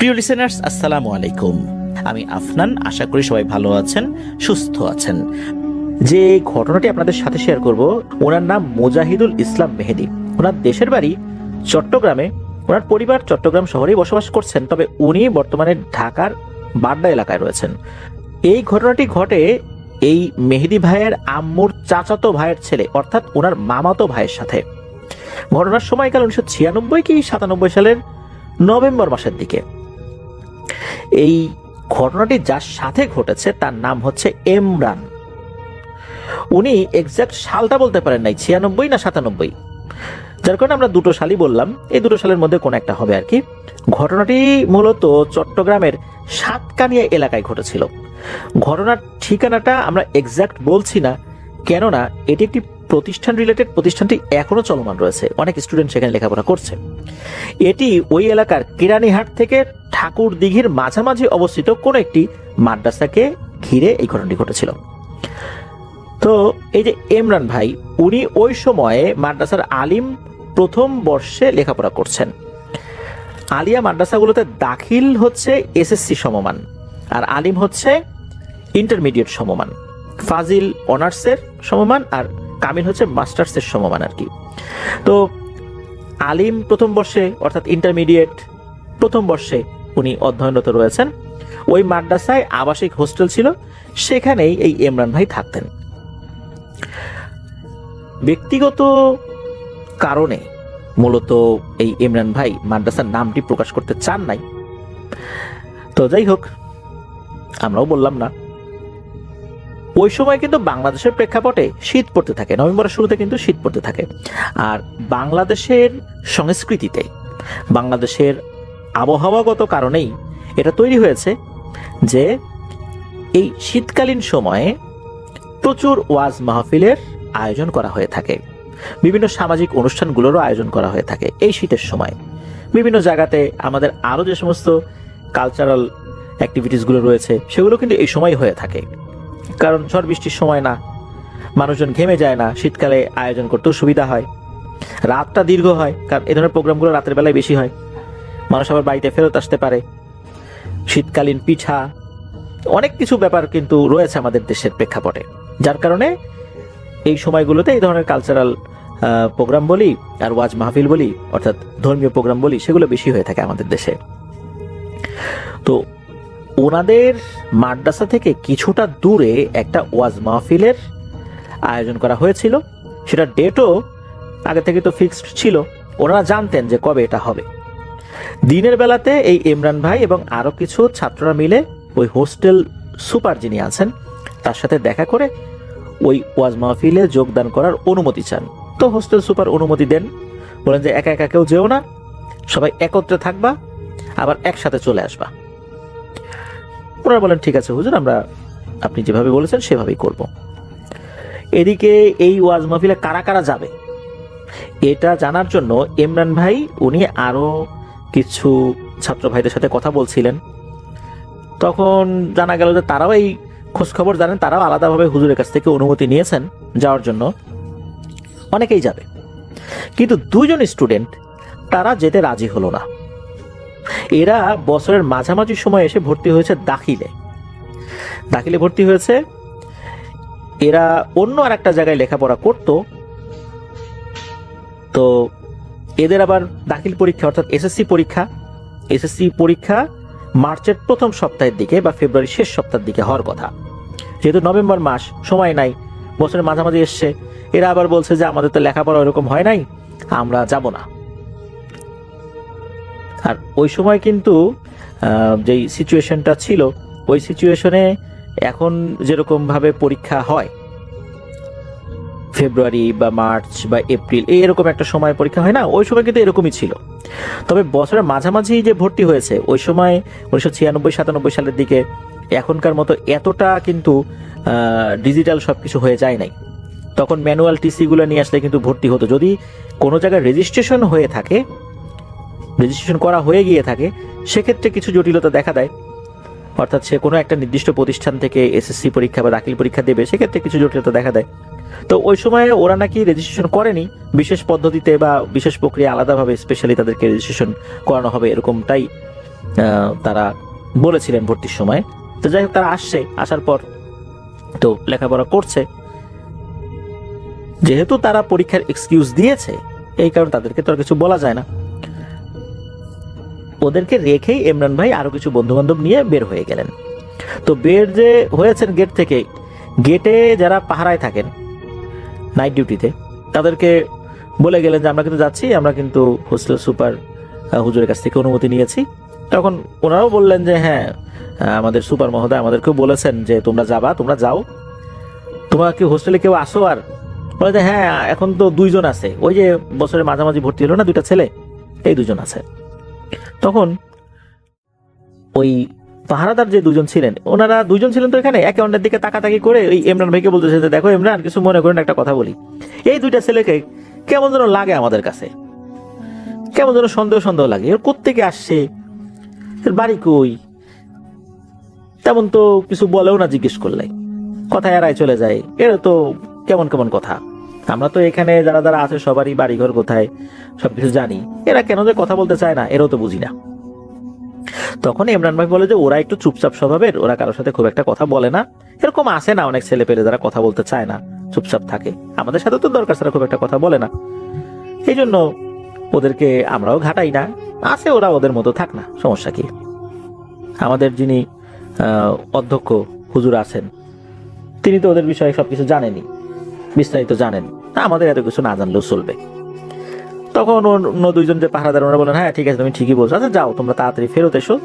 প্রিয় লিসেনার্স, আসসালামু আলাইকুম। আমি আফনান। আশা করি সবাই ভালো আছেন, সুস্থ আছেন। যে ঘটনাটি আপনাদের সাথে শেয়ার করব, ওনার নাম মুজাহিদুল ইসলাম মেহেদি। ওনার দেশের বাড়ি চট্টগ্রামে। ওনার পরিবার চট্টগ্রাম শহরেই বসবাস করছেন, তবে উনি বর্তমানে ঢাকার বাড্ডা এলাকায় রয়েছেন। এই ঘটনাটি ঘটে এই মেহেদি ভাইয়ের আম্মুর চাচাতো ভাইয়ের ছেলে, অর্থাৎ ওনার মামাতো ভাইয়ের সাথে। ঘটনার সময়কাল 1996 কি 97 সালের নভেম্বর মাসের দিকে। এই ঘটনাটি যার সাথে ঘটেছে তার নাম হচ্ছে এমরান। উনি এক্সাক্ট সালটা বলতে পারেন নাই, 96 না 97, যার কারণে আমরা দুটো সালই বললাম। এই দুটো সালের মধ্যে কোন একটা হবে আর কি। ঘটনাটি মূলত চট্টগ্রামের সাতকানিয়া এলাকায় ঘটেছিল। ঘটনার ঠিকানাটা আমরা এক্সাক্ট বলছি না, কেননা এটি একটি প্রতিষ্ঠান রিলেটেড। প্রতিষ্ঠানটি এখনো চলমান রয়েছে, অনেক স্টুডেন্ট সেখানে লেখাপড়া করছে। এটি ওই এলাকার কেরানীহাট থেকে ঠাকুর দিঘির মাঝামাঝি অবস্থিত কোন একটি মাদ্রাসাকে ঘিরে এই ঘটনাটি ঘটেছিল। তো এই যে এমরান ভাই, উনি ওই সময়ে মাদ্রাসার আলিম প্রথম বর্ষে লেখাপড়া করছেন। আলিয়া মাদ্রাসাগুলোতে দাখিল হচ্ছে এসএসসি সমমান, আর আলিম হচ্ছে ইন্টারমিডিয়েট সমমান। ফাজিল অনার্সের সমমান আর কামিল হচ্ছে মাস্টার্সের সমমান আর কি। তো আলিম প্রথম বর্ষে অর্থাৎ ইন্টারমিডিয়েট প্রথম বর্ষে উনি অধ্যয়নরত রয়েছেন। ওই মাদ্রাসায় আবাসিক হোস্টেল ছিল, সেখানেই এই এমরান ভাই থাকতেন। ব্যক্তিগত কারণে মূলত এই ইমরান ভাই মাদ্রাসার নামটি প্রকাশ করতে চান নাই। তো যাই হোক, আমরাও বললাম না। ওই সময় কিন্তু বাংলাদেশের প্রেক্ষাপটে শীত পড়তে থাকে, নভেম্বরের শুরুতে কিন্তু শীত পড়তে থাকে। আর বাংলাদেশের সংস্কৃতিতে, বাংলাদেশের আবহাওয়াগত কারণেই এটা তৈরি হয়েছে যে এই শীতকালীন সময়ে প্রচুর ওয়াজ মাহফিলের আয়োজন করা হয়ে থাকে। বিভিন্ন সামাজিক অনুষ্ঠানগুলোরও আয়োজন করা হয়ে থাকে এই শীতের সময়। বিভিন্ন জায়গাতে আমাদের আরো যে সমস্ত কালচারাল অ্যাক্টিভিটিসগুলো রয়েছে সেগুলো কিন্তু এই সময় হয়ে থাকে, কারণ ঝড় বৃষ্টির সময় না, মানুষজন ঘেমে যায় না, শীতকালে আয়োজন করতেও সুবিধা হয়। রাতটা দীর্ঘ হয়, কারণ এ ধরনের প্রোগ্রামগুলো রাতের বেলায় বেশি হয়। মানুষ আবার বাড়িতে ফেরত আসতে পারে। শীতকালীন পিঠা, অনেক কিছু ব্যাপার কিন্তু রয়েছে আমাদের দেশের প্রেক্ষাপটে, যার কারণে এই সময়গুলোতে এই ধরনের কালচারাল প্রোগ্রাম বলি আর ওয়াজ মাহফিল বলি, অর্থাৎ ধর্মীয় প্রোগ্রাম বলি, সেগুলো বেশি হয়ে থাকে আমাদের দেশে। তো ওনাদের মাদ্রাসা থেকে কিছুটা দূরে একটা ওয়াজ মাহফিলের আয়োজন করা হয়েছিল। সেটা ডেটও আগে থেকে তো ফিক্সড ছিল, ওনারা জানতেন যে কবে এটা হবে। দিনের বেলাতে এই ইমরান ভাই এবং আরো কিছু ছাত্ররা মিলে ওই হোস্টেল সুপার যিনি আছেন তার সাথে দেখা করে ওই ওয়াজ মাহফিলে যোগদান করার অনুমতি চান। তো হোস্টেল সুপার অনুমতি দেন, বলেন যে একা একা কেউ যেও না, সবাই একত্রে থাকবা, আবার একসাথে চলে আসবা। ওনারা বলেন ঠিক আছে হুজুর, আমরা আপনি যেভাবে বলেছেন সেভাবেই করব। এদিকে এই ওয়াজ মাহফিলে কারা কারা যাবে এটা জানার জন্য ইমরান ভাই উনি আরো কিছু ছাত্র ভাইদের সাথে কথা বলছিলেন। তখন জানা গেল যে তারাও এই খোঁজ খবর জানেন, তারাও আলাদাভাবে হুজুরের কাছ থেকে অনুমতি নিয়েছেন যাওয়ার জন্য। অনেকেই যাবে, কিন্তু দুজন স্টুডেন্ট তারা যেতে রাজি হলো না। এরা বছরের মাঝামাঝি সময় এসে ভর্তি হয়েছে দাখিলে ভর্তি হয়েছে। এরা অন্য আর একটা জায়গায় লেখাপড়া করত। তো এদের আবার দাখিল পরীক্ষা অর্থাৎ এসএসসি পরীক্ষা মার্চের প্রথম সপ্তাহের দিকে বা ফেব্রুয়ারির শেষ সপ্তাহের দিকে হওয়ার কথা। যেহেতু নভেম্বর মাস, সময় নাই, বছরের মাঝামাঝি এসছে, এরা আবার বলছে যে আমাদের তো লেখাপড়া ওরকম হয় নাই, আমরা যাব না। আর ওই সময় কিন্তু যেই সিচুয়েশনটা ছিল, ওই সিচুয়েশনে এখন যেরকম ভাবে পরীক্ষা হয় ফেব্রুয়ারি বা মার্চ বা এপ্রিল এরকম একটা সময় পরীক্ষা হয় না, ওই সময় কিন্তু এরকমই ছিল। তবে বছরের মাঝামাঝি যে ভর্তি হয়েছে ওই সময় 1996-97 সালের দিকে এখনকার মতো এতটা কিন্তু ডিজিটাল সবকিছু হয়ে যায় নাই। তখন ম্যানুয়াল টিসি গুলো নিয়ে আসলে কিন্তু ভর্তি হতো। যদি কোনো জায়গায় রেজিস্ট্রেশন হয়ে থাকে, রেজিস্ট্রেশন করা হয়ে গিয়ে থাকে, সেক্ষেত্রে কিছু জটিলতা দেখা দেয়। অর্থাৎ সে কোনো একটা নির্দিষ্ট প্রতিষ্ঠান থেকে এসএসসি পরীক্ষা বা দাখিল পরীক্ষা দেবে, সেক্ষেত্রে কিছু জটিলতা দেখা দেয়। তো ওই সময় ওরা নাকি রেজিস্ট্রেশন করেনি, বিশেষ পদ্ধতিতে বা বিশেষ প্রক্রিয়া আলাদাভাবে স্পেশালি তাদেরকে রেজিস্ট্রেশন করানো হবে এরকমটাই তারা বলেছিলেন ভর্তির সময়। তো যাই হোক, তারা আসার পর তো লেখাপড়া করছে। যেহেতু তারা পরীক্ষার এক্সকিউজ দিয়েছে, এই কারণে তাদেরকে তো আর কিছু বলা যায় না। ওদেরকে রেখেই ইমরান ভাই আরো কিছু বন্ধু বান্ধব নিয়ে বের হয়ে গেলেন। তো বের যে হয়েছেন গেট থেকে, গেটে যারা পাহারায় থাকেন নাইট ডিউটিতে, তাদেরকে বলে গেলেন যে আমরা কিন্তু যাচ্ছি, আমরা কিন্তু হোস্টেল সুপার হুজুরের কাছ থেকে অনুমতি নিয়েছি। তখন ওনারাও বললেন যে হ্যাঁ, আমাদের সুপার মহোদয় আমাদেরকেও বলেছেন যে তোমরা যাবা, তোমরা যাও। তোমরা কি হোস্টেলে কেউ আসো? আর বলে যে হ্যাঁ, এখন তো 2 জন আছে, ওই যে বছরের মাঝামাঝি ভর্তি হলো না 2টা ছেলে, এই 2 জন আছে। তখন ওই পাহারাদার যে 2 জন ছিলেন, ওনারা 2 জন ছিলেন তো এখানে একে অন্যের দিকে তাকাতাকি করে ওই ইমরান ভাইকে বলতেছে যে দেখো ইমরান, কিছু মনে করেন, একটা কথা বলি, এই 2টা ছেলেকে কেমন যেন লাগে আমাদের কাছে, কেমন যেন সন্দেহ সন্দেহ লাগে। এর কোত্থেকে আসছে, এর বাড়ি কই, তেমন তো কিছু বলেও না, জিজ্ঞেস করলে কথা এড়ায় চলে যায়। এরা তো কেমন কেমন কথা। আমরা তো এখানে যারা যারা আছে সবারই বাড়িঘর কোথায় সবকিছু জানি, এরা কেন যে কথা বলতে চায় না এরাও তো বুঝি না। তখন ইমরান ভাই বলে যে ওরা একটু চুপচাপ স্বভাবের, ওরা কারোর সাথে খুব একটা কথা বলে না। এরকম আসে না অনেক ছেলে পেলে যারা কথা বলতে চায় না, চুপচাপ থাকে, আমাদের সাথে তো দরকার ছাড়া খুব একটা কথা বলে না, এই জন্য ওদেরকে আমরাও ঘাটাই না, আছে ওরা ওদের মতো থাক না, সমস্যা কি। আমাদের যিনি অধ্যক্ষ হুজুর আছেন, তিনি তো ওদের বিষয়ে সবকিছু জানেনই, বিস্তারিত জানেন, আমাদের এত কিছু না জানলেও চলবে। তখন অন্য 2 জন যে পাহারাদার, ওরা বলেন হ্যাঁ ঠিক আছে, তুমি ঠিকই বলছো, আচ্ছা যাও তোমরা তাড়াতাড়ি ফেরত এসো,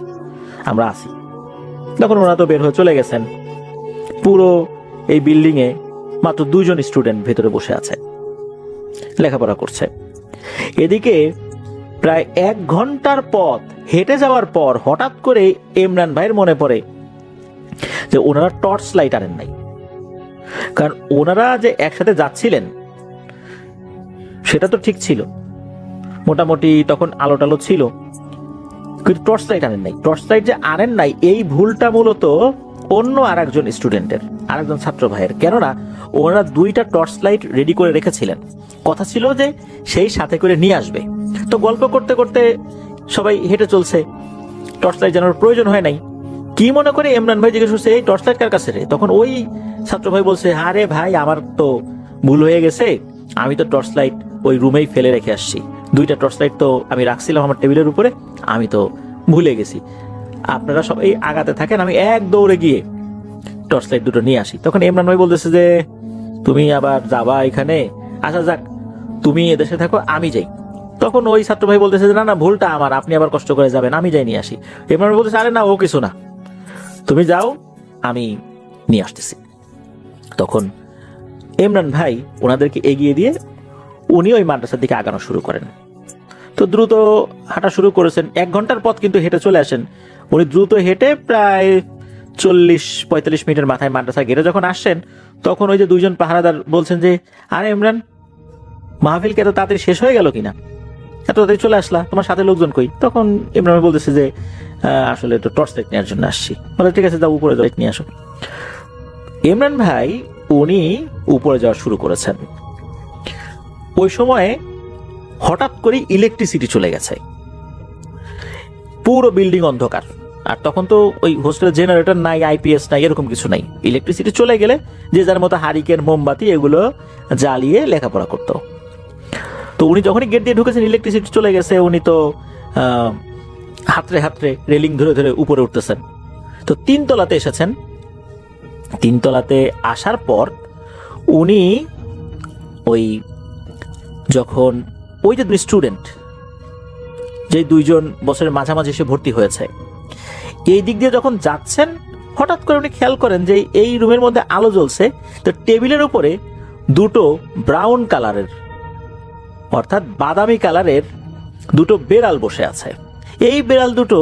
আমরা আসি। তখন ওরা তো বের হয়ে চলে গেছেন। পুরো এই বিল্ডিং এ মাত্র 2 জন স্টুডেন্ট ভেতরে বসে আছে, লেখাপড়া করছে। এদিকে প্রায় 1 ঘন্টার পথ হেঁটে যাওয়ার পর হঠাৎ করে ইমরান ভাইয়ের মনে পড়ে যে ওনারা টর্চ লাইট আনেন নাই। কারণ ওনারা যে একসাথে যাচ্ছিলেন সেটা তো ঠিক ছিল, মোটামুটি তখন আলো টালো ছিল, কিন্তু টর্চ লাইট আনেন নাই। টর্চ লাইট যে আনেন নাই, এই ভুলটা মূলত অন্য আরেকজন স্টুডেন্টের, আরেকজন ছাত্র ভাইয়ের। কেননা ওনারা 2টা টর্চ লাইট রেডি করে রেখেছিলেন, কথা ছিল যে সেই সাথে করে নিয়ে আসবে। তো গল্প করতে করতে সবাই হেঁটে চলছে, টর্চ লাইট জানার প্রয়োজন হয় নাই। কি মনে করে ইমরান ভাই জিজ্ঞেস করছে এই টর্চ লাইট কার কাছে রে? তখন ওই ছাত্র ভাই বলছে আরে ভাই, আমার তো ভুল হয়ে গেছে, আমি তো টর্চ লাইট ওই রুমেই ফেলে রেখে আসছি, 2টা টর্চ লাইট তো আমি রাখছিলাম আমার টেবিলের উপরে, আমি তো ভুলে গেছি, আপনারা সবাই আগাতে থাকেন, আমি এক দৌড়ে গিয়ে টর্চ লাইট 2টো নিয়ে আসি। তখন ইমরান ভাই বলতেছে যে তুমি আবার যাবা এখানে, আচ্ছা যাক তুমি এদেশে থাকো, আমি যাই। তখন ওই ছাত্র ভাই বলতেছে যে না না, ভুলটা আমার, আপনি আবার কষ্ট করে যাবেন, আমি যাই নিয়ে আসি। ইমরান ভাই বলতেছে আরে না, ও কিছু না, তুমি যাও, আমি নিয়ে আসতেছি। তখন ইমরান ভাই ওনাদেরকে এগিয়ে দিয়ে উনি ওই মাদ্রাসার দিকে আগানো শুরু করেন। তো দ্রুত হাঁটা শুরু করেছেন, 1 ঘন্টার পথ কিন্তু হেঁটে চলে আসেন। উনি দ্রুত হেঁটে প্রায় 40-45 মিনিটের মাথায় মাদ্রাসা গেটে যখন আসছেন, তখন ওই যে 2 জন পাহারাদার বলছেন যে আরে ইমরান, মাহফিল কি এত তাড়াতাড়ি শেষ হয়ে গেল কিনা, এত তাড়াতাড়ি চলে আসলা, তোমার সাথে লোকজন কই? তখন ইমরান বলতেছে যে আসলে তো টর্চ লাইট নেওয়ার জন্য আসছি। বলে ঠিক আছে, যাও উপরে লাইট নিয়ে আসো। ইমরান ভাই উনি উপরে যাওয়া শুরু করেছেন। ওই সময়ে হঠাৎ করে ইলেকট্রিসিটি চলে গেছে, পুরো বিল্ডিং অন্ধকার। আর তখন তো ওই হোস্টেল জেনারেটর নাই, আইপিএস নাই, এরকম কিছু নাই। ইলেকট্রিসিটি চলে গেলে যে যার মতো হারিকেন, মোমবাতি এগুলো জ্বালিয়ে লেখাপড়া করতো। তো উনি যখনই গেট দিয়ে ঢুকেছেন, ইলেকট্রিসিটি চলে গেছে, উনি তো হাতড়ে হাতড়ে রেলিং ধরে ধরে উপরে উঠতেছেন। তো 3 তলাতে এসেছেন। 3 তলাতে আসার পর উনি ওই যখন ওই যে 2 স্টুডেন্ট, যে 2 জন বছরের মাঝামাঝি এসে ভর্তি হয়েছে, এই দিক দিয়ে যখন যাচ্ছেন, হঠাৎ করে উনি খেয়াল করেন যে এই রুমের মধ্যে আলো জ্বলছে। তো টেবিলের উপরে 2টো ব্রাউন কালারের, অর্থাৎ বাদামি কালারের 2টো বেড়াল বসে আছে। এই বেড়াল 2টো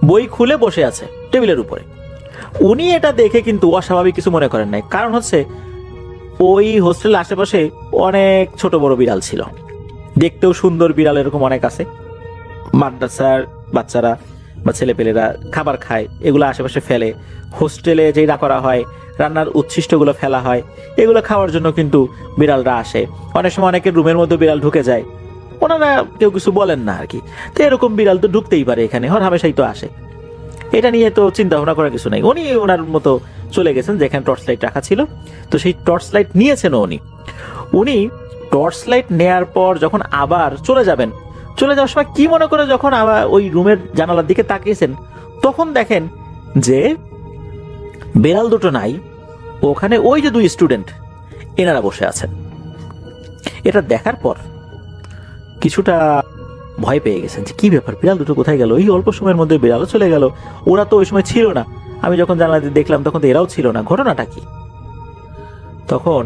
বই খুলে বসে আছে টেবিলের উপরে। উনি এটা দেখে কিন্তু অস্বাভাবিক কিছু মনে করেন নাই, কারণ হচ্ছে ওই হোস্টেলের আশেপাশে অনেক ছোট বড় বিড়াল ছিল, দেখতেও সুন্দর বিড়াল এরকম অনেক আছে। মাদ্রাসার বাচ্চারা বা ছেলেপেলেরা খাবার খায়, এগুলো আশেপাশে ফেলে। হোস্টেলে যেটা করা হয়, রান্নার উচ্ছিষ্টগুলো ফেলা হয়, এগুলো খাওয়ার জন্য কিন্তু বিড়ালরা আসে। অনেক সময় অনেকের রুমের মধ্যে বিড়াল ঢুকে যায়, ওনারা কেউ কিছু বলেন না আর কি। তো এরকম বিড়াল তো ঢুকতেই পারে এখানে, হর হামেশাই তো আসে, এটা নিয়ে তো চিন্তা ভাবনা করার কিছু নাই। উনি ওনার মতো চলে গেছেন, যেখানে টর্চ লাইট রাখা ছিল, তো সেই টর্চ লাইট নিয়েছেন উনি টর্চ লাইট নেয়ার পর যখন আবার চলে যাওয়ার সময় কি মনে করে যখন আবার ওই রুমের জানালার দিকে তাকিয়েছেন, তখন দেখেন যে বেড়াল দুটো নাই, ওখানে ওই যে দুই স্টুডেন্ট এনারা বসে আছেন। এটা দেখার পর কিছুটা ভয় পেয়ে গেছেন যে কি ব্যাপার, বিড়াল দুটো কোথায় গেল, এই অল্প সময়ের মধ্যে বিড়ালও চলে গেল, ওরা তো ওই সময় ছিল না, আমি যখন জানালা দিয়ে দেখলাম তখন তো এরাও ছিল না, ঘটনাটা কি? তখন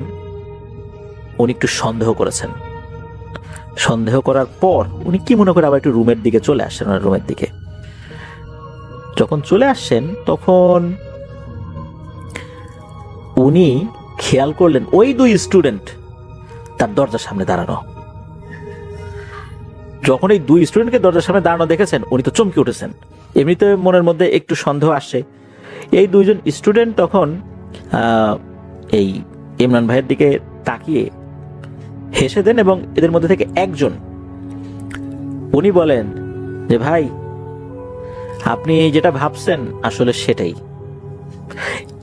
উনি একটু সন্দেহ করেছেন। সন্দেহ করার পর উনি কি মনে করে আবার একটু রুমের দিকে চলে আসছেন। ওনার রুমের দিকে যখন চলে আসছেন তখন উনি খেয়াল করলেন ওই দুই স্টুডেন্ট তার দরজার সামনে দাঁড়ানো। যখন এই দুই স্টুডেন্টকে দরজার সামনে দাঁড়ানো দেখেছেন, উনি তো চমকে উঠেছেন। এমনিতে মনের মধ্যে একটু সন্দেহ আসছে। এই দুইজন স্টুডেন্ট তখন এই ইমরান ভাইয়ের দিকে তাকিয়ে হেসে দেন, এবং এদের মধ্যে থেকে একজন উনি বলেন যে ভাই, আপনি যেটা ভাবছেন আসলে সেটাই।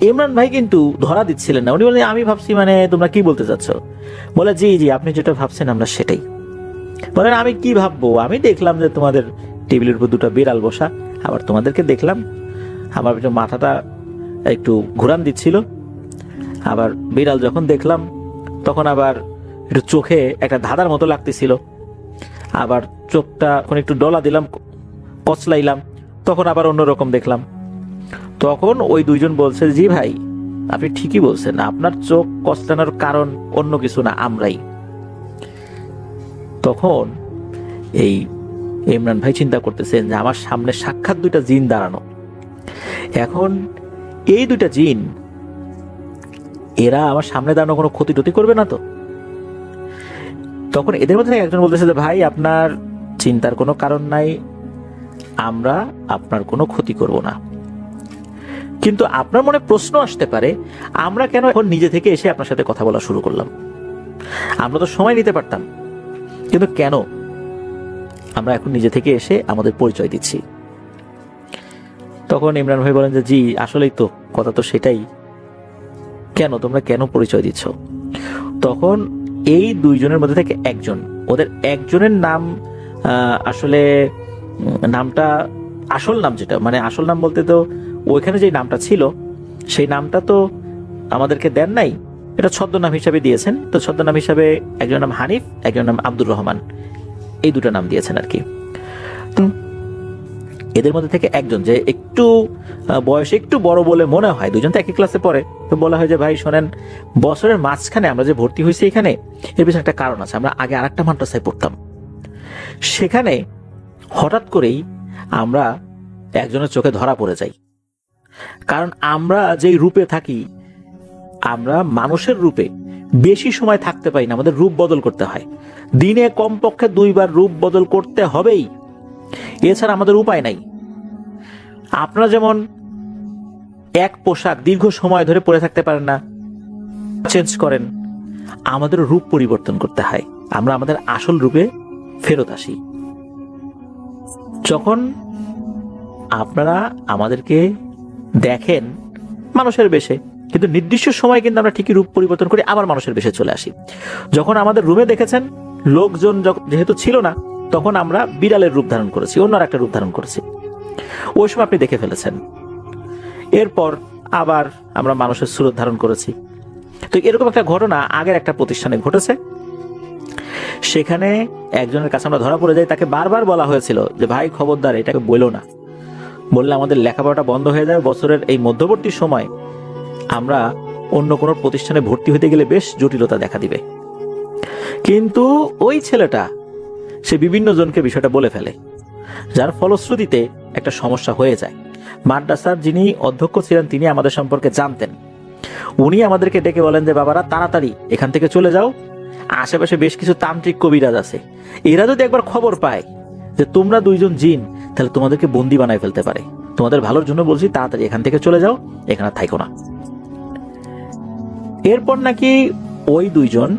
ইমরান ভাই কিন্তু ধরা দিচ্ছিলেন না, উনি বলেন আমি ভাবছি মানে তোমরা কি বলতে চাচ্ছ? বলে জি জি, আপনি যেটা ভাবছেন আমরা সেটাই। বলেন আমি কি ভাববো, আমি দেখলাম যে তোমাদের টেবিলের উপর দুটো বিড়াল বসা, আবার তোমাদেরকে দেখলাম, আমার মাথাটা একটু ঘুরান দিচ্ছিল, আবার বিড়াল যখন দেখলাম তখন আবার একটু চোখে একটা ধাঁধার মতো লাগতেছিল, আবার চোখটা এখন একটু ডলা দিলাম, কচলাইলাম, তখন আবার অন্যরকম দেখলাম। তখন ওই দুইজন বলছে জি ভাই, আপনি ঠিকই বলছেন, আপনার চোখ কচলানোর কারণ অন্য কিছু না, আমরাই। তখন এই ইমরান ভাই চিন্তা করতেছেন যে আমার সামনে সাক্ষাৎ দুইটা জিন দাঁড়ানো, এখন এই দুইটা জিন এরা আমার সামনে দাঁড়ানো কোনো ক্ষতি টতি করবে না তো? তখন এদের মধ্যে একজন বলতেছে যে ভাই, আপনার চিন্তার কোনো কারণ নাই, আমরা আপনার কোনো ক্ষতি করব না। কিন্তু আপনার মনে প্রশ্ন আসতে পারে, আমরা কেন এখন নিজে থেকে এসে আপনার সাথে কথা বলা শুরু করলাম? আমরা তো সময় নিতে পারতাম, কিন্তু কেন আমরা এখন নিজে থেকে এসে আমাদের পরিচয় দিচ্ছি? তখন ইমরান ভাই বলেন যে জি আসলেই তো, কথা তো সেটাই, কেন তোমরা কেন পরিচয় দিচ্ছ? তখন এই দুইজনের মধ্যে থেকে একজন, ওদের একজনের নাম আসলে নামটা আসল নাম যেটা, মানে আসল নাম বলতে তো ওইখানে যে নামটা ছিল সেই নামটা তো আমাদেরকে দেন নাই, এটা ছদ্মনাম হিসাবে দিয়েছেন। তো ছদ্মনাম হিসাবে একজন নাম হানিফ, একজন নাম আব্দুর রহমান, এই দুটো নাম দিয়েছেন আর কি। এদের মধ্যে থেকে একজন যে একটু বয়সে একটু বড় বলে মনে হয়, দুজন তো একই ক্লাসে পড়ে, তো বলা হয় যে ভাই শোনেন, বছরের মাঝখানে আমরা যে ভর্তি হয়েছি এখানে, এর পিছনে একটা কারণ আছে। আমরা আগে আরেকটা মাদ্রাসায় পড়তাম, সেখানে হঠাৎ করেই আমরা একজনের চোখে ধরা পড়ে যাই, কারণ আমরা যেই রূপে থাকি, আমরা মানুষের রূপে বেশি সময় থাকতে পারি না, আমাদের রূপ বদল করতে হয়, দিনে কমপক্ষে 2 বার রূপ বদল করতে হবেই, এছাড়া আমাদের উপায় নাই। আপনারা যেমন এক পোশাক দীর্ঘ সময় ধরে পরে থাকতে পারেন না, চেঞ্জ করেন, আমাদের রূপ পরিবর্তন করতে হয়, আমরা আমাদের আসল রূপে ফেরত আসি। যখন আপনারা আমাদেরকে দেখেন মানুষের বেশে, কিন্তু নির্দিষ্ট সময় কিন্তু আমরা ঠিকই রূপ পরিবর্তন করে আবার মানুষের বেশে চলে আসি। যখন আমাদের রুমে দেখেছেন লোকজন যেহেতু ছিল না, তখন আমরা বিড়ালের রূপ ধারণ করেছি, অন্য একটা রূপ ধারণ করেছি, ওই সময় আপনি দেখে ফেলেছেন। এরপর আবার আমরা মানুষের সুরত ধারণ করেছি। তো এরকম একটা ঘটনা আগের একটা প্রতিষ্ঠানে ঘটেছে, সেখানে একজনের কাছে আমরা ধরা পড়ে যাই, তাকে বারবার বলা হয়েছিল যে ভাই খবরদার এটাকে বলো না, বললে আমাদের লেখাপড়াটা বন্ধ হয়ে যাবে, বছরের এই মধ্যবর্তী সময় আমরা অন্য কোনো প্রতিষ্ঠানে ভর্তি হতে গেলে বেশ জটিলতা দেখা দিবে। কিন্তু ওই ছেলেটা সে বিভিন্ন জনকে বিষয়টা বলে ফেলে, যার ফলশ্রুতিতে একটা সমস্যা হয়ে যায়। মাদ্রাসার যিনি অধ্যক্ষ ছিলেন তিনি আমাদের সম্পর্কে জানতেন, উনি আমাদেরকে ডেকে বলেন যে বাবারা তাড়াতাড়ি এখান থেকে চলে যাও, আশেপাশে বেশ কিছু তান্ত্রিক কবিরাজ আছে, এরা যদি একবার খবর পায় যে তোমরা দুইজন জিন, তাহলে তোমাদেরকে বন্দি বানায় ফেলতে পারে, তোমাদের ভালোর জন্য বলছি তাড়াতাড়ি এখান থেকে চলে যাও, এখানে থাইকো না। এরপর নাকি ওই দুইজন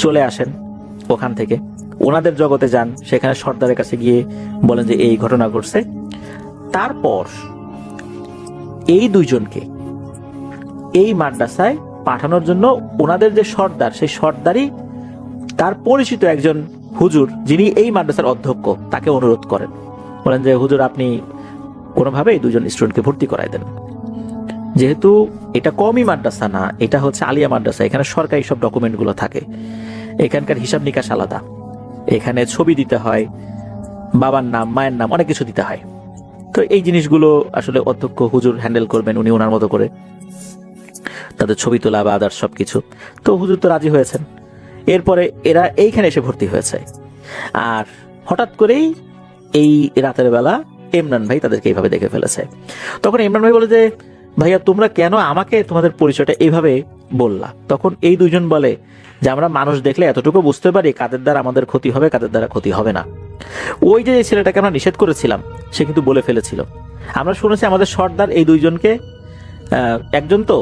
চলে আসেন ওখান থেকে, ওনাদের জগতে যান, সেখানে সর্দারের কাছে গিয়ে বলেন যে এই ঘটনা ঘটছে। তারপর এই দুইজনকে এই মাদ্রাসায় পাঠানোর জন্য ওনাদের যে সর্দার, সেই সর্দারই তার পরিচিত একজন হুজুর যিনি এই মাদ্রাসার অধ্যক্ষ তাকে অনুরোধ করেন, বলেন যে হুজুর আপনি কোনোভাবে এই দুজন স্টুডেন্টকে ভর্তি করায় দেন। যেহেতু এটা কমই মাদ্রাসা না, এটা হচ্ছে আলিয়া মাদ্রাসা, এখানে সরকারি সব ডকুমেন্টগুলো থাকে, এখানকার হিসাব নিকাশ আলাদা, এখানে ছবি দিতে হয়, বাবার নাম মায়ের নাম অনেক কিছু দিতে হয়। তো এই জিনিসগুলো আসলে অধ্যক্ষ হুজুর হ্যান্ডেল করবেন উনি ওনার মতো করে, তাদের ছবি তোলা বা আদার সবকিছু। তো হুজুর তো রাজি হয়েছেন। এরপরে এরা এইখানে এসে ভর্তি হয়েছে। আর হঠাৎ করেই এই রাতের বেলা ইমরান ভাই তাদেরকে এইভাবে দেখে ফেলেছে। তখন ইমরান ভাই বলে যে ভাইয়া তোমরা কেন আমাকে তোমাদের পরিচয়টা এইভাবে বললা? তখন এই দুইজন বলে যে আমরা মানুষ দেখলে এতটুকু বুঝতে পারি কাদের দ্বারা আমাদের ক্ষতি হবে, কাদের দ্বারা ক্ষতি হবে না। ওই যে ছেলেটাকে আমরা নিষেধ করেছিলাম সে কিন্তু বলে ফেলেছিল। আমরা শুনেছি আমাদের সর্দার এই দুইজনকে, একজন তো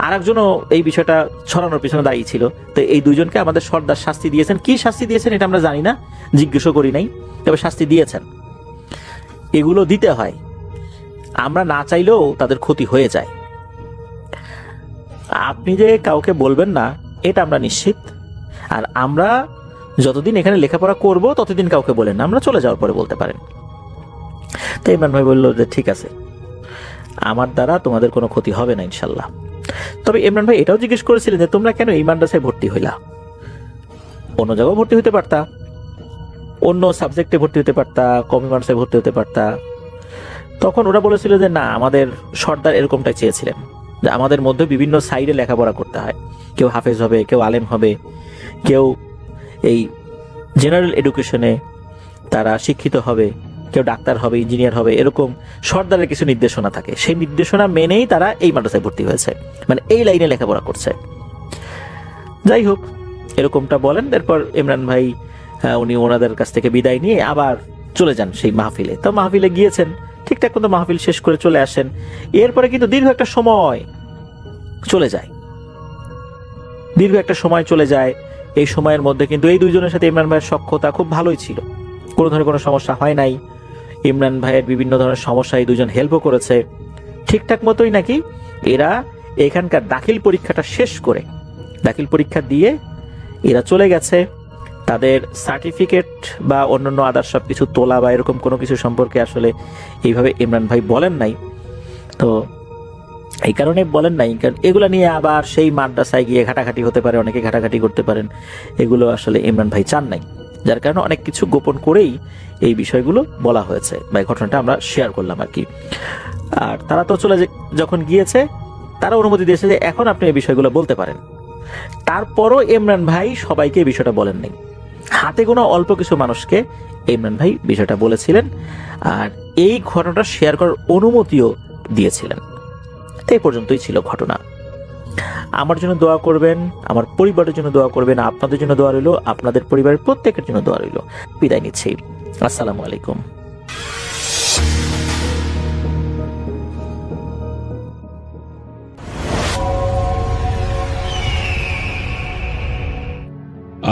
আর একজনও এই বিষয়টা ছড়ানোর পিছনে দায়ী ছিল। তো এই দুইজনকে আমাদের সর্দার শাস্তি দিয়েছেন। কি শাস্তি দিয়েছেন এটা আমরা জানি না, জিজ্ঞেসও করি নাই, তবে শাস্তি দিয়েছেন। এগুলো দিতে হয়, আমরা না চাইলেও তাদের ক্ষতি হয়ে যায়। আপনি যে কাউকে বলবেন না এটা আমরা নিশ্চিত। আর আমরা যতদিন এখানে লেখাপড়া করব ততদিন কাউকে বলেন না, আমরা চলে যাওয়ার পরে বলতে পারেন। তো ইমরান ভাই বলল যে ঠিক আছে, আমার দ্বারা তোমাদের কোনো ক্ষতি হবে না ইনশাল্লাহ। তবে ইমরান ভাই এটাও জিজ্ঞেস করেছিলেন যে তোমরা কেন এই মাদ্রাসায় ভর্তি হইলা? অন্য জায়গায় ভর্তি হতে পারতা, অন্য সাবজেক্টে ভর্তি হতে পারতা, কমি মাদ্রাসায় ভর্তি হতে পারতা। তখন ওরা বলেছিল যে না, আমাদের সর্দার এরকমটাই চেয়েছিলেন যে আমাদের মধ্যে বিভিন্ন সাইডে লেখাপড়া করতে হয়, কেউ হাফেজ হবে, কেউ আলেম হবে, কেউ এই জেনারেল এডুকেশনে তারা শিক্ষিত হবে, কেউ ডাক্তার হবে, ইঞ্জিনিয়ার হবে, এরকম সর্দারের কিছু নির্দেশনা থাকে। সেই নির্দেশনা মেনেই তারা এই মাদ্রাসায় ভর্তি হয়েছে, মানে এই লাইনে লেখাপড়া করছে। যাই হোক এরকমটা বলেন। তারপর ইমরান ভাই উনি ওনাদের কাছ থেকে বিদায় নিয়ে আবার চলে যান সেই মাহফিলে। তো মাহফিলে গিয়েছেন, ঠিকঠাক মতো মাহফিল শেষ করে চলে আসেন। এরপরে কিন্তু দীর্ঘ একটা সময় চলে যায়, দীর্ঘ একটা সময় চলে যায়। এই সময়ের মধ্যে কিন্তু এই দুইজনের সাথে ইমরান ভাইয়ের সখ্যতা খুব ভালোই ছিল, কোনো ধরনের কোনো সমস্যা হয় নাই। ইমরান ভাইয়ের বিভিন্ন ধরনের সমস্যা এই দুজন হেল্পও করেছে ঠিকঠাক মতোই। নাকি এরা এখানকার দাখিল পরীক্ষাটা শেষ করে, দাখিল পরীক্ষা দিয়ে এরা চলে গেছে। তাদের সার্টিফিকেট বা অন্যান্য আদার সব কিছু তোলা বা এরকম কোনো কিছু সম্পর্কে আসলে এইভাবে ইমরান ভাই বলেন নাই। তো এই কারণে বলেন নাই, কারণ এগুলো নিয়ে আবার সেই মাদ্রাসায় গিয়ে ঘাটাঘাটি হতে পারে, অনেকে ঘাটাঘাটি করতে পারেন, এগুলো আসলে ইমরান ভাই চান নাই। যার কারণে অনেক কিছু গোপন করেই এই বিষয়গুলো বলা হয়েছে বা ঘটনাটা আমরা শেয়ার করলাম আর কি। আর তারা তো চলে যখন গিয়েছে, তারা অনুমতি দিয়েছে যে এখন আপনি এই বিষয়গুলো বলতে পারেন। তারপরও ইমরান ভাই সবাইকে এই বিষয়টা বলেন নাই, হাতে গোনা অল্প কিছু মানুষকে ইমরান ভাই বিষয়টা বলেছিলেন আর এই ঘটনাটা শেয়ার করার অনুমতিও দিয়েছিলেন। এই পর্যন্তই ছিল ঘটনা। আমার জন্য দোয়া করবেন, আমার পরিবারের জন্য দোয়া করবেন, আপনাদের জন্য দোয়া রইল, আপনাদের পরিবারের প্রত্যেকের জন্য দোয়া রইল। বিদায় নিচ্ছি, আসসালামু আলাইকুম।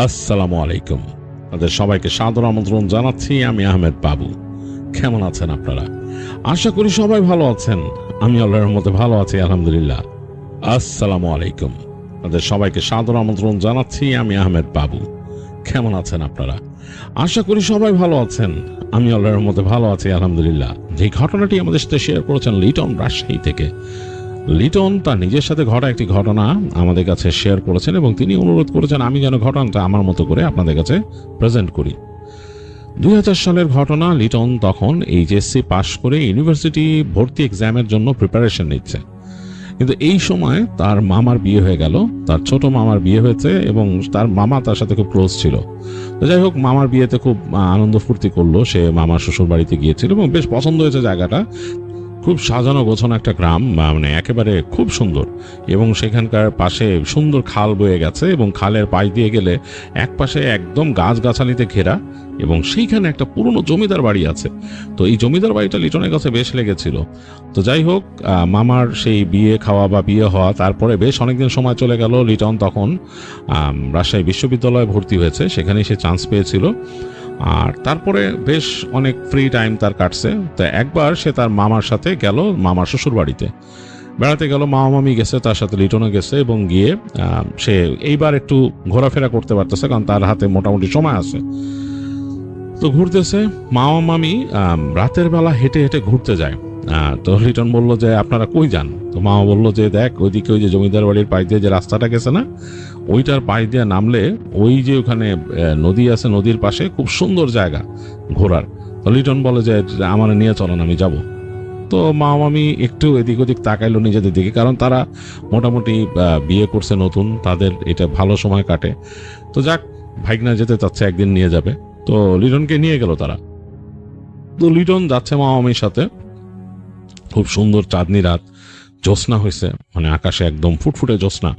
আসসালামু আলাইকুম। আপনাদের সবাইকে সাদর আমন্ত্রণ জানাচ্ছি। আমি আহমেদ বাবু। কেমন আছেন আপনারা? আশা করি সবাই ভালো আছেন। আমি আল্লাহর রহমতে ভালো আছি, আলহামদুলিল্লাহ। আসসালামু আলাইকুম। আপনাদের সবাইকে সাদর আমন্ত্রণ জানাচ্ছি। আমি আহমেদ বাবু। কেমন আছেন আপনারা? আশা করি সবাই ভালো আছেন। আমি আল্লাহর রহমতে ভালো আছি, আলহামদুলিল্লাহ। যে ঘটনাটি আমাদের সাথে শেয়ার করেছেন লিটন, রাজশাহী থেকে। লিটন তার নিজের সাথে ঘটা একটি ঘটনা আমাদের কাছে শেয়ার করেছেন এবং তিনি অনুরোধ করেছেন আমি যেন ঘটনাটা আমার মতো করে আপনাদের কাছে প্রেজেন্ট করি। 2000 সালের ঘটনা। লিটন তখন এইচএসসি পাশ করে ইউনিভার্সিটি ভর্তি এক্সামের জন্য প্রিপারেশন নিচ্ছে, কিন্তু এই সময় তার মামার বিয়ে হয়ে গেল। তার ছোট মামার বিয়ে হয়েছে এবং তার মামা তার সাথে খুব ক্লোজ ছিল। তো যাই হোক, মামার বিয়েতে খুব আনন্দ ফুর্তি করলো। সে মামার শ্বশুর বাড়িতে গিয়েছিল এবং বেশ পছন্দ হয়েছে জায়গাটা। খুব সাজানো গোছানো একটা গ্রাম, মানে একেবারে খুব সুন্দর। এবং সেখানকার পাশে সুন্দর খাল বয়ে গেছে এবং খালের পাশ দিয়ে গেলে এক পাশে একদম গাছগাছালিতে ঘেরা এবং সেইখানে একটা পুরনো জমিদার বাড়ি আছে। তো এই জমিদার বাড়িটা লিটনের কাছে বেশ লেগেছিল। তো যাই হোক, মামার সেই বিয়ে খাওয়া বা বিয়ে হওয়া, তারপরে বেশ অনেকদিন সময় চলে গেল। লিটন তখন রাজশাহী বিশ্ববিদ্যালয়ে ভর্তি হয়েছে, সেখানেই সে চান্স পেয়েছিল। আর তারপরে বেশ অনেক ফ্রি টাইম তার কাটছে। তো একবার সে তার মামার সাথে গেল মামার শ্বশুর বাড়িতে বেড়াতে গেল। মামা মামি গেছে, তার সাথে লিটনও গেছে এবং গিয়ে সে এইবার একটু ঘোরাফেরা করতে পারতেছে, কারণ তার হাতে মোটামুটি সময় আছে। তো ঘুরতেছে, মামা মামি রাতের বেলা হেঁটে হেঁটে ঘুরতে যায়। তো লিটন বলল যে আপনারা কই যান? তো মামা বলল যে দেখ ওইদিকে ওই যে জমিদার বাড়ির পাশ দিয়ে যে রাস্তাটা গেছে না, ওইটার পাশ দিয়ে নামলে ওই যে ওখানে নদী আছে, নদীর পাশে খুব সুন্দর জায়গা ঘোরার। তো লিটন বলে যে আমার নিয়ে চলেন, আমি যাব। তো মামা মামি একটু এদিক ওদিক তাকাইলো নিজেদের দিকে, কারণ তারা মোটামুটি বিয়ে করছে নতুন, তাদের এটা ভালো সময় কাটে। তো যাক, ভাইগনা যেতে চাচ্ছে, একদিন নিয়ে যাবে। তো লিটনকে নিয়ে গেল তারা। তো লিটন যাচ্ছে মামা মামির সাথে। খুব সুন্দর চাঁদনি রাত, জ্যোৎস্না হয়েছে, মানে আকাশে একদম ফুটফুটে জ্যোৎস্না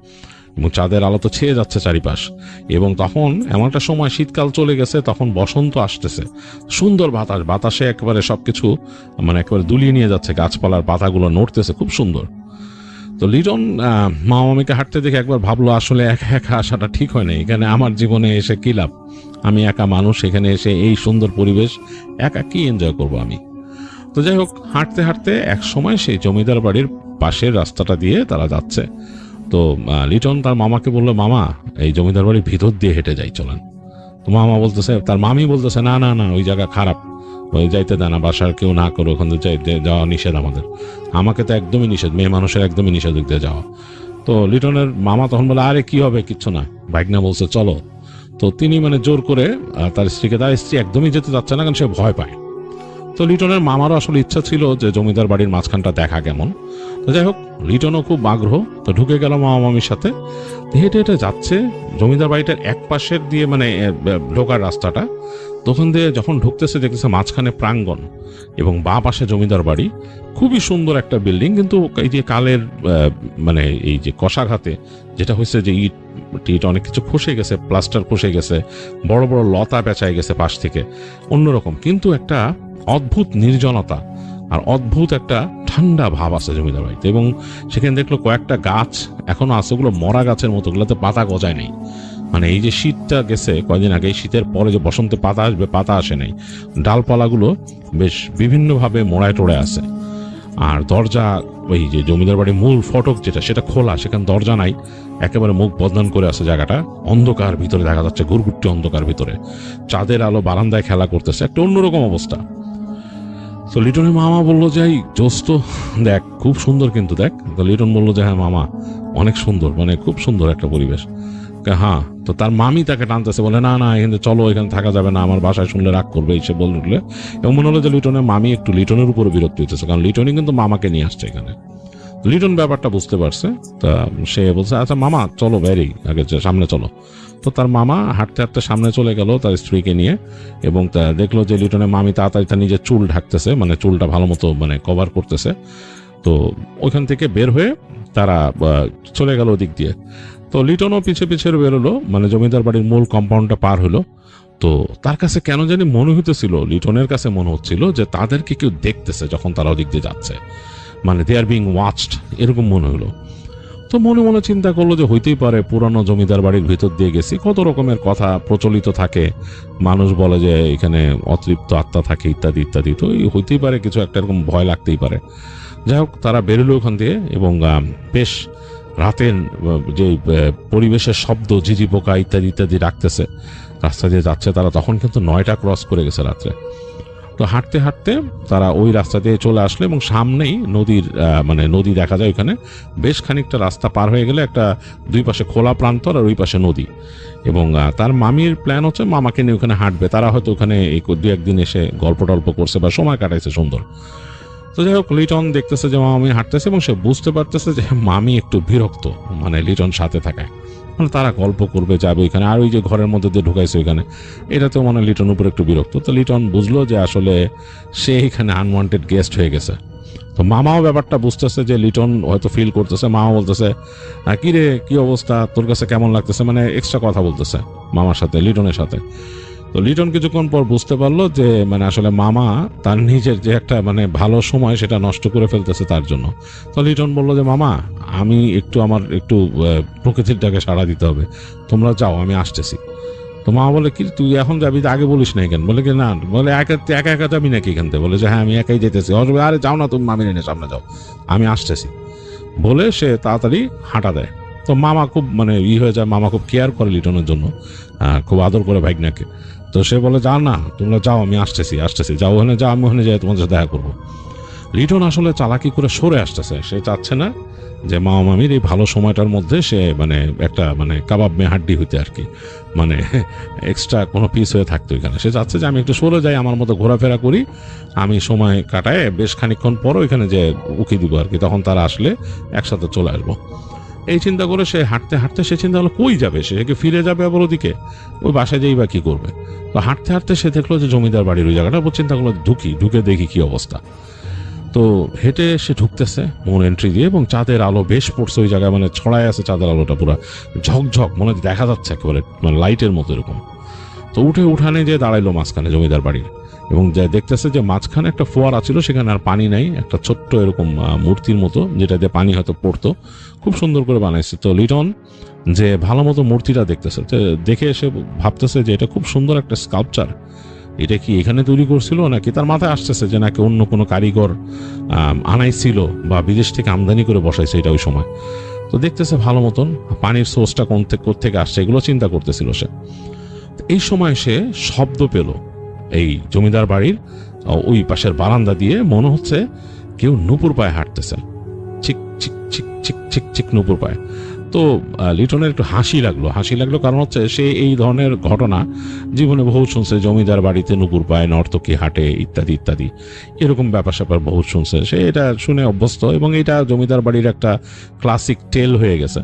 এবং চাঁদের আলো তো ছেয়ে যাচ্ছে চারিপাশ। এবং তখন এমন একটা সময়, শীতকাল চলে গেছে, তখন বসন্ত আসতেছে। সুন্দর বাতাস, বাতাসে একেবারে সবকিছু মানে একেবারে দুলিয়ে নিয়ে যাচ্ছে, গাছপালার পাতাগুলো নড়তেছে, খুব সুন্দর। তো লিটন মামা মামিকে হাঁটতে দেখে একবার ভাবলো আসলে একা একা আসাটা ঠিক হয় না, এখানে আমার জীবনে এসে কি লাভ, আমি একা মানুষ, এখানে এসে এই সুন্দর পরিবেশ একা কি এনজয় করব আমি। তো যাই হোক, হাঁটতে হাঁটতে এক সময় সেই জমিদার বাড়ির পাশের রাস্তাটা দিয়ে তারা যাচ্ছে। তো লিটন তার মামাকে বললো, মামা এই জমিদার বাড়ির ভিতর দিয়ে হেঁটে যাই, চলেন। তো মামা বলতেছে, তার মামি বলতেছে না না না, ওই জায়গা খারাপ, ওই যাইতে দেয় না, বাসার কেউ না করো, ওখান থেকে যাওয়া নিষেধ আমাদের। আমাকে তো একদমই নিষেধ, মেয়ে মানুষের একদমই নিষেধ দিয়ে যাওয়া। তো লিটনের মামা তখন বলে, আরে কি হবে, কিচ্ছু না। ভাইগনা বলছে চলো। তো তিনি মানে জোর করে তার স্ত্রীকে, তার স্ত্রী একদমই যেতে চাচ্ছে না, কারণ সে ভয় পায়। তো লিটনের মামারও আসলে ইচ্ছা ছিল যে জমিদার বাড়ির মাঝখানটা দেখা কেমন। তো যাই হোক, লিটনও খুব আগ্রহ। তো ঢুকে গেল মামা মামির সাথে, হেঁটে হেঁটে যাচ্ছে জমিদার বাড়িটার এক পাশের দিয়ে, মানে ঢোকার রাস্তাটা। তখন দিয়ে যখন ঢুকতেছে দেখতেছে মাঝখানে প্রাঙ্গণ এবং বাঁ পাশে জমিদার বাড়ি। খুবই সুন্দর একটা বিল্ডিং, কিন্তু এই যে কালের মানে এই যে কষাঘাতে যেটা হয়েছে যে ইট অনেক কিছু খসে গেছে, প্লাস্টার খসে গেছে, বড় বড় লতা পেঁচায় গেছে পাশ থেকে, অন্যরকম। কিন্তু একটা অদ্ভুত নির্জনতা আর অদ্ভুত একটা ঠান্ডা ভাব আছে জমিদার বাড়িতে। এবং সেখানে দেখলো কয়েকটা গাছ এখনো আছে, ওগুলো মরা গাছের মতো, ওগুলোতে পাতা গজায় নেই। মানে এই যে শীতটা গেছে কয়দিন আগে, শীতের পরে যে বসন্তে পাতা আসবে, পাতা আসে নাই, ডালপালাগুলো বেশ বিভিন্নভাবে মোড়ায় টোড়ে আছে। আর দরজা, ওই যে জমিদার বাড়ির মূল ফটক যেটা, সেটা খোলা, সেখানে দরজা নাই, একেবারে মুখ বদনান করে আছে জায়গাটা। অন্ধকার ভিতরে দেখা যাচ্ছে, ঘুরঘুরটি অন্ধকার ভিতরে, চাঁদের আলো বারান্দায় খেলা করতেছে, একটা অন্যরকম অবস্থা। তো লিটনের মামা বললো যে জোস তো, দেখ খুব সুন্দর কিন্তু দেখ। তো লিটন বললো যে হ্যাঁ মামা, অনেক সুন্দর, মানে খুব সুন্দর একটা পরিবেশ। হ্যাঁ। তো তার মামি তাকে টানতেছে, বলে না না, এখানে চলো, এখানে থাকা যাবে না, আমার বাসায় শুনলে রাগ করবে, এসে বলে উঠলে। এবং মনে হলো যে লিটনের মামি একটু লিটনের উপরে বিরক্ত হইতেছে, কারণ লিটনই কিন্তু মামাকে নিয়ে আসছে এখানে। লিটন ব্যাপারটা বুঝতে পারছে। তা সে বলছে আচ্ছা মামা চলো, বেরি আগে সামনে চলো। তো তার মামা হাঁটতে হাঁটতে সামনে চলে গেল তার স্ত্রীকে নিয়ে, এবং দেখলো যে লিটনের মামি তাড়াতাড়ি তার নিজের চুল ঢাকতেছে, মানে চুলটা ভালো মতো মানে কভার করতেছে। তো ওইখান থেকে বের হয়ে তারা চলে গেল ওদিক দিয়ে। তো লিটনও পিছে পিছে বেরোলো, মানে জমিদার বাড়ির মূল কম্পাউন্ডটা পার হলো। তো তার কাছে কেন জানি মনে হইতেছিল, লিটনের কাছে মনে হচ্ছিল যে তাদেরকে কেউ দেখতেছে যখন তারা ওদিক দিয়ে যাচ্ছে, মানে দে আর বিং ওয়াচড, এরকম মনে হলো। তো মনে মনে চিন্তা করলো যে হইতেই পারে পুরানো জমিদার বাড়ির ভিতর দিয়ে গেছি, কত রকমের কথা প্রচলিত থাকে, মানুষ বলে যে এখানে অতৃপ্ত আত্মা থাকে ইত্যাদি ইত্যাদি। তো হইতেই পারে কিছু একটা, এরকম ভয় লাগতেই পারে। যাই হোক, তারা বেরোলো ওখান দিয়ে, এবং বেশ রাতের যে পরিবেশের শব্দ, ঝিঝি পোকা ইত্যাদি ইত্যাদি রাখতেছে, রাস্তা দিয়ে যাচ্ছে তারা। তখন কিন্তু 9টা ক্রস করে গেছে রাত্রে। তো হাঁটতে হাঁটতে তারা ওই রাস্তা দিয়ে চলে আসলো, এবং সামনেই নদীর মানে নদী দেখা যায় ওখানে। বেশ খানিকটা রাস্তা পার হয়ে গেলে একটা দুই পাশে খোলা প্রান্তর আর ওই পাশে নদী। এবং তার মামির প্ল্যান হচ্ছে মামাকে নিয়ে ওখানে হাঁটবে, তারা হয়তো ওখানে এই 2-1 দিন এসে গল্প টল্প করছে বা সময় কাটাইছে সুন্দর। তো যাই হোক, লিটন দেখতেছে যে মামি হাঁটতেছে, এবং সে বুঝতে পারতেছে যে মামি একটু বিরক্ত, মানে লিটন সাথে থাকায়, মানে তারা গল্প করবে, যাবে ওইখানে। আর ওই যে ঘরের মধ্যে দিয়ে ঢুকাইছে ওইখানে, এটাতেও মানে লিটন উপর একটু বিরক্ত। তো লিটন বুঝলো যে আসলে সে এখানে আনওয়ান্টেড গেস্ট হয়ে গেছে। তো মামাও ব্যাপারটা বুঝতেছে যে লিটন হয়তো ফিল করতেছে। মামা বলতেছে, কি রে, কি অবস্থা, তোর কাছে কেমন লাগতেছে, মানে এক্সট্রা কথা বলতেছে মামার সাথে, লিটনের সাথে। তো লিটন কিছুক্ষণ পর বুঝতে পারলো যে মানে আসলে মামা তার নিজের যে একটা মানে ভালো সময় সেটা নষ্ট করে ফেলতেছে তার জন্য। তো লিটন বললো যে মামা, আমি আমার একটু প্রকৃতির ডাকে সাড়া দিতে হবে, তোমরা যাও, আমি আসতেছি। তো মা বলে, কি তুই এখন যাবি, আগে বলিস না কেন? বলে কি না, বলে একা একা যাবি নাকি এখান থেকে? বলে যে হ্যাঁ আমি একাই যেতেছি। আরে যাও না তুমি, মামি নেই, সামনে যাও, আমি আসতেছি বলে সে তাড়াতাড়ি হাঁটা দেয়। তো মামা খুব মানে হয়ে যায়, মামা খুব কেয়ার করে লিটনের জন্য, খুব আদর করে ভাইগনাকে। তো সে বলে, যা না, তোমরা যাও, আমি আসতেছি, যাও ওখানে, যাও, আমি ওখানে যাই তোমাদের সাথে দেখা করবো। লিটন আসলে চালাকি করে সরে আসতেছে, সে চাচ্ছে না যে মামা মামির এই ভালো সময়টার মধ্যে সে মানে একটা মানে কাবাব মে হাড্ডি হইতে আর কি, মানে এক্সট্রা কোনো পিস হয়ে থাকতো এখানে। সে চাচ্ছে যে আমি একটু সরে যাই, আমার মতো ঘোরাফেরা করি, আমি সময় কাটায় বেশ খানিকক্ষণ পর ওইখানে যে উকি দিব আর কি, তখন তারা আসলে একসাথে চলে আসবো। এই চিন্তা করে সে হাঁটতে হাঁটতে সে চিন্তা হলো কই যাবে, সে কি ফিরে যাবে আবার ওদিকে, ওই বাসায় যেই বা কি করবে। তো হাঁটতে হাঁটতে সে দেখলো যে জমিদার বাড়ির ওই জায়গাটা, চিন্তা করলো ঢুকে দেখি কি অবস্থা। তো হেঁটে সে ঢুকতেছে মন এন্ট্রি দিয়ে, এবং চাঁদের আলো বেশ পড়ছে ওই জায়গায়, মানে ছড়ায় আছে চাঁদের আলোটা, পুরো ঝকঝক, মনে দেখা যাচ্ছে একেবারে মানে লাইটের মতো এরকম। তো উঠানে যে দাঁড়াইলো মাঝখানে জমিদার বাড়ির, এবং যে দেখতেছে যে মাঝখানে একটা ফোয়ারা ছিল, সেখানে আর পানি নাই, একটা ছোট্ট এরকম মূর্তির মতো যেটা দিয়ে পানি হয়তো পড়তো, খুব সুন্দর করে বানাইছে। তো লিটন যে ভালো মতো মূর্তিটা দেখতেছে, দেখে এসে ভাবতেছে যে এটা খুব সুন্দর একটা স্কাল্পচার, এটা কি এখানে তৈরি করছিল নাকি, তার মাথায় আসতেছে যে নাকি অন্য কোনো কারিগর আনাইছিল বা বিদেশ থেকে আমদানি করে বসাইছে এটা ওই সময়। তো দেখতেছে ভালো মতন পানির সোর্সটা কোন থেকে আসছে, এগুলো চিন্তা করতেছিল সে। এই সময় সে শব্দ পেল এই জমিদার বাড়ির ওই পাশের বারান্দা দিয়ে, মনে হচ্ছে কেউ নূপুর পায়ে হাঁটতেছে, চিক চিক চিক চিক চিক চিক নূপুর পায়ে। তো লিটনের একটু হাসি লাগলো, কারণ হচ্ছে সে এই ধরনের ঘটনা জীবনে বহু শুনছে, জমিদার বাড়িতে নূপুর পায়ে নর্তকী হাঁটে ইত্যাদি ইত্যাদি, এরকম ব্যাপার স্যাপার বহু শুনছে, সে এটা শুনে অভ্যস্ত, এবং এটা জমিদার বাড়ির একটা ক্লাসিক টেল হয়ে গেছে।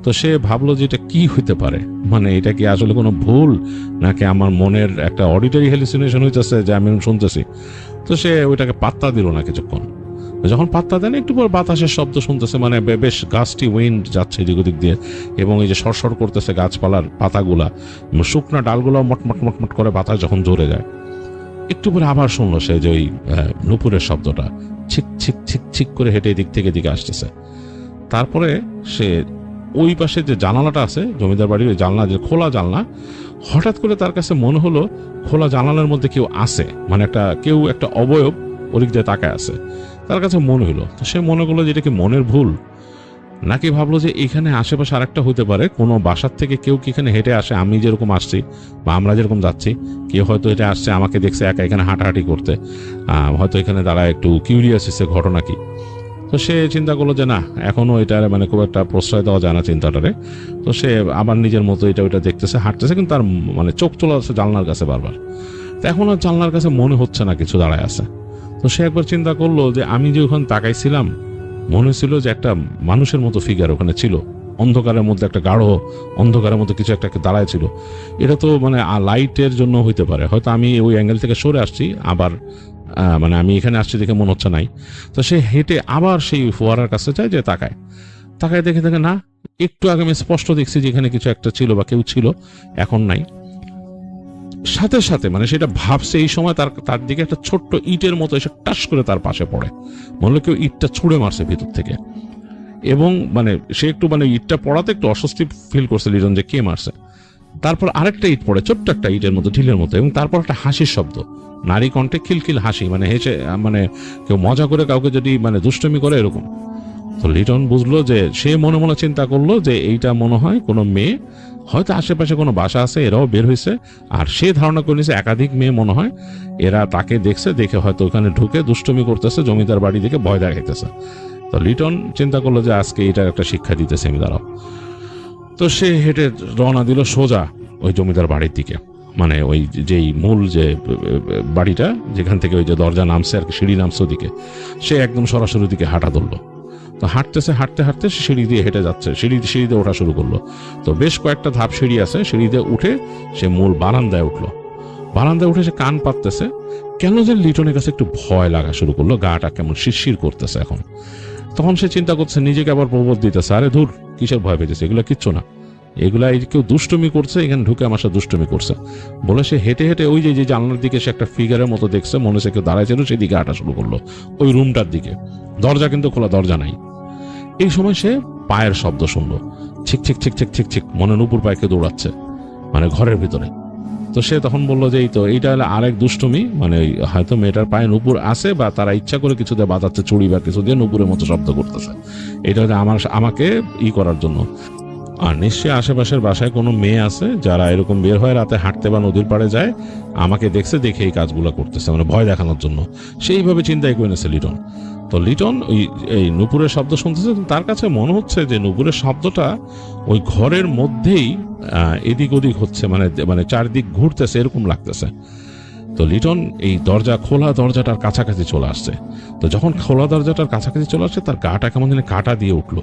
তো সে ভাবলো যে এটা কি হইতে পারে, মানে এটা কি আসলে কোনো ভুল, নাকি আমার মনের একটা অডিটরি হ্যালুসিনেশন হইতেছে যে আমি শুনতেছি। তো সে ওইটাকে পাত্তা দিল না কিছুক্ষণ। যখন পাত্তা দেন, একটু পর বাতাসের শব্দ শুনতেছে, মানে বেশ গাছটি উইন্ড যাচ্ছে এদিক ওদিক দিয়ে, এবং এই যে সরসর করতেছে গাছপালার পাতাগুলা, শুকনা ডালগুলো মটমট মটমট করে বাতাস যখন জোরে যায়। একটু পরে আবার শুনলো সে যে ওই নুপুরের শব্দটা ছিক ছিক ছিক ছিক করে হেঁটে এদিক থেকে এদিকে আসতেছে। তারপরে সে ওই পাশে যে জানালাটা আছে জমিদার বাড়ির, ওই জানলা, যে খোলা জানলা, হঠাৎ করে তার কাছে মনে হলো খোলা জানালার মধ্যে কেউ আছে, মানে কেউ একটা অবয়ব ওদিক দিয়ে তাকায় আছে, তার কাছে মনে হলো। তো সে মনে করলো যে এটা কি মনের ভুল, নাকি ভাবলো যে এখানে আশেপাশে আরেকটা হতে পারে, কোনো বাসার থেকে কেউ কি এখানে হেঁটে আসে, আমি যেরকম আসছি বা আমরা যেরকম যাচ্ছি, কেউ হয়তো হেঁটে আসছে, আমাকে দেখছে একা এখানে হাঁটাহাঁটি করতে, হয়তো এখানে দাঁড়ায় একটু কিউরিয়াস এসে ঘটনা কি। তো সে চিন্তা করলো যে না, এখনো এটার মানে খুব একটা প্রশ্রয় দেওয়া যায় না চিন্তাটারে। তো সে আবার নিজের মতো এটা ওইটা দেখতেছে, হাঁটতেছে, কিন্তু তার মানে চোখ চলে আসছে জানলার কাছে বারবার। তো এখন আর জানলার কাছে মনে হচ্ছে না কিছু দাঁড়ায় আছে। তো সে একবার চিন্তা করলো যে আমি যে ওখানে তাকাইছিলাম, মনে হচ্ছিল যে একটা মানুষের মতো ফিগার ওখানে ছিল, অন্ধকারের মধ্যে একটা গাঢ় অন্ধকারের মধ্যে কিছু একটা দাঁড়ায় ছিল। এটা তো মানে লাইটের জন্য হইতে পারে, হয়তো আমি ওই অ্যাঙ্গেল থেকে সরে আসছি, আবার মানে আমি এখানে আসছি দেখে মনে হচ্ছে নাই। তো সে হেঁটে আবার সেই ফোয়ারার কাছে যায়, যে তাকায় দেখে না, একটু আগে আমি স্পষ্ট দেখছি যে এখানে কিছু একটা ছিল বা কেউ ছিল, এখন নাই। সাথে সাথে মানে সেটা ভাবছে, এই সময় তার দিকে একটা ছোট্ট ইটের মতো এসে টাস করে তার পাশে পড়ে, মনে হলো কেউ ইটটা ছুঁড়ে মারছে ভিতর থেকে। এবং মানে সে একটু মানে ইটটা পড়াতে একটু অস্বস্তি ফিল করছে লিটন যে কে মারছে। তারপর আরেকটা ইট পড়ে, ছোট্ট একটা ইটের মতো, ঢিলের মতো, এবং তারপর একটা হাসির শব্দ, নারী কণ্ঠে খিলখিল হাসি, মানে হেসে, মানে কেউ মজা করে কাউকে যদি মানে দুষ্টমি করে এরকম। তো লিটন বুঝলো যে, সে মনে মনে চিন্তা করলো যে এইটা মনে হয় কোনো মেয়ে, হয়তো আশেপাশে কোনো বাসা আছে, এরাও বের হয়েছে, আর সে ধারণা করে নিয়েছে একাধিক মেয়ে মনে হয়, এরা তাকে দেখছে, দেখে হয়তো ওখানে ঢুকে দুষ্টমি করতেছে, জমিদার বাড়ি থেকে ভয় দেখাইতেছে। তো লিটন চিন্তা করলো যে আজকে এটার একটা শিক্ষা দিতেছে আমি, দাঁড়াও। তো সে হেঁটে রওনা দিল সোজা ওই জমিদার বাড়ির দিকে, মানে ওই যেই মূল যে বাড়িটা, যেখান থেকে ওই যে দরজা নামছে আর কি, সিঁড়ি নামছে ওদিকে, সে একদম সরাসরি দিকে হাঁটা ধরলো। তো হাঁটতে হাঁটতে সে সিঁড়ি দিয়ে হেঁটে যাচ্ছে, সিঁড়িতে ওঠা শুরু করলো। তো বেশ কয়েকটা ধাপ সিঁড়ি আছে, সিঁড়িতে উঠে সে মূল বারান্দায় উঠলো। বারান্দায় উঠে সে কান পাততেছে, কেন যে লিটনের কাছে একটু ভয় লাগা শুরু করলো, গাটা কেমন শিরশির করতেছে এখন। তখন সে চিন্তা করছে, নিজেকে আবার প্রবোধ দিতেছে, আরে ধুর, কিসের ভয় পেয়েছে, এগুলো কিচ্ছু না, এগুলা এই কেউ দুষ্টুমি করছে, এখানে ঢুকে আমার সাথে দুষ্টুমি করছে বলে সে হেঁটে হেঁটে ওই যে জানলার দিকে সে একটা ফিগারের মতো দেখছে, মনে হচ্ছে কেউ দাঁড়াইছিল, সেদিকে হাঁটা শুরু করলো, ওই রুমটার দিকে। দরজা কিন্তু খোলা, দরজা নাই। এই সময় সে পায়ের শব্দ শুনলো, six six six six six six, মনে নুপুর পায়ে কেউ দৌড়াচ্ছে, মানে ঘরের ভিতরে। তো সে তখন বললো যে এই তো, এইটা হলো আরেক দুষ্টুমি, মানে হয়তো মেয়েটার পায়ে নুপুর আছে, বা তারা ইচ্ছা করে কিছু দিয়ে বাজাচ্ছে, চুড়ি বা কিছু দিয়ে নুপুরের মতো শব্দ করতেছে, এটা হচ্ছে আমাকে করার জন্য। আর নিশ্চয়ই আশেপাশের বাসায় কোনো মেয়ে আছে যারা এরকম বের হয় রাতে হাঁটতে বা নদীর পাড়ে যায়, আমাকে দেখছে, দেখে এই কাজগুলো করতেছে, মানে ভয় দেখানোর জন্য। সেইভাবে চিন্তাই করে নিয়েছে লিটন। তো লিটন এই নুপুরের শব্দ শুনতেছে, তার কাছে মনে হচ্ছে যে নুপুরের শব্দটা ওই ঘরের মধ্যেই এদিক ওদিক হচ্ছে, মানে চারদিক ঘুরতেছে, এরকম লাগতেছে। তো লিটন এই খোলা দরজাটার কাছাকাছি চলে আসছে। তো যখন খোলা দরজাটার কাছাকাছি চলে আসছে, তার গাটা কেমন যেন কাটা দিয়ে উঠলো।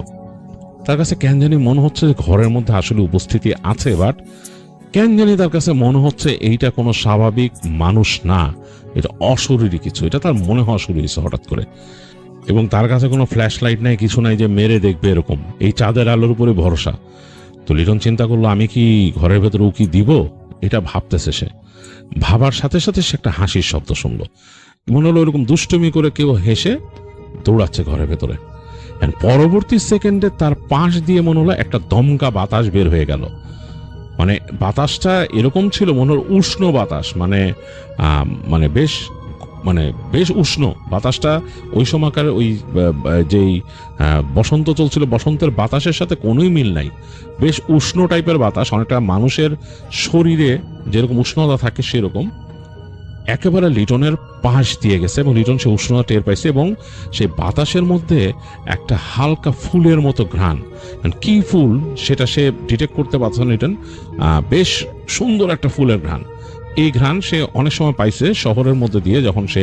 তার কাছে কেন জানি মনে হচ্ছে যে ঘরের মধ্যে আসলে উপস্থিতি আছে, বাট কেন জানি তার কাছে মনে হচ্ছে এইটা কোনো স্বাভাবিক মানুষ না, এটা অশরীরী কিছু, এটা তার মনে হওয়া শুরু হয়েছে হঠাৎ করে। এবং তার কাছে কোনো ফ্ল্যাশ লাইট নাই, কিছু নাই যে মেরে দেখবে এরকম, এই চাঁদের আলোর উপরে ভরসা। তো লিটন চিন্তা করলো, আমি কি ঘরের ভেতরে উকি দিব, এটা ভাবতেছে সে। ভাবার সাথে সাথে সে একটা হাসির শব্দ শুনলো, মনে হলো এরকম দুষ্টুমি করে কেউ হেসে দৌড়াচ্ছে ঘরের ভেতরে। পরবর্তী সেকেন্ডে তার পাশ দিয়ে মনে হলো একটা দমকা বাতাস বের হয়ে গেল। মানে বাতাসটা এরকম ছিল, মনে হলো উষ্ণ বাতাস, মানে বেশ উষ্ণ বাতাসটা। ওই সময়কার ওই যেই বসন্ত চলছিল, বসন্তের বাতাসের সাথে কোনোই মিল নাই, বেশ উষ্ণ টাইপের বাতাস, অনেকটা মানুষের শরীরে যেরকম উষ্ণতা থাকে সেরকম। একেবারে লিটনের পাশ দিয়ে গেছে এবং লিটন সে উষ্ণতা টের পাইছে, এবং সেই বাতাসের মধ্যে একটা হালকা ফুলের মতো ঘ্রাণ। কি ফুল সেটা সে ডিটেক্ট করতে পারছে না লিটন, বেশ সুন্দর একটা ফুলের ঘ্রাণ। এই ঘ্রাণ সে অনেক সময় পাইছে শহরের মধ্যে দিয়ে, যখন সে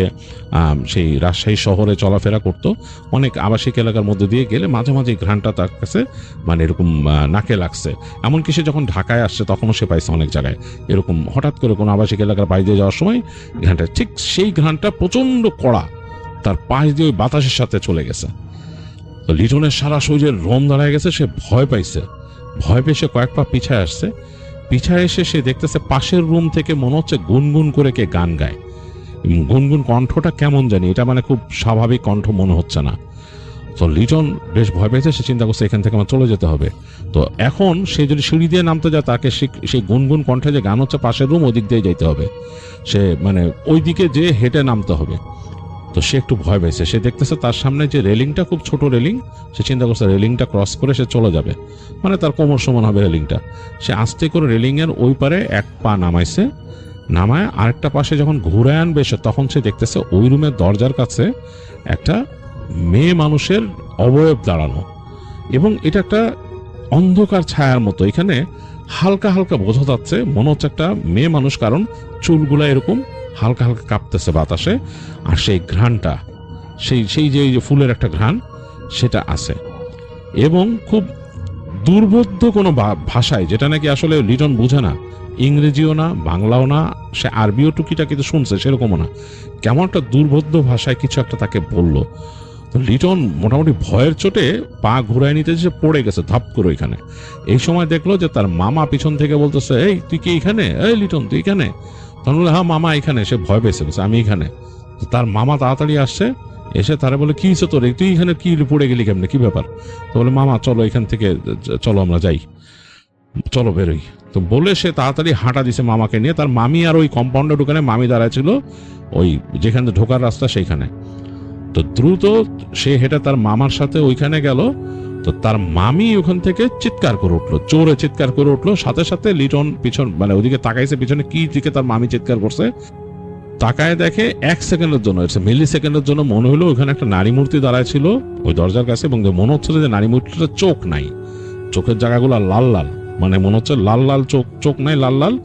সেই রাজশাহী শহরে চলাফেরা করত, অনেক আবাসিক এলাকার মধ্যে দিয়ে গেলে মাঝে মাঝে ঘ্রাণটা তার কাছে মানে এরকম নাকে লাগছে। এমনকি সে যখন ঢাকায় আসছে তখনও সে পাইছে অনেক জায়গায় এরকম, হঠাৎ করে কোনো আবাসিক এলাকার বাইরে দিয়ে যাওয়ার সময় ঘ্রাণটা, ঠিক সেই ঘ্রাণটা প্রচন্ড কড়া তার পাশ দিয়ে ওই বাতাসের সাথে চলে গেছে। তো লিটনের সারা শরীরের রোম দাঁড়ায় গেছে, সে ভয় পাইছে। ভয় পেয়ে সে কয়েক পা পিছায় আসছে। পিছায় এসে সে দেখতেছে পাশের রুম থেকে মনে হচ্ছে গুনগুন করে কে গান গায়। গুনগুন কণ্ঠটা কেমন জানি, এটা মানে খুব স্বাভাবিক কণ্ঠ মনে হচ্ছে না। তো লিটন বেশ ভয় পেয়েছে, সে চিন্তা করছে এখান থেকে আমার চলে যেতে হবে। তো এখন সে যদি সিঁড়ি দিয়ে নামতে যায়, তাকে সেই গুনগুন কণ্ঠে যে গান হচ্ছে পাশের রুম, ওই দিক দিয়ে যাইতে হবে, সে মানে ওই দিকে যে হেঁটে নামতে হবে। তো সে একটু ভয় পেয়েছে, সে দেখতেছে তার সামনে যে রেলিংটা, খুব ছোট রেলিং, সে চিন্তা করছে রেলিংটা ক্রস করে সে চলে যাবে, মানে তার কোমর সমান হবে রেলিংটা। সে আস্তে করে রেলিং এর ওই পারে এক পা নামাইছে, নামায় আরেকটা পাশে যখন ঘুরে আনবে সে, তখন সে দেখতেছে ওই রুমের দরজার কাছে একটা মেয়ে মানুষের অবয়ব দাঁড়ানো, এবং এটা একটা অন্ধকার ছায়ার মতো। এখানে হালকা হালকা বোঝা যাচ্ছে মনে হচ্ছে একটা মেয়ে মানুষ, কারণ চুলগুলা এরকম হালকা হালকা কাঁপতেছে বাতাসে। আর সেই ঘ্রাণটা, সেই যে ফুলের একটা ঘ্রাণ সেটা আছে, এবং খুব দুর্বোধ্য কোনো ভাষায়, যেটা নাকি আসলে লিটন বুঝে না, ইংরেজিও না, বাংলাও না, সে আরবিও টুকিটা কিন্তু শুনছে সেরকমও না, কেমন একটা দুর্বোধ্য ভাষায় কিছু একটা তাকে বলল। তো লিটন মোটামুটি ভয়ের চোটে পা ঘুরায় নিতে যে পড়ে গেছে ধাপ করে ওইখানে। এই সময় দেখলো যে তার মামা পিছন থেকে বলতেছে, এই তুই কি এখানে, এই লিটন তুই এখানে? তখন বলে, হ্যাঁ মামা এখানে। সে ভয় পেয়েছে, বলছে আমি এখানে। তো তার মামা তাড়াতাড়ি আসছে, এসে তারা বলে, কি হয়েছে তোর, তুই এখানে কি পড়ে গেলি কেমনে, কি ব্যাপার? তো বলে, মামা চলো এখান থেকে, চলো আমরা যাই, চলো বেরোই। তো বলে সে তাড়াতাড়ি হাঁটা দিছে মামাকে নিয়ে। তার মামি আর ওই কম্পাউন্ডের দোকানে মামি দাঁড়ায় ছিল, ওই যেখানে ঢোকার রাস্তা সেইখানে। তো দ্রুত সে হেঁটে তার মামার সাথে ওইখানে গেল। তো তার মামি ওখান থেকে চিৎকার করে উঠলো, জোরে চিৎকার করে উঠলো। সাথে সাথে লিটন পিছন মানে ওদিকে তাকাইছে, পিছনে কি দিকে তার মামি চিৎকার করছে, তাকায় দেখে 1 সেকেন্ডের জন্য, মিলি সেকেন্ডের জন্য মনে হলো ওখানে একটা নারী মূর্তি দাঁড়ায় ছিল ওই দরজার কাছে, এবং মনে হচ্ছিল যে নারী মূর্তিটা চোখ নাই, চোখের জায়গাগুলো লাল লাল, মানে মনে হচ্ছে লাল লাল চোখ নাই, লাল লাল।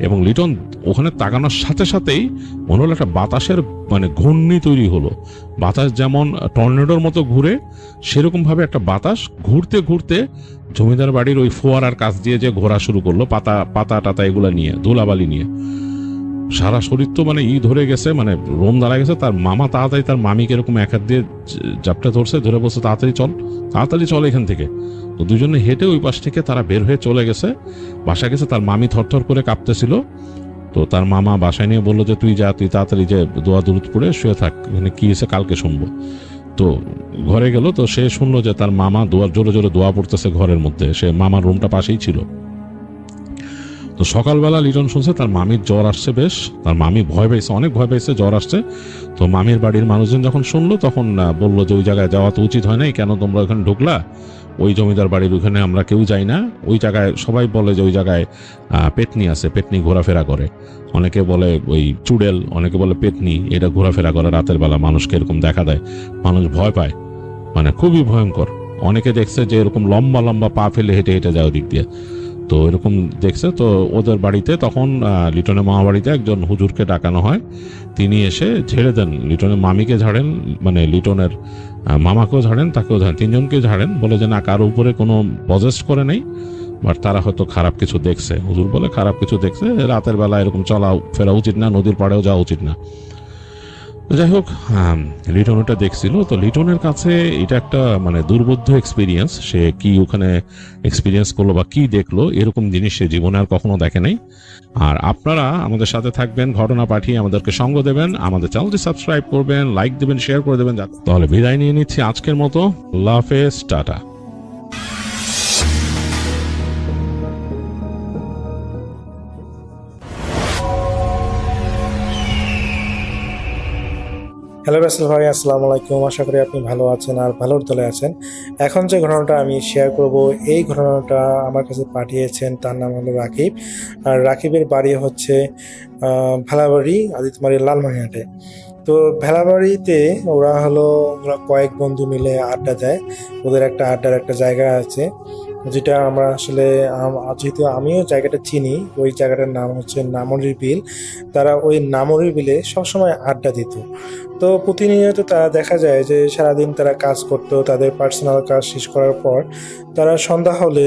এবং লিটন ওখানে তাকানোর সাথে সাথেই মনে হলো একটা বাতাসের মানে ঘূর্ণি তৈরি হলো। বাতাস যেমন টর্নেডোর মতো ঘুরে, সেরকম ভাবে একটা বাতাস ঘুরতে ঘুরতে জমিদার বাড়ির ওই ফোয়ারার কাছ দিয়ে যে ঘোরা শুরু করলো, পাতা টাতা এগুলা নিয়ে, ধুলাবালি নিয়ে। সারা শরীর তো মানে ধরে গেছে, মানে রোম দাঁড়া গেছে। তার মামা তাড়াতাড়ি তার মামিকে এরকম এক হাত দিয়ে জাপটা ধরছে, ধরে বলছে তাড়াতাড়ি চল এখান থেকে। তো দুজনে হেঁটে ওই পাশ থেকে তারা বের হয়ে চলে গেছে, বাসায় গেছে। তার মামি থরথর করে কাঁপতেছিল। তো তার মামা বাসায় নিয়ে বললো যে তুই তাড়াতাড়ি যে দোয়া দুরুদ পড়ে শুয়ে থাক, এখানে কি হয়েছে কালকে শুনবো। তো ঘরে গেল, তো সে শুনলো যে তার মামা জোরে জোরে দোয়া পড়তেছে ঘরের মধ্যে। সে মামার রুমটা পাশেই ছিল। তো সকালবেলা লিটন শুনছে তার মামির জ্বর আসছে বেশ। তার মামি ভয় পেয়েছে, অনেক ভয় পেয়েছে, জ্বর আসছে। তো মামির বাড়ির মানুষজন যখন শুনলো তখন বললো যে ওই জায়গায় যাওয়া তো উচিত হয় নাই, কেন তোমরা ওখানে ঢুকলা? ওই জমিদার বাড়ির ওখানে আমরা কেউ যাই না। ওই জায়গায় সবাই বলে যে ওই জায়গায় পেতনি আছে, পেতনি ঘোরাফেরা করে। অনেকে বলে ওই চুড়েল, অনেকে বলে পেতনি, এটা ঘোরাফেরা করে রাতের বেলা, মানুষকে এরকম দেখা দেয়, মানুষ ভয় পায়, মানে খুবই ভয়ঙ্কর। অনেকে দেখছে যে এরকম লম্বা লম্বা পা ফেলে হেঁটে হেঁটে যায় ওদিক দিয়ে। তো এরকম দেখছে। তো ওদের বাড়িতে তখন লিটনের মামা বাড়িতে একজন হুজুরকে ডাকানো হয়। তিনি এসে ঝেড়ে দেন, লিটনের মামিকে ঝাড়েন, মানে লিটনের মামাকেও ঝাড়েন, তাকেও ঝাড়েন, তিনজনকে ঝাড়েন। বলে যে না, কারো উপরে কোনো পজেস্ট করে নেই, বাট তারা হয়তো খারাপ কিছু দেখছে। হুজুর বলে খারাপ কিছু দেখছে, রাতের বেলা এরকম চলা ফেরা উচিত না, নদীর পাড়েও যাওয়া উচিত না। যাই হোক, লিটন ওটা দেখছিল। তো লিটনের কাছে এটা একটা মানে দুর্বোধ্য এক্সপিরিয়েন্স। সে কি ওখানে এক্সপিরিয়েন্স করলো বা কি দেখলো, এরকম জিনিস সে জীবনে আর কখনো দেখে নাই। আর আপনারা আমাদের সাথে থাকবেন, ঘটনা পাঠিয়ে আমাদেরকে সঙ্গ দেবেন, আমাদের চ্যানেলটি সাবস্ক্রাইব করবেন, লাইক দেবেন, শেয়ার করে দেবেন। তাহলে বিদায় নিয়ে নিচ্ছি আজকের মতো। আল্লাহ হাফেজ, টাটা। হ্যালো রাসেল ভাই, আসসালামু আলাইকুম। আশা করি আপনি ভালো আছেন আর ভালোর দলে আছেন। এখন যে ঘটনাটা আমি শেয়ার করব, এই ঘটনাটা আমার কাছে পাঠিয়েছেন, তার নাম হলো রাকিব। আর রাকিবের বাড়ি হচ্ছে ভেলাবাড়ি, আদিতমারি, লালমনিরহাটে। তো ভেলাবাড়িতে ওরা কয়েক বন্ধু মিলে আড্ডা দেয়। ওদের একটা আড্ডার একটা জায়গা আছে, যেটা আমরা আসলে যেহেতু আমিও জায়গাটা চিনি, ওই জায়গাটার নাম হচ্ছে নামরির বিল। তারা ওই নামরির বিলে সবসময় আড্ডা দিত। তো প্রতিনিয়ত তারা দেখা যায় যে সারাদিন তারা কাজ করতো, তাদের পার্সোনাল কাজ শেষ করার পর তারা সন্ধ্যা হলে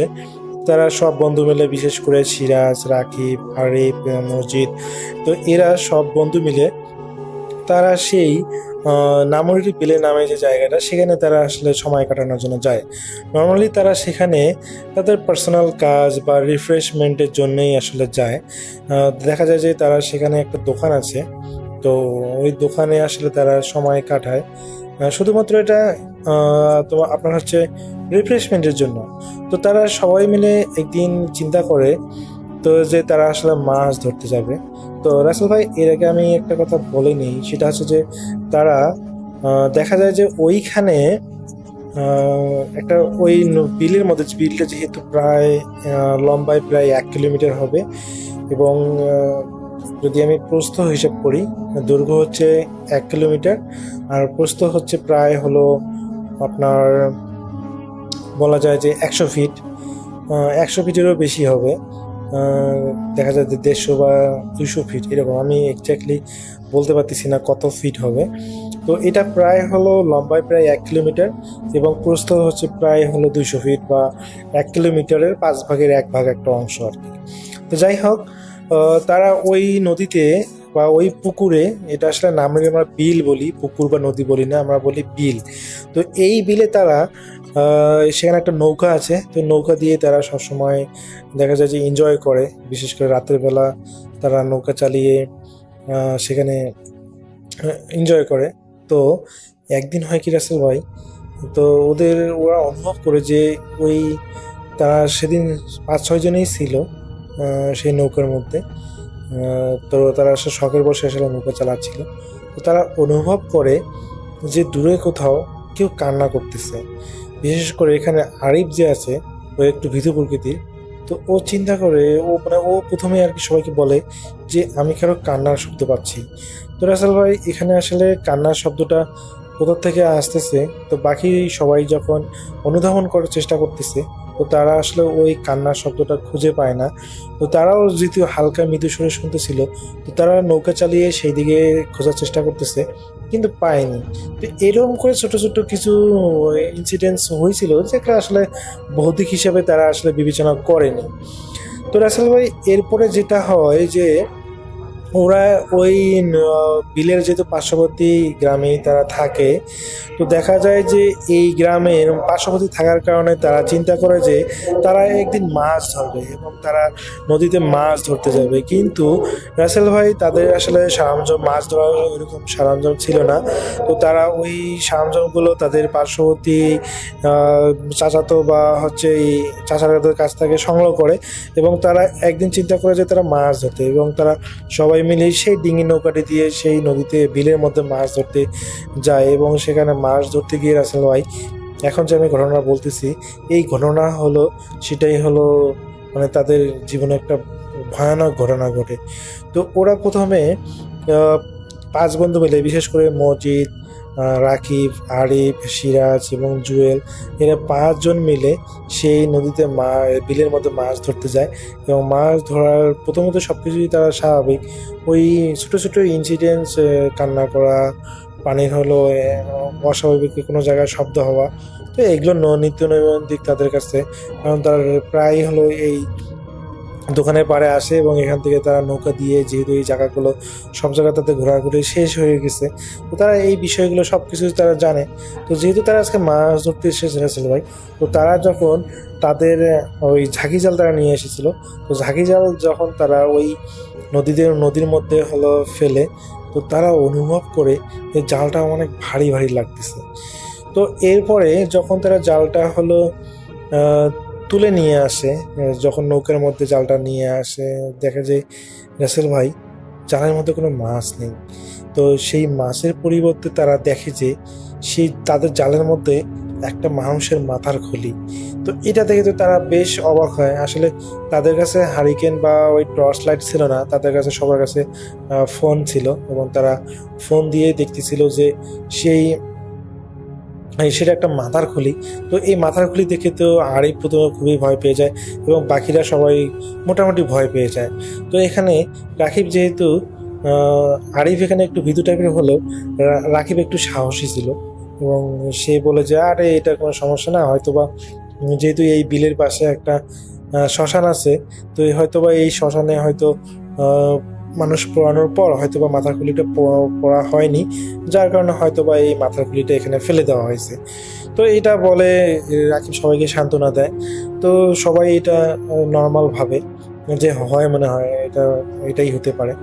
তারা সব বন্ধু মিলে, বিশেষ করে সিরাজ, রাকিব, আরিফ, মজিদ, তো এরা সব বন্ধু মিলে তারা সেই নামরি বিলে নামে যে জায়গাটা, সেখানে তারা আসলে সময় কাটানোর জন্য যায়। নর্মালি তারা সেখানে তাদের পার্সোনাল কাজ বা রিফ্রেশমেন্টের জন্যই আসলে যায়। দেখা যায় যে তারা সেখানে একটা দোকান আছে, তো ওই দোকানে আসলে তারা সময় কাটায়। শুধুমাত্র এটা আপনার হচ্ছে রিফ্রেশমেন্টের জন্য। তো তারা সবাই মিলে একদিন চিন্তা করে তো যে তারা আসলে মাছ ধরতে যাবে। তো রাসেল ভাই, এর আগে আমি একটা কথা বলিনি, সেটা হচ্ছে যে তারা দেখা যায় যে ওইখানে একটা ওই বিলের মধ্যে, বিলটা যেহেতু প্রায় লম্বায় প্রায় 1 কিলোমিটার হবে, এবং যদি আমি প্রস্থ হিসাব করি, দৈর্ঘ্য হচ্ছে 1 কিলোমিটার আর প্রস্থ হচ্ছে প্রায় হলো আপনার বলা যায় যে 100 ফিট, 100 ফিটেরও বেশি হবে। দেখা যায় যে 150 বা 200 ফিট এরকম, আমি এক্স্যাক্টলি বলতে পারতেছি না কত ফিট হবে। তো এটা প্রায় হলো লম্বায় প্রায় 1 কিলোমিটার এবং প্রস্থ হচ্ছে প্রায় হলো 200 ফিট, বা 1 কিলোমিটারের 5 ভাগের 1 ভাগ একটা অংশ আর কি। তো যাই হোক, তারা ওই নদীতে বা ওই পুকুরে, এটা আসলে নামে আমরা বিল বলি, পুকুর বা নদী বলি না, আমরা বলি বিল। তো এই বিলে তারা সেখানে একটা নৌকা আছে, তো নৌকা দিয়ে তারা সবসময় দেখা যায় যে এনজয় করে, বিশেষ করে রাতের বেলা তারা নৌকা চালিয়ে সেখানে এনজয় করে। তো একদিন হয় কি রাসেল ভাই, তো ওরা অনুভব করে যে ওই তারা সেদিন 5-6 জনেই ছিল সেই নৌকার মধ্যে। তো তারা আসলে শখের বসে আসলে নৌকা চালাচ্ছিল। তো তারা অনুভব করে যে দূরে কোথাও কেউ কান্না করতেছে। বিশেষ করে এখানে আরিফ যে আছে, ও একটু ভীতু প্রকৃতির। তো ও চিন্তা করে, ও প্রথমে আর কি সবাইকে বলে যে আমি কারো কান্নার শব্দ পাচ্ছি। তো রাসেল ভাই, এখানে আসলে কান্নার শব্দটা কোথা থেকে আসতেছে, তো বাকি সবাই যখন অনুধাবন করার চেষ্টা করতেছে, তো তারা আসলে ওই কান্নার শব্দটা খুঁজে পায় না। তো তারাও যেহেতু হালকা মৃদু সুরে শুনতেছিল, তো তারা নৌকা চালিয়ে সেই দিকে খোঁজার চেষ্টা করতেছে, কিন্তু পায়নি। তো এরকম করে ছোট ছোট কিছু ইনসিডেন্টস হয়েছিল, যেটা আসলে ভৌতিক হিসাবে তারা আসলে বিবেচনা করেনি। তো রাসেল ভাই, এরপরে যেটা হয় যে ওরা ওই বিলের যেহেতু পার্শ্ববর্তী গ্রামেই তারা থাকে, তো দেখা যায় যে এই গ্রামের পার্শ্ববর্তী থাকার কারণে তারা চিন্তা করে যে তারা একদিন মাছ ধরবে এবং তারা নদীতে মাছ ধরতে যাবে। কিন্তু রাসেল ভাই তাদের আসলে সরঞ্জাম, মাছ ধরার ওইরকম সরঞ্জাম ছিল না। তো তারা ওই সরঞ্জামগুলো তাদের পার্শ্ববর্তী চাচাতো বা হচ্ছে এই চাচাদের কাছ থেকে সংগ্রহ করে এবং তারা একদিন চিন্তা করে যে তারা মাছ ধরতে, এবং তারা সবাই মিলে সেই ডিঙি নৌকাটি দিয়ে সেই নদীতে বিলের মধ্যে মাছ ধরতে যায়। এবং সেখানে মাছ ধরতে গিয়ে রাসেল ভাই, এখন যে আমি ঘটনা বলতেছি, এই ঘটনা হলো, সেটাই হলো মানে তাদের জীবনে একটা ভয়ানক ঘটনা ঘটে। তো ওরা প্রথমে 5 বন্ধু মিলে, বিশেষ করে মজিদ, রাকিব, আরিফ, সিরাজ এবং জুয়েল, এরা 5 জন মিলে সেই নদীতে বিলের মধ্যে মাছ ধরতে যায়। এবং মাছ ধরার প্রথমত সব কিছুই তারা স্বাভাবিক, ওই ছোটো ছোটো ইনসিডেন্টস, কান্না করা, পানির হলো অস্বাভাবিক কোনো জায়গায় শব্দ হওয়া, তো এগুলো নিত্য নৈমিত্তিক তাদের কাছে। কারণ তার প্রায় হলো এই দোকানের পাড়ে আসে এবং এখান থেকে তারা নৌকা দিয়ে, যেহেতু এই জায়গাগুলো সব জায়গা তাদের ঘোরাঘুরি শেষ হয়ে গেছে, তো তারা এই বিষয়গুলো সব কিছু তারা জানে। তো যেহেতু তারা আজকে মাছ ধরতে এসেছে রাসেল ভাই, তো তারা যখন তাদের ওই ঝাঁকি জাল তারা নিয়ে এসেছিল, তো ঝাঁকি জাল যখন তারা ওই নদীর মধ্যে হলো ফেলে, তো তারা অনুভব করে যে জালটা অনেক ভারী ভারী লাগতেছে। তো এরপরে যখন তারা জালটা হলো তুলে নিয়ে আসে, যখন নৌকার মধ্যে জালটা নিয়ে আসে, দেখা যায় রাসেল ভাই জালের মধ্যে কোনো মাছ নেই। তো সেই মাছের পরিবর্তে তারা দেখে যে সেই তাদের জালের মধ্যে একটা মানুষের মাথার খুলি। তো এটা দেখে তো তারা বেশ অবাক হয়। আসলে তাদের কাছে হারিকেন বা ওই টর্চ লাইট ছিল না, তাদের কাছে সবার কাছে ফোন ছিল এবং তারা ফোন দিয়ে দেখতেছিল যে সেই সেটা একটা মাথার খুলি। তো এই মাথার খুলি দেখে তো আরিফ প্রথমে খুবই ভয় পেয়ে যায় এবং বাকিরা সবাই মোটামুটি ভয় পেয়ে যায়। তো এখানে রাকিব যেহেতু আরিফ এখানে একটু ভীতু টাইপের হলেও রাকিব একটু সাহসী ছিল এবং সে বলে যে আরে এটা কোনো সমস্যা না, হয়তোবা যেহেতু এই বিলের পাশে একটা শ্মশান আছে, তো হয়তোবা এই শ্মশানে হয়তো মানুষ পোড়ানোর পর হয়তোবা মাথার খুলিটা পড়া হয়নি, যার কারণে হয়তোবা এই মাথার খুলিটা এখানে ফেলে দেওয়া হয়েছে। তো এটা বলে রাকিব সবাইকে সান্ত্বনা দেয়। তো সবাই এটা নর্মাল ভাবে যে হয়, মনে হয় এটাই হতে পারে।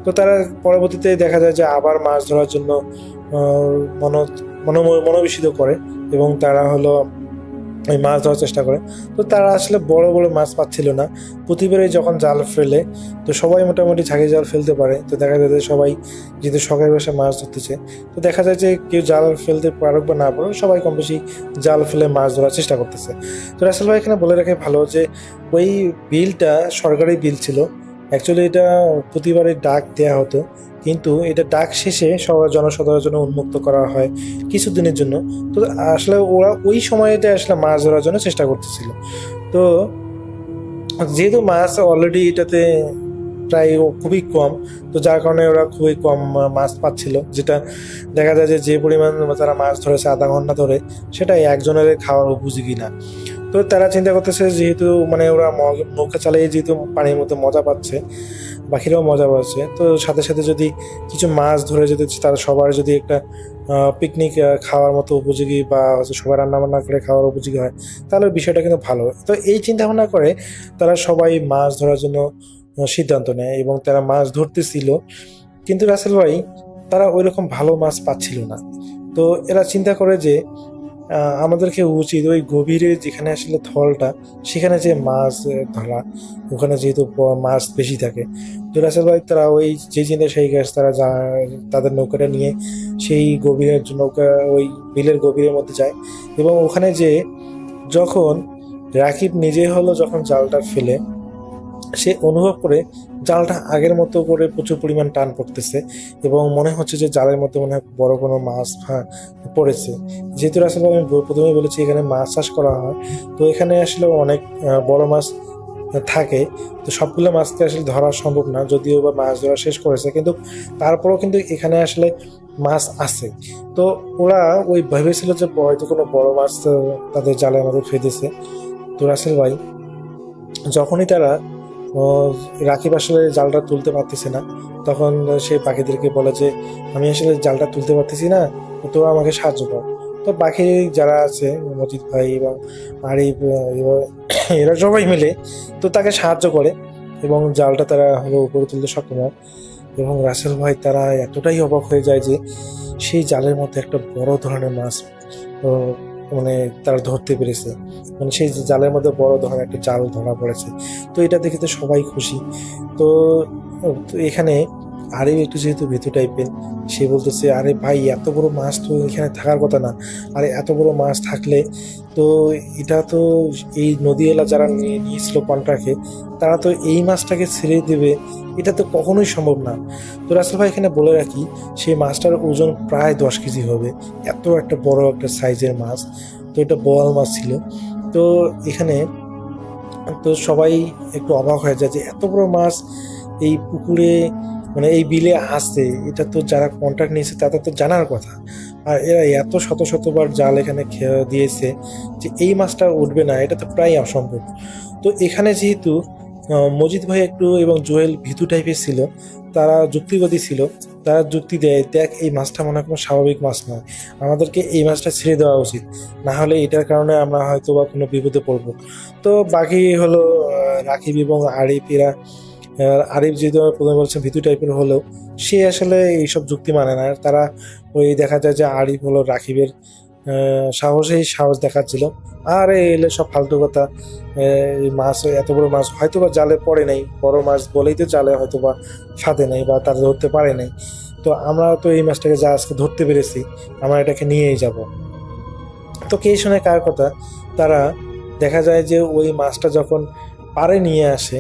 তো তারা পরবর্তীতে দেখা যায় যে আবার মাছ ধরার জন্য মনোবিষিত করে এবং তারা হলো ওই মাছ ধরার চেষ্টা করে। তো তারা আসলে বড় বড় মাছ পাচ্ছিল না। প্রতিবারই যখন জাল ফেলে, তো সবাই মোটামুটি ঝাঁকি জাল ফেলতে পারে, তো দেখা যায় যে সবাই যেহেতু শখের বসে মাছ ধরতেছে, তো দেখা যায় যে কেউ জাল ফেলতে পারুক বা না পারুক, সবাই কম বেশি জাল ফেলে মাছ ধরার চেষ্টা করতেছে। তো রাসেল ভাই এখানে বলে রাখে ভালো যে ওই বিলটা সরকারি বিল ছিল। অ্যাকচুয়ালি এটা প্রতিবারই ডাক দেওয়া হতো, কিন্তু এটা ডাক শেষে সবার জনসাধারণের জন্য উন্মুক্ত করা হয় কিছুদিনের জন্য। তো আসলে ওরা ওই সময়টা আসলে মাছ ধরার জন্য চেষ্টা করতেছিল। তো যেহেতু মাছ অলরেডি এটাতে প্রায় খুবই কম, তো যার কারণে ওরা খুবই কম মাছ পাচ্ছিল, যেটা দেখা যায় যে পরিমাণ তারা মাছ ধরেছে আধা ঘন্টা ধরে, সেটা একজনের খাওয়ার উপযোগী না। তো তারা চিন্তা করতেছে যেহেতু মানে ওরা নৌকা চালিয়ে যেহেতু পানির মধ্যে মজা পাচ্ছে, বাকিরাও মজা পাচ্ছে, তো সাথে সাথে যদি কিছু মাছ ধরে যেতে তারা সবার যদি একটা পিকনিক খাওয়ার মতো উপযোগী বা হচ্ছে সবাই রান্নাবান্না করে খাওয়ার উপযোগী হয়, তাহলে বিষয়টা কিন্তু ভালো। তো এই চিন্তা ভাবনা করে তারা সবাই মাছ ধরার জন্য সিদ্ধান্ত নেয় এবং তারা মাছ ধরতেছিল। কিন্তু রাসেল ভাই তারা ওই রকম ভালো মাছ পাচ্ছিল না। তো এরা চিন্তা করে যে আমাদেরকে উচিত ওই গভীরে যেখানে আসলে থলটা, সেখানে যে মাছ ধরা, ওখানে যেহেতু মাছ বেশি থাকে। তো রাসেল ভাই তারা ওই যে চিন্তা সেই গাছ, তারা তাদের নৌকাটা নিয়ে সেই গভীরের নৌকা ওই বিলের গভীরের মধ্যে যায় এবং ওখানে যে যখন রাকিব নিজে হলো যখন জালটা ফেলে, সে অনুভব করে জালটা আগের মতো করে প্রচুর পরিমাণ টান পড়তেছে এবং মনে হচ্ছে যে জালের মধ্যে মনে হয় বড় কোনো মাছ পড়েছে। যেহেতু আসলে আমি প্রথমেই বলেছি এখানে মাছ চাষ করা হয়, তো এখানে আসলে অনেক বড় মাছ থাকে। তো সবগুলো মাছকে আসলে ধরা সম্ভব না, যদিও বা মাছ ধরা শেষ করেছে, কিন্তু তারপরেও কিন্তু এখানে আসলে মাছ আছে। তো ওরা ওই ভেবেছিল যে হয়তো কোনো বড় মাছ তাদের জালের মধ্যে ফেঁদেছে। তো রাসেল ভাই যখনই তারা ও, রাকিব আসলে জালটা তুলতে পারতেছে না। তখন সে পাখিদেরকে বলে যে আমি আসলে জালটা তুলতে পারতেছি না, তো তোরা আমাকে সাহায্য কর। তো বাকি যারা আছে মজিদ ভাই এবং আরিফ এরা সবাই মিলে তো তাকে সাহায্য করে এবং জালটা তারা হলো উপরে তুলতে সক্ষম হয়। এবং রাসেল ভাই তারা এতটাই অবাক হয়ে যায় যে সেই জালের মধ্যে একটা বড় ধরনের মাছ আহ, মানে তারা ধরতে পেরেছে। মানে সেই যে জালের মধ্যে বড় ধরনের একটা জাল ধরা পড়েছে। তো এটা দেখে তো সবাই খুশি। তো তো এখানে আরে একটু যেহেতু ভীতু টাইপের, সে বলতেছে আরে ভাই এত বড় মাছ তো এখানে থাকার কথা না। আরে এত বড় মাছ থাকলে তো এটা তো এই নদীওয়ালা যারা নিয়েছিল কন্ট্রাক্টে তারা তো এই মাছটাকে ছেড়ে দেবে, এটা তো কখনোই সম্ভব না। তো রাসেল ভাই এখানে বলে রাখি সেই মাছটার ওজন প্রায় 10 কেজি হবে, এত একটা বড় একটা সাইজের মাছ। তো এটা বোয়াল মাছ ছিল। তো এখানে তো সবাই একটু অবাক হয়ে যায় যে এত বড় মাছ এই পুকুরে মানে এই বিলে আসছে, এটা তো যারা কন্ট্রাক্ট নিয়েছে তাদের তো জানার কথা। আর এরা এত শত শতবার জাল এখানে দিয়েছে যে এই মাছটা উঠবে না, এটা তো প্রায় অসম্ভব। তো এখানে যেহেতু মজিদ ভাই একটু এবং জুয়েল ভীতু টাইপের ছিল, তারা যুক্তিবাদী ছিল। তারা যুক্তি দেয় দেখ এই মাছটা মনে হয় কোনো স্বাভাবিক মাছ নয়, আমাদেরকে এই মাছটা ছেড়ে দেওয়া উচিত, না হলে এটার কারণে আমরা হয়তো বা কোনো বিপদে পড়বো। তো বাকি হলো রাকিব এবং আরিফ এরা। আরিফ যেহেতু আমি প্রথমে বলছেন ভীতু টাইপের হলেও সে আসলে এইসব যুক্তি মানে না। তারা ওই দেখা যায় যে আরিফ হলো রাকিবের সাহসেই সাহস দেখাচ্ছিল। আর এলে সব ফালতু কথা। এই মাছ এত বড় মাছ হয়তো বা জালে পড়ে নাই, বড় মাছ বলেই তো জালে হয়তো বা ফাঁদে নাই বা তারা ধরতে পারে নাই। তো আমরা তো এই মাছটাকে যা আজকে ধরতে পেরেছি আমরা এটাকে নিয়েই যাব। তো কে শুনে কার কথা। তারা দেখা যায় যে ওই মাছটা যখন পাড়ে নিয়ে আসে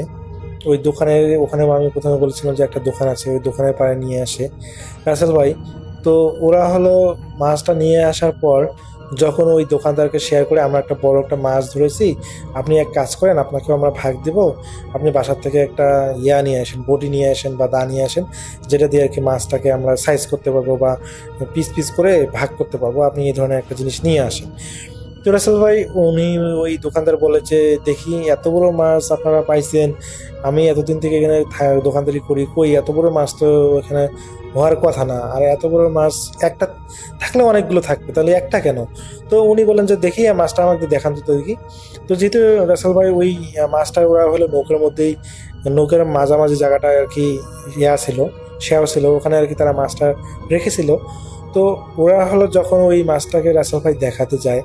ওই দোকানের ওখানে, আমি প্রথমে বলেছিলাম যে একটা দোকান আছে, ওই দোকানের পাড়ে নিয়ে আসে রাসেল ভাই। তো ওরা হলো মাছটা নিয়ে আসার পর যখন ওই দোকানদারকে শেয়ার করে আমরা একটা বড় একটা মাছ ধরেছি, আপনি এক কাজ করেন আপনাকেও আমরা ভাগ দেব, আপনি বাসার থেকে একটা নিয়ে আসেন, বটি নিয়ে আসেন বা দা নিয়ে আসেন, যেটা দিয়ে আর কি মাছটাকে আমরা সাইজ করতে পারবো বা পিস পিস করে ভাগ করতে পারবো, আপনি এই ধরনের একটা জিনিস নিয়ে আসেন। তো রাসেল ভাই উনি ওই দোকানদার বলে যে দেখি এত বড় মাছ আপনারা পাইছেন, আমি এতদিন থেকে এখানে দোকানদারি করি, কই এত বড় মাছ তো এখানে হওয়ার কথা না, আর এত বড় মাছ একটা থাকলে অনেকগুলো থাকবে, তাহলে একটা কেন? তো উনি বলেন যে দেখি মাছটা আমাকে দেখান তো দেখি। তো যেহেতু রাসেল ভাই ওই মাছটা ওরা হলো নৌকার মধ্যেই, নৌকার মাঝামাঝি জায়গাটা আর কি ছিল, শেয়াও ছিল, ওখানে আর কি তারা মাছটা রেখেছিল। তো ওরা হলো যখন ওই মাছটাকে রাসেল ভাই দেখাতে যায়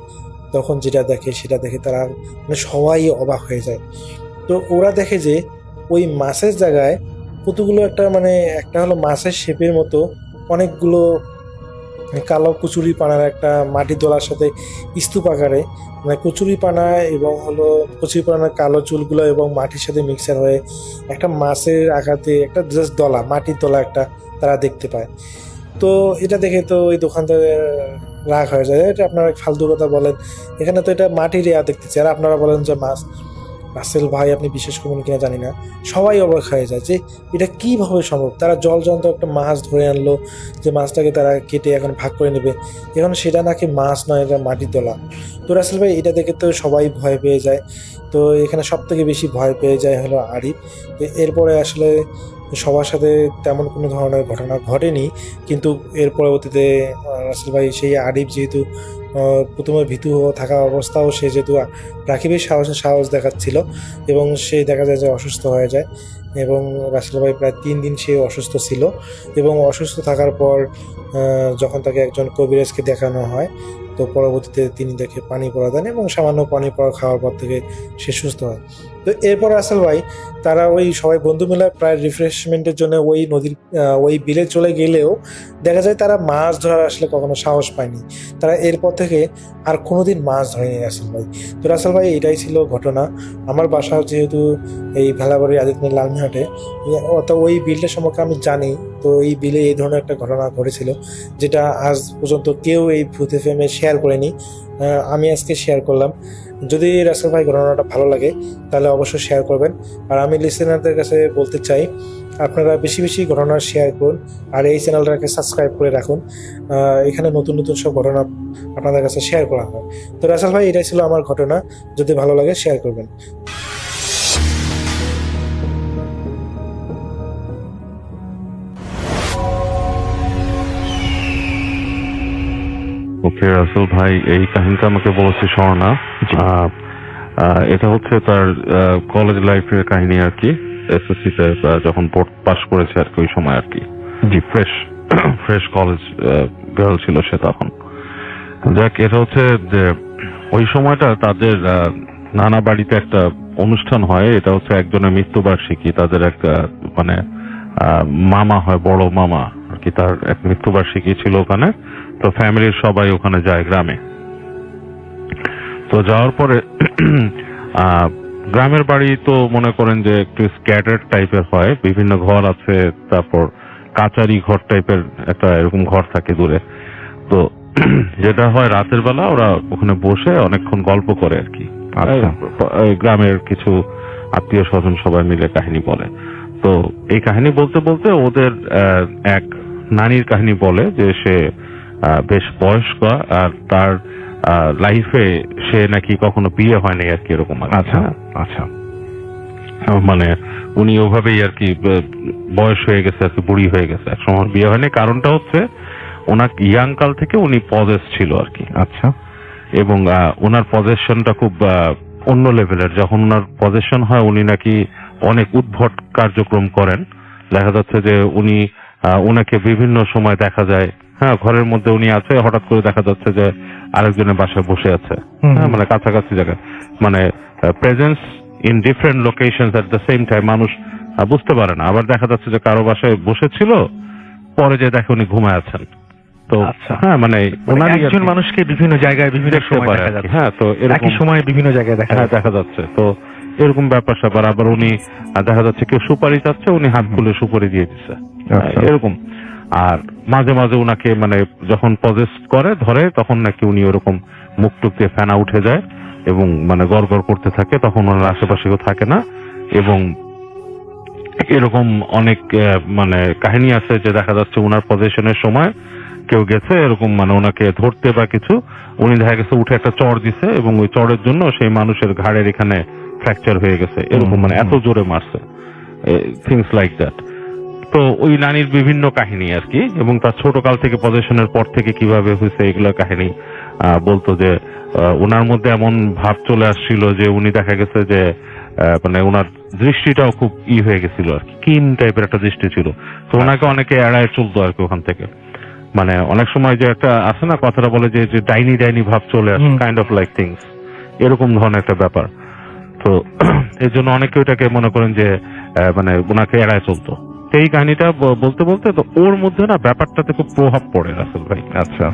তখন যেটা দেখে সেটা দেখে তারা মানে সবাই অবাক হয়ে যায়। তো ওরা দেখে যে ওই মাছের জায়গায় কতগুলো একটা মানে একটা হলো মাছের শেপের মতো অনেকগুলো কালো কচুরি পানার একটা মাটি তোলার সাথে স্তূপ আকারে মানে কচুরি পানা এবং হলো কচুরি পানার কালো চুলগুলো এবং মাটির সাথে মিক্সার হয়ে একটা মাছের আঘাতে একটা জাস্ট দলা মাটির দলা একটা তারা দেখতে পায়। তো এটা দেখে তো ওই দোকানদারের রাগ হয়ে যায়, এটা আপনারা ফালতু কথা বলেন, এখানে তো এটা মাটির দেখতেছি আর আপনারা বলেন যে মাছ। রাসেল ভাই আপনি বিশেষ করবেন কিনা জানি না, সবাই অবাক হয়ে যায় যে এটা কিভাবে সম্ভব। তারা জলজন্ত একটা মাছ ধরে আনলো, যে মাছটাকে তারা কেটে এখন ভাগ করে নেবে, এখন সেটা নাকি মাছ নয়, এটা মাটির তোলা। তো রাসেল ভাই এটা দেখে তো সবাই ভয় পেয়ে যায়। তো এখানে সব থেকে বেশি ভয় পেয়ে যায় হলো আরিফ। তো এরপরে আসলে সবার সাথে তেমন কোনো ধরনের ঘটনা ঘটেনি, কিন্তু এর পরবর্তীতে রাসেল ভাই সেই আরিফ যেহেতু প্রথমে ভীতু থাকা অবস্থাও সে যেহেতু রাকিবের সাহস দেখাচ্ছিল এবং সে দেখা যায় যে অসুস্থ হয়ে যায়। এবং রাসেল ভাই প্রায় 3 দিন সে অসুস্থ ছিল এবং অসুস্থ থাকার পর যখন তাকে একজন কবিরাজকে দেখানো হয় তো পরবর্তীতে তিনি দেখে পানি পড়া দেন এবং সামান্য পানি পড়া খাওয়ার পর থেকে সে সুস্থ হয়। তো এরপর রাসেল ভাই তারা ওই সবাই বন্ধু মিলে প্রায় রিফ্রেশমেন্টের জন্য ওই নদীর ওই বিলে চলে গেলেও দেখা যায় তারা মাছ ধরার আসলে কখনো সাহস পায়নি। তারা এরপর থেকে আর কোনোদিন মাছ ধরেনি রাসেল ভাই। তো রাসেল ভাই এটাই ছিল ঘটনা। আমার বাসা যেহেতু এই ভেলাবাড়ি আদিত্যনাথ লালমিহাটে, তো ওই বিলটা সম্পর্কে আমি জানি। তো এই বিলে এই ধরনের একটা ঘটনা ঘটেছিল যেটা আজ পর্যন্ত কেউ এই ভূত এফএমে শেয়ার করেনি, আমি আজকে শেয়ার করলাম। যদি রাসেল ভাই ঘটনাটা ভালো লাগে তাহলে অবশ্যই শেয়ার করবেন। আর আমি লিসেনারদের কাছে বলতে চাই আপনারা বেশি বেশি ঘটনা শেয়ার করুন আর এই চ্যানেলটাকে সাবস্ক্রাইব করে রাখুন। এখানে নতুন নতুন সব ঘটনা আপনাদের কাছে শেয়ার করা হয়। তো রাসেল ভাই এটাই ছিল আমার ঘটনা, যদি ভালো লাগে শেয়ার করবেন। ওকে রাসেল ভাই, এই কাহিনীটা আমাকে বলেছে স্বর্ণা। এটা হচ্ছে তার কলেজ লাইফের কাহিনী আর কি। এসএসসিতে যখন পাস করেছে আর কি, ওই সময় আর কি। জি, ফ্রেশ কলেজ গার্ল ছিল সে তখন। যাক, এটা হচ্ছে যে ওই সময়টা তাদের নানা বাড়িতে একটা অনুষ্ঠান হয়। এটা হচ্ছে একজনের মৃত্যুবার্ষিকী। তাদের একটা মানে মামা হয়, বড় মামা আর কি, তার এক মৃত্যুবার্ষিকী ছিল ওখানে। তো ফ্যামিলির সবাই ওখানে যায় গ্রামে। তো যাওয়ার পরে গ্রামের বাড়ি তো মনে করেন যে একটু স্ক্যাটার্ড টাইপের হয়, বিভিন্ন ঘর আছে, তারপর কাচারি ঘর টাইপের একটা এরকম ঘর থাকে দূরে। তো যেটা হয়, রাতের বেলা ওরা ওখানে বসে অনেকক্ষণ গল্প করে আর কি। গ্রামের কিছু আত্মীয় স্বজন সবাই মিলে কাহিনী বলে। তো এই কাহিনী বলতে বলতে ওদের এক নানির কাহিনী বলে যে সে বেশ বয়স্ক আর তার লাইফে সে নাকি কখনো বিয়ে হয়নি আর কি, এরকম। আচ্ছা আচ্ছা, মানে উনি ওভাবেই আর কি বয়স হয়ে গেছে আর কি, বুড়ি হয়ে গেছে, একসময় বিয়ে হয়নি। কারণটা হচ্ছে ওনার ইয়াং কাল থেকে উনি পজেস ছিল আর কি। আচ্ছা, এবং ওনার পজেশনটা খুব অন্য লেভেলের। যখন ওনার পজেশন হয় উনি নাকি অনেক উদ্ভট কার্যক্রম করেন। দেখা যাচ্ছে যে উনি ওনাকে বিভিন্ন সময় দেখা যায়, হ্যাঁ, ঘরের মধ্যে উনি আছে, হঠাৎ করে দেখা যাচ্ছে যে আরেকজনের বাসায় বসে আছে, হ্যাঁ, মানে কাছাকাছি জায়গায়, মানে presence in different locations at the same time. মানুষ বুঝতে পারে না। আবার দেখা যাচ্ছে যে কারো বাসায় বসেছিল, পরে যে দেখে উনি ঘুমায় আছেন। তো হ্যাঁ, মানে একজন মানুষকে বিভিন্ন জায়গায় বিভিন্ন সময় দেখা যাচ্ছে। হ্যাঁ, তো একই সময় বিভিন্ন জায়গায় দেখা যাচ্ছে। তো এরকম ব্যাপার স্যাপার। আবার উনি দেখা যাচ্ছে কেউ সুপারি চাচ্ছে, উনি হাত খুলে সুপারি দিয়ে দিচ্ছে, এরকম। আর মাঝে মাঝে উনাকে মানে যখন পজেস করে ধরে, তখন নাকি উনি ওরকম মুখ টুক দিয়ে ফেনা উঠে যায় এবং মানে গড় গড় করতে থাকে। তখন ওনার আশেপাশে কেউ থাকে না। এবং এরকম অনেক মানে কাহিনী আছে যে দেখা যাচ্ছে ওনার পজিশনের সময় কেউ গেছে এরকম, মানে ওনাকে ধরতে বা কিছু, উনি দেখা গেছে উঠে একটা চড় দিছে এবং ওই চড়ের জন্য সেই মানুষের ঘাড়ের এখানে ফ্র্যাকচার হয়ে গেছে, এরকম, মানে এত জোরে মারছে, থিংস লাইক দ্যাট। তো ওই নানির বিভিন্ন কাহিনী আর কি, এবং তার ছোট কাল থেকে পজিশনের পর থেকে কিভাবে হয়েছে এগুলো কাহিনী বলতো। যে ওনার মধ্যে এমন ভাব চলে আসছিল যে উনি দেখা গেছে যে মানে ওনার দৃষ্টিটাও খুব হয়ে গেছিল আর কি, কিন টাইপের একটা দৃষ্টি ছিল। তো ওনাকে অনেকে এড়ায় চলতো আর কি ওখান থেকে। মানে অনেক সময় যে একটা আছে না, কথাটা বলে যে ডাইনি ডাইনি ভাব চলে আসে, কাইন্ড অফ লাইক থিংস, এরকম ধরনের একটা ব্যাপার। তো এর জন্য অনেকে ওইটাকে মনে করেন যে মানে ওনাকে এড়ায় চলতো। এই কাহিনীটা বলতে বলতে তো ওর মধ্যে না ব্যাপারটাতে খুব প্রভাব পড়ে রাসেল ভাই। আচ্ছা,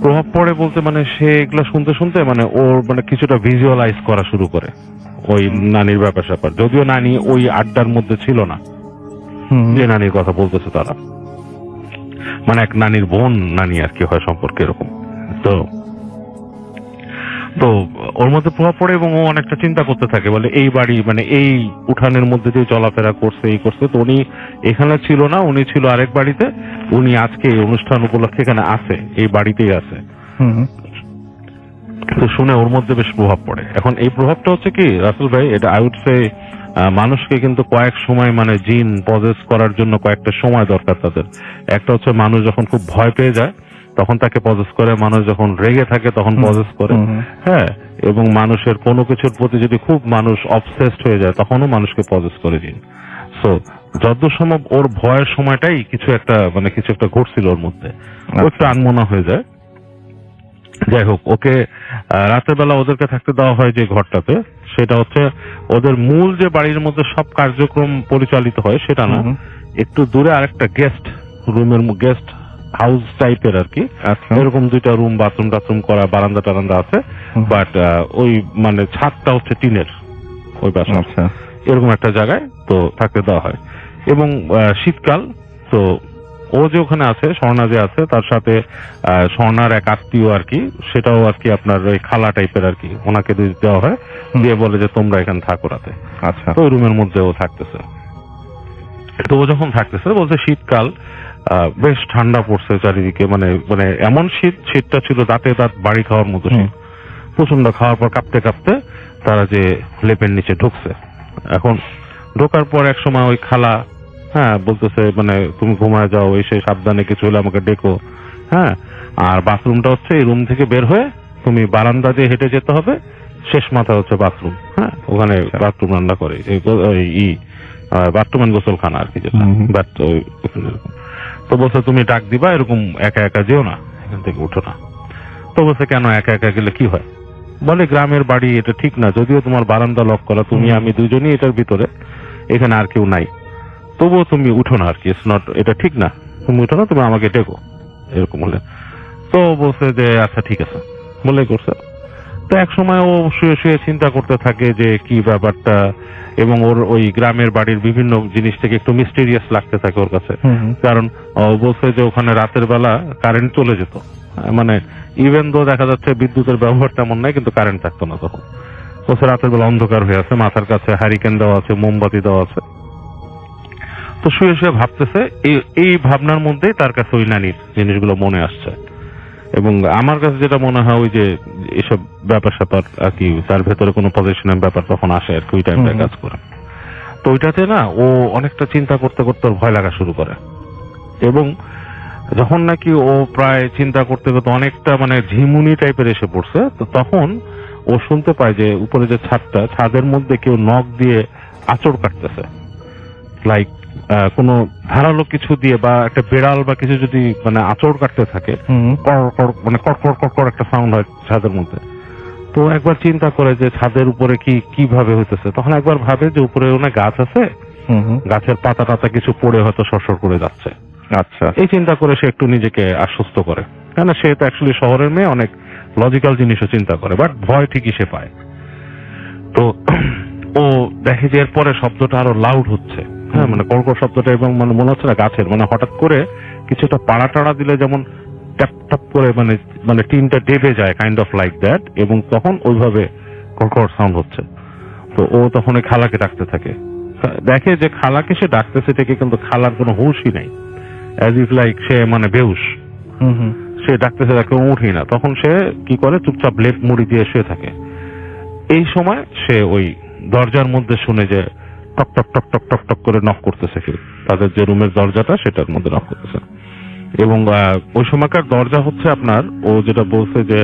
প্রভাব পড়ে বলতে মানে সে এগুলো শুনতে শুনতে মানে ওর মানে কিছুটা ভিজুয়ালাইজ করা শুরু করে ওই নানির ব্যাপার স্যাপার। যদিও নানি ওই আড্ডার মধ্যে ছিল না, যে নানির কথা বলতেছে তারা, মানে এক নানির বোন নানি আর কি হয় সম্পর্কে, এরকম। তো তো ওর মধ্যে প্রভাব পড়ে এবং ও অনেকটা চিন্তা করতে থাকে, বলে এই বাড়ি মানে এই উঠানের মধ্যে দিয়ে চলাফেরা করছে, এই করছে। তো উনি এখানে ছিল না, উনি ছিল আরেক বাড়িতে। উনি আজকে এই অনুষ্ঠান উপলক্ষে এখানে আছে, এই বাড়িতেই আছে। তো শুনে ওর মধ্যে বেশ প্রভাব পড়ে। এখন এই প্রভাবটা হচ্ছে কি রাসেল ভাই, এটা আই উড সে মানুষকে কিন্তু কয়েক সময় মানে জিন পজেস করার জন্য কয়েকটা সময় দরকার তাদের। একটা হচ্ছে মানুষ যখন খুব ভয় পেয়ে যায় তখন তাকে পজেস করে, মানুষ যখন রেগে থাকে তখন পজেস করে, হ্যাঁ, এবং মানুষের কোনো কিছুর প্রতি যদি খুব মানুষ অবসেসড হয়ে যায় তখনও মানুষকে পজেস করে জিন। সো যতদূর সম্ভব ওর ভয়ের সময়টাই কিছু একটা মানে কিছু একটা ঘটছিল ওর মধ্যে, ও একটু আনমনা হয়ে যায়। যাই হোক, ওকে রাতের বেলা ওদেরকে থাকতে দেওয়া হয় যে ঘরটাতে, সেটা হচ্ছে ওদের মূল যে বাড়ির মধ্যে সব কার্যক্রম পরিচালিত হয় সেটা না, একটু দূরে আরেকটা গেস্ট রুমের, গেস্ট হাউস টাইপের আর কি, এরকম দুইটা রুম, বাথরুম টাথরুম করা, বারান্দা টারান্দা আছে। বাট ওই মানে ছাদটা হচ্ছে টিনের ওই বাসা, এরকম একটা জায়গায় তো থাকতে দেওয়া হয়। এবং শীতকাল, তো ও যে ওখানে আছে, স্বর্ণা যে আছে, তার সাথে স্বর্ণার এক আত্মীয় আর কি, সেটাও আর কি আপনার ওই খালা টাইপের আর কি, ওনাকে দেওয়া হয়, দিয়ে বলে যে তোমরা এখানে থাকো রাতে। আচ্ছা, তো ওই রুমের মধ্যে ও থাকতেছে। তো ও যখন থাকতেছে বলছে শীতকাল, বেশ ঠান্ডা পড়ছে চারিদিকে, মানে মানে এমন শীতটা ছিল দাঁতে দাঁত বাড়ি খাওয়ার মতো শীত, প্রচন্ড। খাওয়ার পর কাঁপতে কাঁপতে তারা যে লেপের নিচে ঢুকছে। এখন ঢোকার পর এক সময় ওই খালা, হ্যাঁ, বলতেছে মানে তুমি ঘুমায় যাও, এসে সাবধানে কিছু হলে আমাকে ডেকো, হ্যাঁ। আর বাথরুমটা হচ্ছে এই রুম থেকে বের হয়ে তুমি বারান্দা দিয়ে হেঁটে যেতে হবে, শেষ মাথা হচ্ছে বাথরুম। হ্যাঁ, ওখানে বাথরুম রান্না করে বাথরুম এন্ড গোসলখানা আর কি, যেটা তো বলছে তুমি ডাক দিবা, এরকম একা একা যেও না, এখান থেকে উঠো না। তো বলছে কেন একা একা গেলে কি হয়? বলে গ্রামের বাড়ি, এটা ঠিক না, যদিও তোমার বারান্দা লক করা, তুমি আমি দুজনই এটার ভিতরে, এখানে আর কেউ নাই, তবুও তুমি উঠো না আর কি, ইটস নট, এটা ঠিক না, তুমি উঠো না, তুমি আমাকে ডেকো, এরকম বলে। তো বলছে যে আচ্ছা ঠিক আছে, বলে করছে। তো এক সময় ও শুয়ে শুয়ে চিন্তা করতে থাকে যে কি ব্যাপারটা, এবং ওর ওই গ্রামের বাড়ির বিভিন্ন জিনিস থেকে একটু মিস্টেরিয়াস লাগতে থাকে ওর কাছে। কারণ ও বলছে যে ওখানে রাতের বেলা কারেন্ট চলে যেত, মানে ইভেন দো দেখা যাচ্ছে বিদ্যুতের ব্যবহার তেমন নাই, কিন্তু কারেন্ট থাকতো না তখন। বলছে রাতের বেলা অন্ধকার হয়ে আছে, মাথার কাছে হারিকেন দেওয়া আছে, মোমবাতি দেওয়া আছে। তো শুয়ে শুয়ে ভাবতেছে, এই ভাবনার মধ্যেই তার কাছে ওই নানির জিনিসগুলো মনে আসছে। এবং আমার কাছে যেটা মনে হয় ওই যে এসব ব্যাপার স্যাপার আর কি, তার ভেতরে কোনো পজিশনের ব্যাপার তখন আসে আর কি, ওই টাইমটা কাজ করে। তো ওইটাতে না ও অনেকটা চিন্তা করতে করতে ওর ভয় লাগা শুরু করে, এবং যখন নাকি ও প্রায় চিন্তা করতে করতে অনেকটা মানে ঝিমুনি টাইপের এসে পড়ছে, তো তখন ও শুনতে পায় যে উপরে যে ছাদটা, ছাদের মধ্যে কেউ নখ দিয়ে আঁচড় কাটতেছে, লাইক কোনো ধারালো কিছু দিয়ে, বা একটা বেড়াল বা কিছু যদি মানে আঁচড় কাটতে থাকে, মানে কড়কড় কড়কড় একটা সাউন্ড হয় ছাদের মধ্যে। তো একবার চিন্তা করে যে ছাদের উপরে কিভাবে হইতেছে, তখন একবার ভাবে যে উপরে অনেক গাছ আছে, গাছের পাতা টাতা কিছু পড়ে হয়তো সরসর করে যাচ্ছে। আচ্ছা, এই চিন্তা করে সে একটু নিজেকে আশ্বস্ত করে, কেন সে তো অ্যাকচুয়ালি শহরের মেয়ে, অনেক লজিক্যাল জিনিসও চিন্তা করে, বাট ভয় ঠিকই সে পায়। তো ও দেখে যে এরপরে শব্দটা আরো লাউড হচ্ছে, হ্যাঁ, মানে কড়কড় শব্দটা, এবং মানে মনে হচ্ছে না গাছের, মানে হঠাৎ করে কিছুটা পাড়া টাড়া দিলে যেমন ট্যাপ ট্যাপ করে মানে মানে টিনটা ডেবে যায়, কাইন্ড অফ লাইক দ্যাট, এবং তখন ওইভাবে কড়কড় সাউন্ড হচ্ছে। তো ও তখন ওই খালাকে ডাকতে থাকে, দেখে যে খালাকে সে ডাকতেছে থেকে, কিন্তু খালার কোনো হুঁশই নাই, অ্যাজ ইফ লাইক সে মানে বেহুশ। সে ডাকতেছে, তাকে উঠেই না। তখন সে কি করে, চুপচাপ লেপ মুড়ি দিয়ে শুয়ে থাকে। এই সময় সে ওই দরজার মধ্যে শুনে যে টক টক টক টক টক টক করে নক করতেছে কেউ, তাদের যে রুমের দরজাটা সেটার মধ্যে নক করতেছে। এবং ওই সময়কার দরজা হচ্ছে আপনার, ও যেটা বলছে যে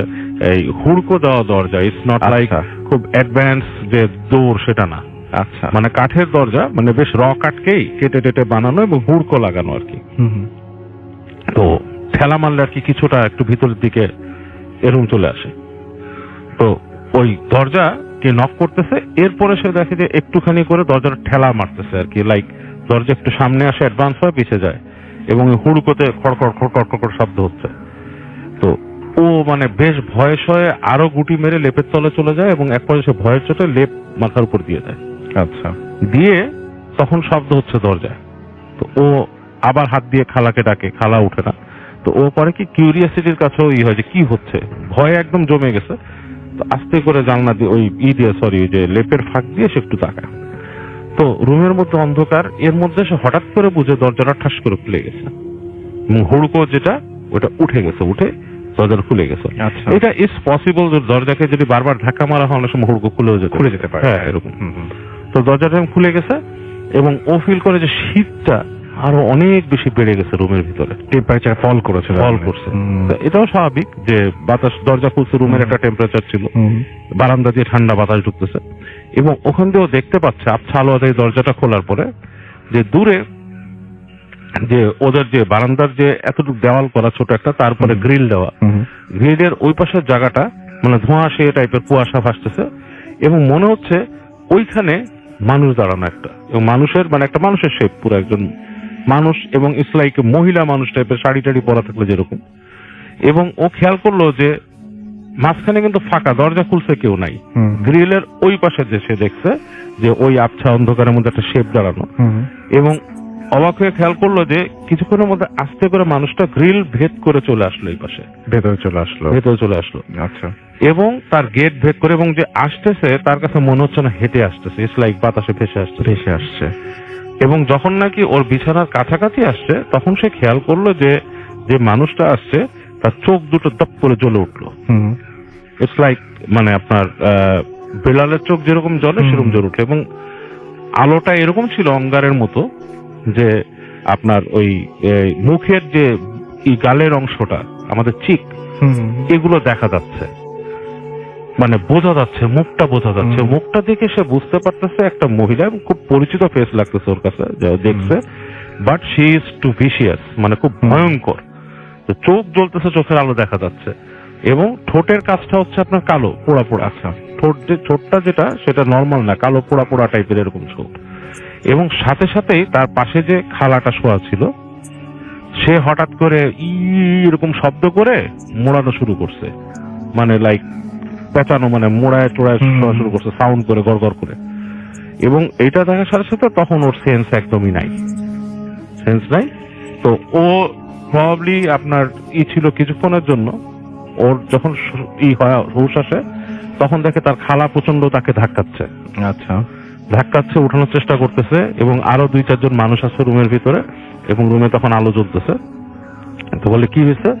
এই হুড়কো দেওয়া দরজা, ইটস নট লাইক খুব অ্যাডভান্স যে দৌড়, সেটা না। আচ্ছা, মানে কাঠের দরজা, মানে বেশ র কাঠকেই কেটে টেটে বানানো এবং হুড়কো লাগানো আর কি। তো ঠেলা মারলে আর কি কিছুটা একটু ভিতরের দিকে এরকম চলে আসে। তো ওই দরজা কে নক করতেছে, এরপরে সে দেখে যে একটুখানি করে দরজাটা ঠেলা মারতেছে আর কি, লাইক দরজা একটু সামনে আসে, অ্যাডভান্স হয়, পিছিয়ে যায়, এবং হুড়কোতে খড়খড় খড়খড় খড়খড় শব্দ হচ্ছে। তো ও মানে বেশ ভয়ে শয়ে আরো গুটি মেরে লেপের তলে চলে যায়, এবং এক পর্যায়ে সে ভয়ের চোটে লেপ মাথার উপর দিয়ে দেয়। আচ্ছা, দিয়ে তখন শব্দ হচ্ছে দরজায়। তো ও আবার হাত দিয়ে খালাকে ডাকে, খালা উঠে না। তো ও পরে কি কিউরিয়াসিটির কাছেও হয় যে কি হচ্ছে, ভয়ে একদম জমে গেছে। তো আস্তে করে জানলা দিয়ে ওই ওই যে লেপের ফাঁক দিয়ে সে একটু তাকায়। তো রুমের মধ্যে অন্ধকার, এর মধ্যে সে হঠাৎ করে বুঝে দরজাটা ঠাস করে খুলে গেছে, এবং হুড়কো যেটা ওটা উঠে গেছে, উঠে দরজাটা খুলে গেছে। এটা ইজ পসিবল যে দরজাকে যদি বারবার ধাক্কা মারা হয় অনেক সময় হুড়কো খুলে যেতে পারে, হ্যাঁ এরকম। তো দরজাটা খুলে গেছে, এবং ও ফিল করে যে শীতটা আরো অনেক বেশি বেড়ে গেছে রুমের ভিতরে, টেম্পারেচার ফল করছে। এটাও স্বাভাবিক যে বাতাস, দরজা খুলছে, রুমের একটা টেম্পারেচার ছিল, বারান্দা দিয়ে ঠান্ডা বাতাস ঢুকতেছে, এবং ওখান দিয়েও দেখতে পাচ্ছে আবছা আলো আদায় দরজাটা খোলার পরে যে দূরে যে ওদের যে বারান্দার যে এতটুকু দেওয়াল করা ছোট একটা, তারপরে গ্রিল দেওয়া, গ্রিলের ওই পাশের জায়গাটা মানে ধোঁয়াশে টাইপের কুয়াশা ভাসতেছে, এবং মনে হচ্ছে ওইখানে মানুষ দাঁড়ানো একটা, এবং মানুষের মানে একটা মানুষের শেপ, পুরো একজন মানুষ, এবং ইটস লাইক মহিলা মানুষ টাইপের, শাড়ি টাড়ি পরা থাকলে যেরকম। এবং ও খেয়াল করলো যে মাঝখানে কিন্তু ফাঁকা, দরজা খুলছে, কেউ নাই। গ্রিলের ওই পাশে যে সে দেখছে যে ওই আবছা অন্ধকারের মধ্যে একটা শেপ দাঁড়ানো, এবং অবাক হয়ে খেয়াল করলো যে কিছুক্ষণের মধ্যে আস্তে করে মানুষটা গ্রিল ভেদ করে চলে আসলো, এই পাশে ভেতরে চলে আসলো। আচ্ছা, এবং তার গেট ভেদ করে, এবং যে আসতেছে তার কাছে মনে হচ্ছে না হেঁটে আসতেছে, ইটস লাইক বাতাসে ভেসে আসছে। এবং যখন নাকি ওর বিছানার কাছাকাছি আসছে, তখন সে খেয়াল করলো যে যে মানুষটা আসছে তার চোখ দুটো দপ করে জ্বলে উঠলো। ইটস লাইক মানে আপনার বেড়ালের চোখ যেরকম জ্বলে সেরকম জ্বলে উঠলো, এবং আলোটা এরকম ছিল অঙ্গারের মতো যে আপনার ওই মুখের যে গালের অংশটা আমাদের চিক, এগুলো দেখা যাচ্ছে, মানে বোঝা যাচ্ছে, মুখটা বোঝা যাচ্ছে। মুখটা দেখে সে বুঝতে পারতেছে একটা মহিলা, এবং খুব পরিচিত ফেস লাগতেছে ওর কাছে যে দেখছে, but she is too vicious, মানে খুব ভয়ঙ্কর। তো চোখ জ্বলতেছে, চোখের আলো দেখা যাচ্ছে, এবং ঠোঁটের কাজটা হচ্ছে আপনার কালো পোড়া পোড়া। আচ্ছা, ঠোঁটটা যেটা সেটা নর্মাল না, কালো পোড়া পোড়া টাইপের এরকম ঠোঁট। এবং সাথে সাথেই তার পাশে যে খালাটা শোয়া ছিল, সে হঠাৎ করে এরকম শব্দ করে মোড়ানো শুরু করছে, মানে লাইক পেঁচানো, মানে মোড়ায় টোড়ায় শোয়া শুরু করছে সাউন্ড করে, গড়গড় করে। এবং এটা দেখার সাথে সাথে তখন ওর সেন্স একদমই নাই, সেন্স নাই। তো ও প্রবাবলি আপনার ছিল কিছুক্ষণের জন্য, ওর যখন হয় হুশ আসে, তখন দেখে তার খালা প্রচন্ড তাকে ধাক্কাচ্ছে। আচ্ছা, ধাক্কাচ্ছে, উঠানোর চেষ্টা করতেছে, এবং আরো 2-4 জন মানুষ আছে রুমের ভিতরে, এবং রুমে তখন আলো জ্বলতেছে। তো বলে কি হয়েছে?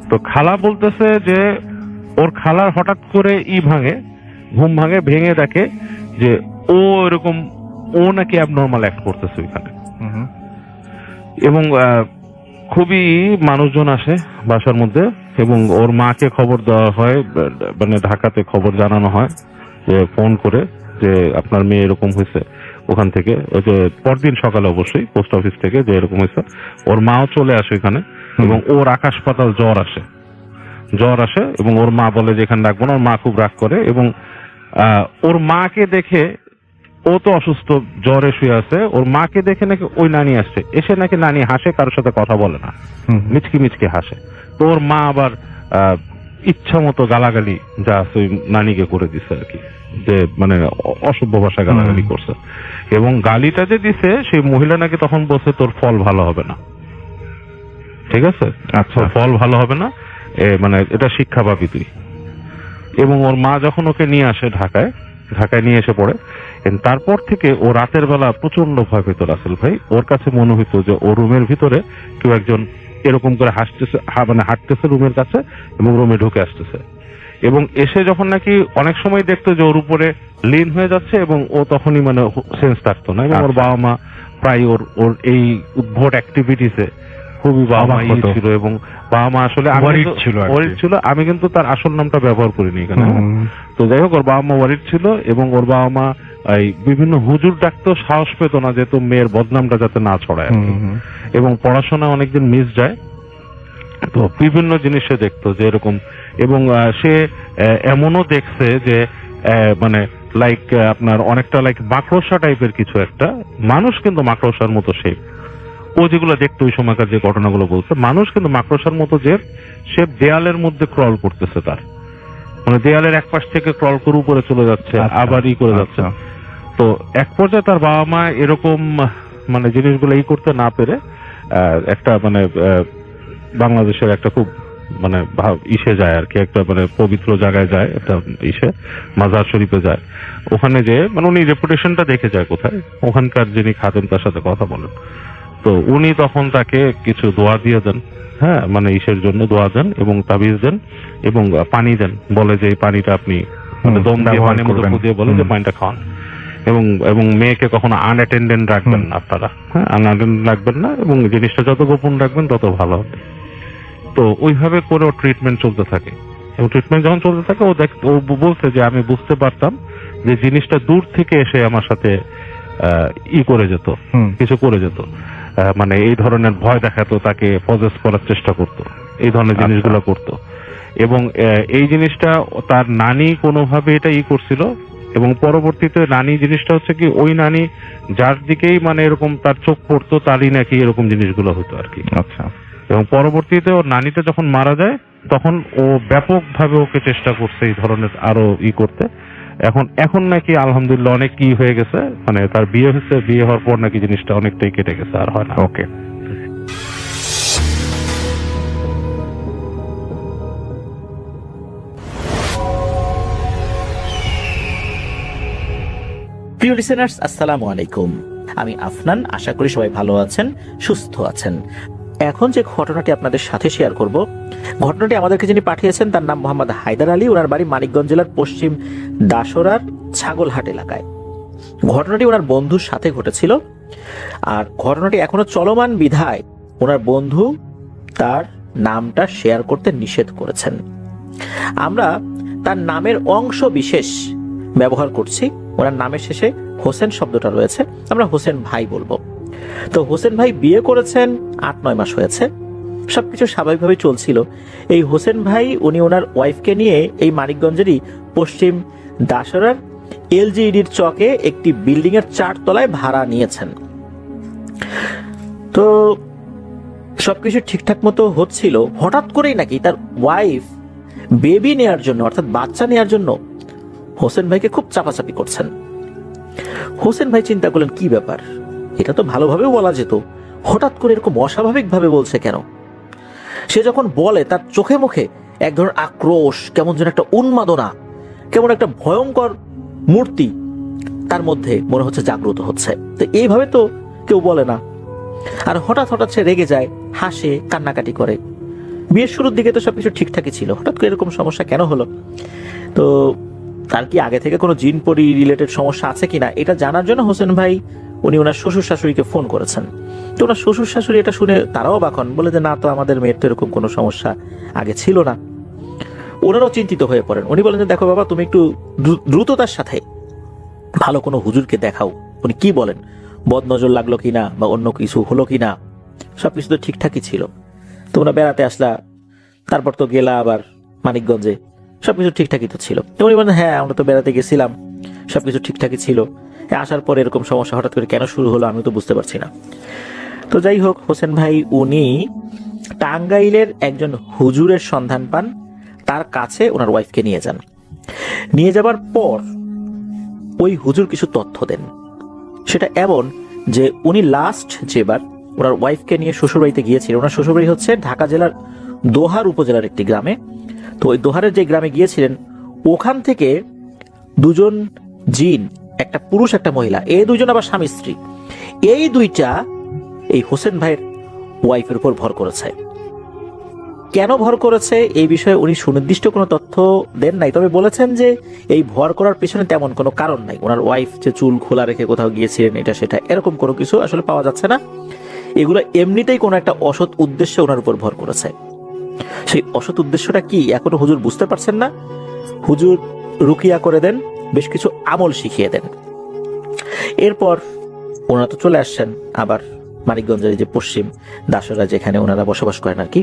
তো খালা বলতেছে যে ওর খালার হঠাৎ করে ঘুম ভাঙে, ভেঙে দেখে যে ও এরকম, ও নাকি অ্যাবনর্মাল অ্যাক্ট করতেছে ওইখানে। এবং খুবই মানুষজন আসে বাসার মধ্যে, এবং ওর মাকে খবর দেওয়া হয়, মানে ঢাকাতে খবর জানানো হয় যে ফোন করে যে আপনার মেয়ে এরকম হয়েছে। ওখান থেকে ওই যে পরদিন সকালে অবশ্যই পোস্ট অফিস থেকে যে এরকম হয়েছে, ওর মাও চলে আসে এখানে, এবং ওর আকাশ পাতাল জ্বর আসে, এবং ওর মা বলে যে এখানে রাখবো না। ওর মা খুব রাগ করে, এবং ওর মাকে দেখে, ও তো অসুস্থ, জ্বরে শুয়ে আছে, ওর মাকে দেখে নাকি ওই নানি আসছে, এসে নাকি নানি হাসে, কারোর সাথে কথা বলে না, মিচকি মিচকি হাসে। তো ওর মা আবার ইচ্ছা মতো গালাগালি যা আছে ওই নানিকে করে দিছে আর কি, যে মানে অসভ্য ভাষায় গালাগালি করছে। এবং গালিটা যে দিছে, সেই মহিলা নাকি তখন বলছে তোর ফল ভালো হবে না, ঠিক আছে? আচ্ছা, ফল ভালো হবে না, মানে এটা শিক্ষা পাবি তুই। এবং ওর মা যখন ওকে নিয়ে আসে ঢাকায় নিয়ে এসে পড়ে, তারপর থেকে ও রাতের বেলা প্রচন্ড ভয় পেত রাসেল ভাই। ওর কাছে মনে হইতো যে ও রুমের ভিতরে কেউ একজন এরকম করে হাঁটতেছে রুমের কাছে, এবং রুমে ঢুকে আসতেছে। এবং এসে যখন নাকি অনেক সময় দেখতো যে ওর উপরে লীন হয়ে যাচ্ছে, এবং ও তখনই মানে সেন্স থাকতো না। এবং ওর বাবা মা প্রায় ওর এই উদ্ভট অ্যাক্টিভিটিসে খুবই বাবা মা ছিল, এবং বাবা মা আসলে ওয়ারিড ছিল। আমি কিন্তু তার আসল নামটা ব্যবহার করিনি এখানে। তো যাই হোক, ওর বাবা মা ওয়ারিড ছিল, এবং ওর বাবা মা এই বিভিন্ন হুজুর ডাকতো, সাহস পেত না যেহেতু মেয়ের বদনামটা যাতে না ছড়ায়। এবং পড়াশোনা অনেকদিন মিস যায়, তো বিভিন্ন জিনিস সে দেখতো যে এরকম। এবং সে এমনও দেখছে যে মানে লাইক আপনার অনেকটা লাইক মাকড়সা টাইপের কিছু একটা মানুষ, কিন্তু মাকড়সার মতো শেপ। ও যেগুলো দেখতো ওই সময়কার যে ঘটনাগুলো বলছে, মানুষ কিন্তু মাকড়সার মতো যে সে দেয়ালের মধ্যে ক্রল করতেছে, তার মানে দেয়ালের এক পাশ থেকে ক্রল করে উপরে চলে যাচ্ছে, আবার করে যাচ্ছে। তো এক পর্যায়ে তার বাবা মা এরকম মানে জিনিসগুলো করতে না পেরে একটা মানে বাংলাদেশের একটা খুব মানে ইসে যায় আর কি, একটা মানে পবিত্র জায়গায় যায়, একটা ইসে মাজার শরীফে যায়। ওখানে যে মানে উনি রেপুটেশনটা দেখে যায় কোথায়, ওখানকার যিনি খাদেম তার সাথে কথা বলেন। তো উনি তখন তাকে কিছু দোয়া দিয়ে দেন, হ্যাঁ, মানে ইসের জন্য দোয়া দেন, এবং তাবিজ দেন, এবং পানি দেন, বলে যে এই পানিটা আপনি মানে দম দিয়ে পানির মধ্যে ফুটিয়ে বলে যে পানিটা খাওয়ান। এবং মেয়েকে কখনো আনঅ্যাটেন্ডেন্ট রাখবেন না আপনারা, হ্যাঁ, আনঅ্যাটেন্ডেন্ট রাখবেন না, এবং জিনিসটা যত গোপন রাখবেন তত ভালো হবে। তো ওইভাবে করে ওর ট্রিটমেন্ট চলতে থাকে, এবং ট্রিটমেন্ট যখন চলতে থাকে ও বলছে যে আমি বুঝতে পারতাম যে জিনিসটা দূর থেকে এসে আমার সাথে করে যেত, কিছু করে যেত, মানে এই ধরনের ভয় দেখাতো, তাকে পজেস করার চেষ্টা করত, এই ধরনের জিনিসগুলো করত। এবং এই জিনিসটা তার নানি কোনোভাবে এটা করছিল, এবং পরবর্তীতে নানি জিনিসটা হচ্ছে কি, ওই নানি যার দিকেই মানে এরকম তার চোখ পড়তো, তারই নাকি এরকম জিনিসগুলো হতো আর কি। আচ্ছা। এবং পরবর্তীতে ওর নানিটা যখন মারা যায়, তখন ও ব্যাপকভাবে ওকে চেষ্টা করছে এই ধরনের আরো করতে। এখন নাকি আলহামদুলিল্লাহ অনেক হয়ে গেছে, মানে তার বিয়ে হয়েছে, বিয়ে হওয়ার পর নাকি জিনিসটা অনেকটাই কেটে গেছে, আর হয় না। ওকে। প্রিয় লিসেনার্স, আসসালামু আলাইকুম। আমি আফনান, আশা করি সবাই ভালো আছেন, সুস্থ আছেন। এখন যে ঘটনাটি আপনাদের সাথে শেয়ার করব, ঘটনাটি আমাদেরকে যিনি পাঠিয়েছেন তার নাম মোহাম্মদ হায়দার আলী। ওনার বাড়ি মানিকগঞ্জ জেলার পশ্চিম দাসরার ছাগলহাট এলাকায়। ঘটনাটি ওনার বন্ধুর সাথে ঘটেছিল, আর ঘটনাটি এখনো চলমান বিধায় ওনার বন্ধু তার নামটা শেয়ার করতে নিষেধ করেছেন। আমরা তার নামের অংশ বিশেষ ব্যবহার করছি। ওনার নামের শেষে হোসেন শব্দটা রয়েছে, আমরা হোসেন ভাই বলবো। তো হোসেন ভাই বিয়ে করেছেন, 8-9 মাস হয়েছে, সবকিছু স্বাভাবিকভাবে চলছিল। এই হোসেন ভাই উনি ওনার ওয়াইফকে নিয়ে এই মানিকগঞ্জেরই পশ্চিম দাসরার এলজিইডির চকে একটি বিল্ডিং এর 4 তলায় ভাড়া নিয়েছেন। তো সবকিছু ঠিকঠাক মতো হচ্ছিল, হঠাৎ করেই নাকি তার ওয়াইফ বেবি নেয়ার জন্য, অর্থাৎ বাচ্চা নেয়ার জন্য হোসেন ভাইকে খুব চাপাচাপি করছেন। হোসেন ভাই চিন্তা করলেন কি ব্যাপার, এটা তো ভালোভাবেও বলা যেত, হঠাৎ করে এরকম অস্বাভাবিক ভাবে বলছে কেন। সে যখন বলে তার চোখে মুখে এক ধরনের আক্রোশ, কেমন যেন একটা উন্মাদনা, কেমন একটা ভয়ঙ্কর মূর্তি তার মধ্যে মনে হচ্ছে জাগ্রত হচ্ছে। তো এইভাবে তো কেউ বলে না। আর হঠাৎ হঠাৎ সে রেগে যায়, হাসে, কান্নাকাটি করে। বিয়ের শুরুর দিকে তো সবকিছু ঠিকঠাকই ছিল, হঠাৎ করে এরকম সমস্যা কেন হলো? তো তার কি আগে থেকে কোনো জিন পরি রিলেটেড সমস্যা আছে কিনা এটা জানার জন্য হোসেন ভাই উনি ওনার শ্বশুর শাশুড়িকে ফোন করেছেন। তো ওনার শ্বশুর শাশুড়ি এটা শুনে তারাও অবাক হন, বলে যে না তো, আমাদের মেয়ের তো এরকম কোনো সমস্যা আগে ছিল না। ওনারাও চিন্তিত হয়ে পড়েন। উনি বলেন যে দেখো বাবা, তুমি একটু দ্রুততার সাথে ভালো কোনো হুজুরকে দেখাও। উনি কি বলেন, বদ নজর লাগলো কিনা বা অন্য কিছু হলো কিনা, সবকিছু তো ঠিকঠাকই ছিল। তোমরা বেড়াতে আসলা, তারপর তো গেলা আবার মানিকগঞ্জে, সবকিছু ঠিকঠাকই তো ছিল। তো উনি বলেন হ্যাঁ, আমরা তো বেড়াতে গেছিলাম, সবকিছু ঠিকঠাকই ছিল, আসার পর এরকম সমস্যা হঠাৎ করে কেন শুরু হলো আমি তো বুঝতে পারছি না। তো যাই হোক, হোসেন ভাই উনি টাঙ্গাইলের একজন হুজুরের সন্ধান পান, তার কাছে ওনার ওয়াইফকে নিয়ে যান। নিয়ে যাবার পর ওই হুজুর কিছু তথ্য দেন। সেটা এমন যে উনি লাস্ট যেবার ওনার ওয়াইফকে নিয়ে শ্বশুরবাড়িতে গিয়েছিলেন, ওনার শ্বশুরবাড়ি হচ্ছে ঢাকা জেলার দোহার উপজেলার একটি গ্রামে। তো ওই দোহারের যে গ্রামে গিয়েছিলেন, ওখান থেকে দুজন জিন, একটা পুরুষ একটা মহিলা, এই দুজন আবার স্বামী স্ত্রী, এই দুইটা এই হোসেন ভাইয়ের ওয়াইফের উপর ভর করেছে। কেন ভর করেছে এই বিষয়ে উনি সুনির্দিষ্ট কোনো তথ্য দেন নাই, তবে বলেছেন যে এই ভর করার পেছনে তেমন কোনো কারণ নাই। ওনার ওয়াইফ যে চুল খোলা রেখে কোথাও গিয়েছিলেন এটা সেটা এরকম কোনো কিছু আসলে পাওয়া যাচ্ছে না। এগুলো এমনিতেই কোনো একটা অসৎ উদ্দেশ্যে ওনার উপর ভর করেছে। সেই অসৎ উদ্দেশ্যটা কি এখনো হুজুর বুঝতে পারছেন না। হুজুর রুকিয়া করে দেন, বেশ কিছু আমল শিখিয়ে দেন। এরপর ওনারা তো চলে আসছেন আবার মানিকগঞ্জের যে পশ্চিম দাসরা, যেখানে ওনারা বসবাস করেন আর কি।